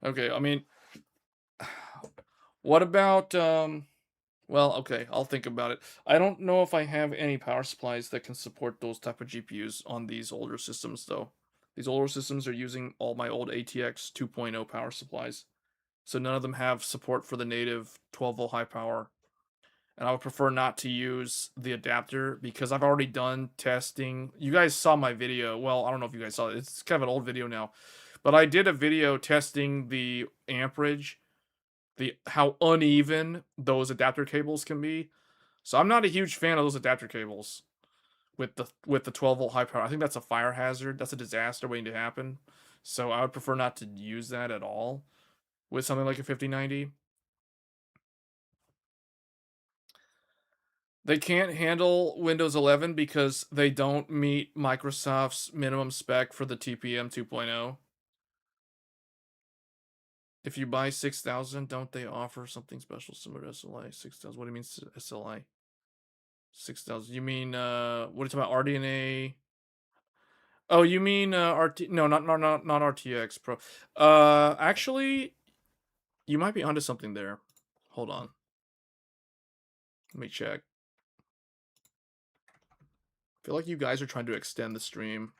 Okay, I mean, what about, well, okay, I'll think about it. I don't know if I have any power supplies that can support those type of GPUs on these older systems, though. These older systems are using all my old ATX 2.0 power supplies. So none of them have support for the native 12-volt high power. And I would prefer not to use the adapter because I've already done testing. You guys saw my video. Well, I don't know if you guys saw it. It's kind of an old video now. But I did a video testing the amperage, how uneven those adapter cables can be. So I'm not a huge fan of those adapter cables with the 12-volt high power. I think that's a fire hazard. That's a disaster waiting to happen. So I would prefer not to use that at all with something like a 5090. They can't handle Windows 11 because they don't meet Microsoft's minimum spec for the TPM 2.0. If you buy 6,000, don't they offer something special similar to SLI? 6,000. What do you mean SLI? 6,000. You mean what are you talking about? RDNA? Oh, you mean RT? No, not RTX Pro. Actually, you might be onto something there. Hold on. Let me check. I feel like you guys are trying to extend the stream.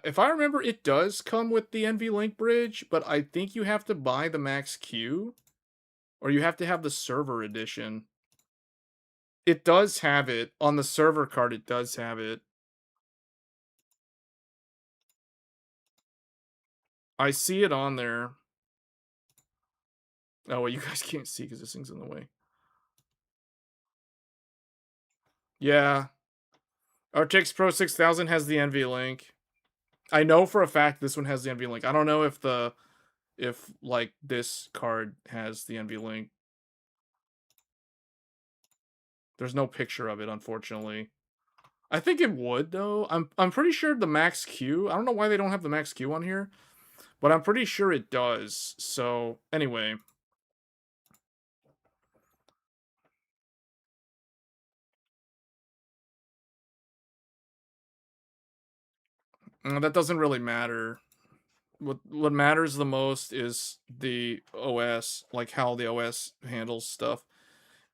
If I remember, it does come with the NVLink bridge, but I think you have to buy the Max Q, or you have to have the server edition. It does have it. On the server card, it does have it. I see it on there. Oh, well, you guys can't see because this thing's in the way. Yeah. RTX Pro 6000 has the NVLink. I know for a fact this one has the NVLink. I don't know if like this card has the NVLink. There's no picture of it, unfortunately. I think it would though. I'm pretty sure the Max Q. I don't know why they don't have the Max Q on here, but I'm pretty sure it does. So anyway, that doesn't really matter. What matters the most is the OS, like how the OS handles stuff.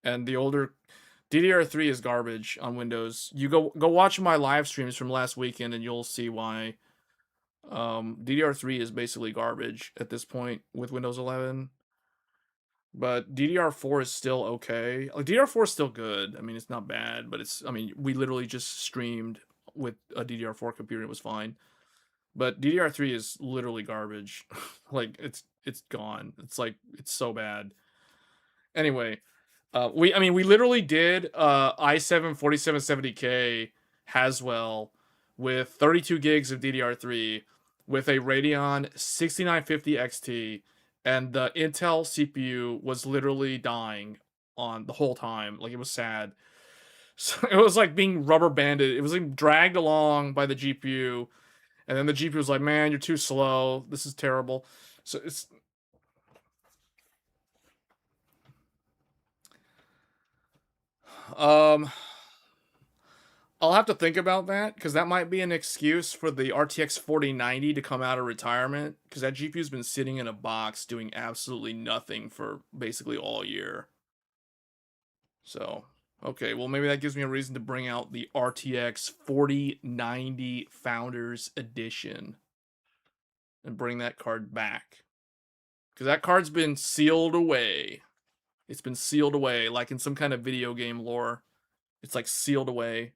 And the older DDR3 is garbage on Windows. You go watch my live streams from last weekend and you'll see why DDR3 is basically garbage at this point with Windows 11. But DDR4 is still okay. Like, DDR4 is still good. I mean, it's not bad, but it's, I mean, we literally just streamed with a DDR4 computer. It was fine. But DDR3 is literally garbage. Like, it's gone. It's like, it's so bad. Anyway, we literally did i7 4770K Haswell with 32 gigs of DDR3 with a Radeon 6950 XT, and the Intel CPU was literally dying on the whole time. Like, it was sad. So it was like being rubber banded. It was like dragged along by the GPU, and then the GPU was like, "Man, you're too slow. This is terrible." So it's I'll have to think about that, because that might be an excuse for the RTX 4090 to come out of retirement, because that GPU's been sitting in a box doing absolutely nothing for basically all year. So, okay, well, maybe that gives me a reason to bring out the RTX 4090 Founders Edition and bring that card back, because that card's been sealed away. It's been sealed away, like in some kind of video game lore. It's like sealed away.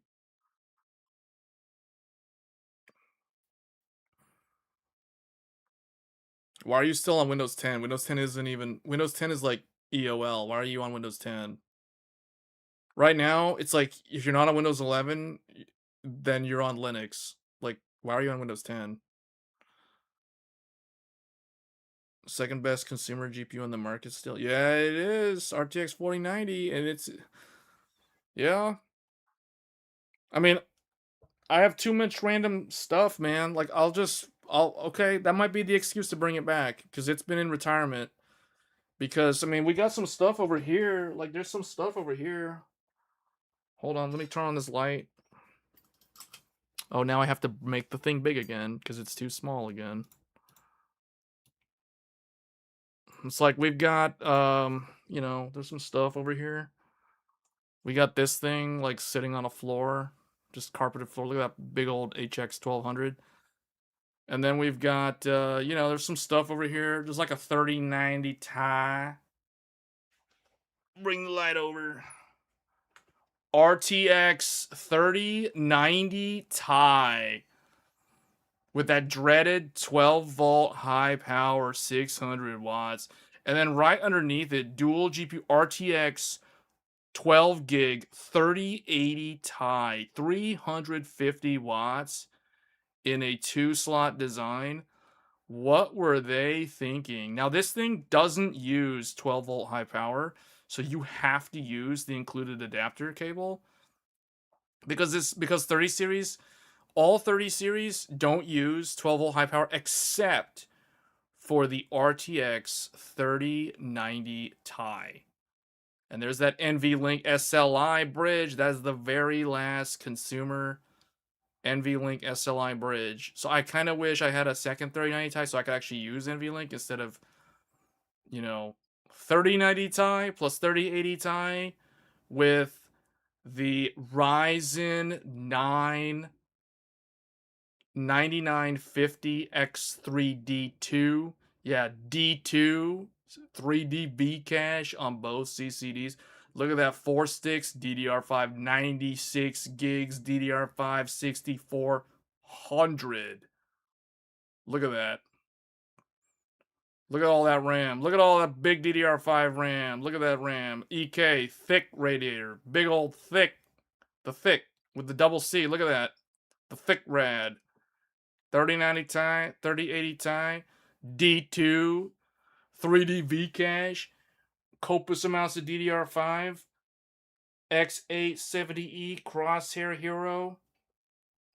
Why are you still on Windows 10? Windows 10 isn't even... Windows 10 is like EOL. Why are you on Windows 10? Right now, it's like, if you're not on Windows 11, then you're on Linux. Like, why are you on Windows 10? Second best consumer GPU on the market still. Yeah, it is. RTX 4090, and it's... Yeah. I mean, I have too much random stuff, man. Like, okay, that might be the excuse to bring it back, because it's been in retirement. Because, I mean, we got some stuff over here. Like, there's some stuff over here. Hold on, let me turn on this light. Oh, now I have to make the thing big again, because it's too small again. It's like, we've got, you know, there's some stuff over here. We got this thing, like, sitting on a floor. Just carpeted floor. Look at that big old HX 1200. And then we've got, you know, there's some stuff over here. There's like a 3090 Ti. Bring the light over. RTX 3090 Ti. With that dreaded 12-volt high power 600 watts. And then right underneath it, dual GPU RTX 12 gig 3080 Ti. 350 watts. In a 2-slot design. What were they thinking? Now, this thing doesn't use 12-volt high power, so you have to use the included adapter cable. Because 30 series, all 30 series don't use 12-volt high power except for the RTX 3090 Ti. And there's that NVLink SLI bridge. That's the very last consumer NVLink SLI bridge. So I kind of wish I had a second 3090 Ti so I could actually use NVLink instead of, you know, 3090 Ti plus 3080 Ti with the Ryzen 9 9950X3D2. Yeah, D2 3D V cache on both CCDs. Look at that, 4 sticks, DDR5 96 gigs, DDR5 6400. Look at that. Look at all that RAM. Look at all that big DDR5 RAM. Look at that RAM. EK, thick radiator. Big old thick. The thick with the double C. Look at that. The thick rad. 3090 Ti, 3080 Ti, D2, 3D V cache. Copious amounts of DDR5, X870E Crosshair Hero.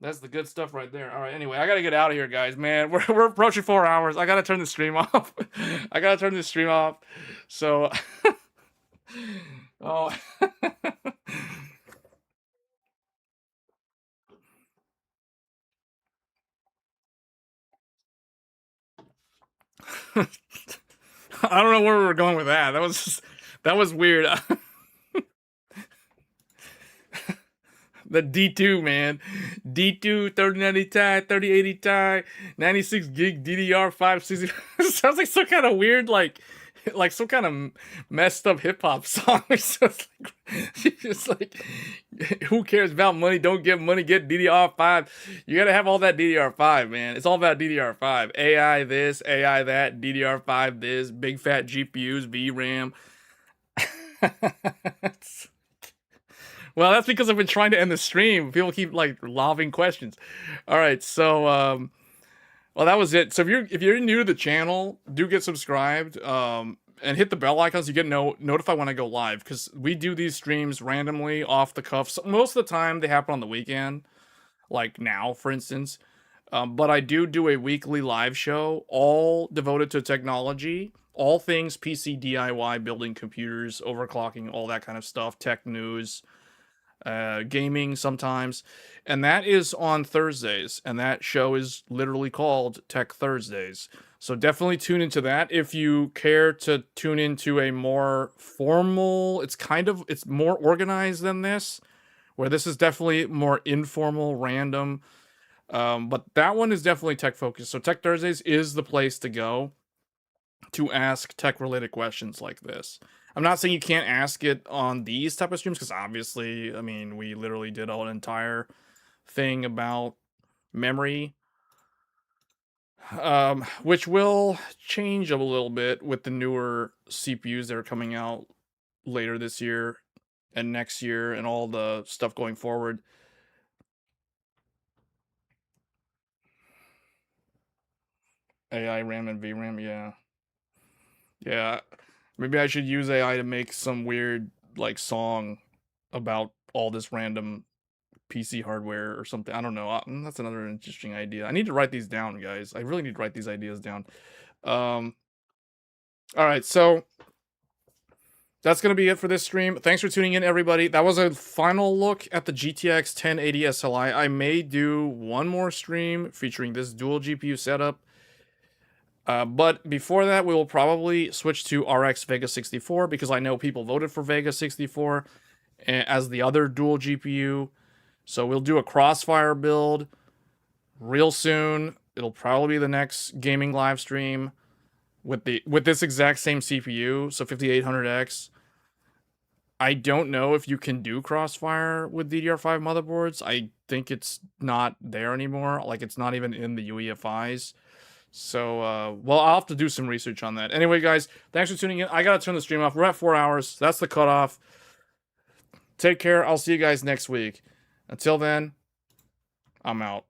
That's the good stuff right there. All right, anyway, I gotta get out of here, guys. Man, we're approaching 4 hours. I gotta turn the stream off. I gotta turn the stream off. So, oh. I don't know where we were going with that. That was weird. The D2, man. D2, 3090 Ti, 3080 Ti, 96 gig DDR5 60. Sounds like some kind of weird, like some kind of messed up hip hop song. So it's like, who cares about money? Don't get money, get DDR5. You gotta have all that DDR5, man. It's all about DDR5. AI this, AI that, DDR5 this, big fat GPUs, VRAM. Well, that's because I've been trying to end the stream. People keep like lobbing questions. All right, so well, that was it. So if you're new to the channel, do get subscribed. And hit the bell icon so you get notified when I go live, because we do these streams randomly off the cuff. So most of the time they happen on the weekend, like now, for instance. But I do a weekly live show, all devoted to technology, all things PC DIY, building computers, overclocking, all that kind of stuff, tech news, gaming sometimes. And that is on Thursdays, and that show is literally called Tech Thursdays. So definitely tune into that. If you care to tune into a more formal, it's more organized than this, where this is definitely more informal, random. But that one is definitely tech focused. So Tech Thursdays is the place to go to ask tech related questions like this. I'm not saying you can't ask it on these type of streams, because obviously, I mean, we literally did an entire thing about memory, which will change a little bit with the newer CPUs that are coming out later this year and next year and all the stuff going forward. AI RAM and VRAM, yeah. Yeah, maybe I should use AI to make some weird, like, song about all this random PC hardware or something. I don't know. That's another interesting idea. I need to write these down, guys. I really need to write these ideas down. All right, so that's going to be it for this stream. Thanks for tuning in, everybody. That was a final look at the GTX 1080 SLI. I may do one more stream featuring this dual GPU setup. But before that, we will probably switch to RX Vega 64, because I know people voted for Vega 64 as the other dual GPU. So we'll do a Crossfire build real soon. It'll probably be the next gaming live stream with this exact same CPU, so 5800X. I don't know if you can do Crossfire with DDR5 motherboards. I think it's not there anymore. Like, it's not even in the UEFIs. So, well, I'll have to do some research on that. Anyway, guys, thanks for tuning in. I gotta turn the stream off. We're at 4 hours. That's the cutoff. Take care. I'll see you guys next week. Until then, I'm out.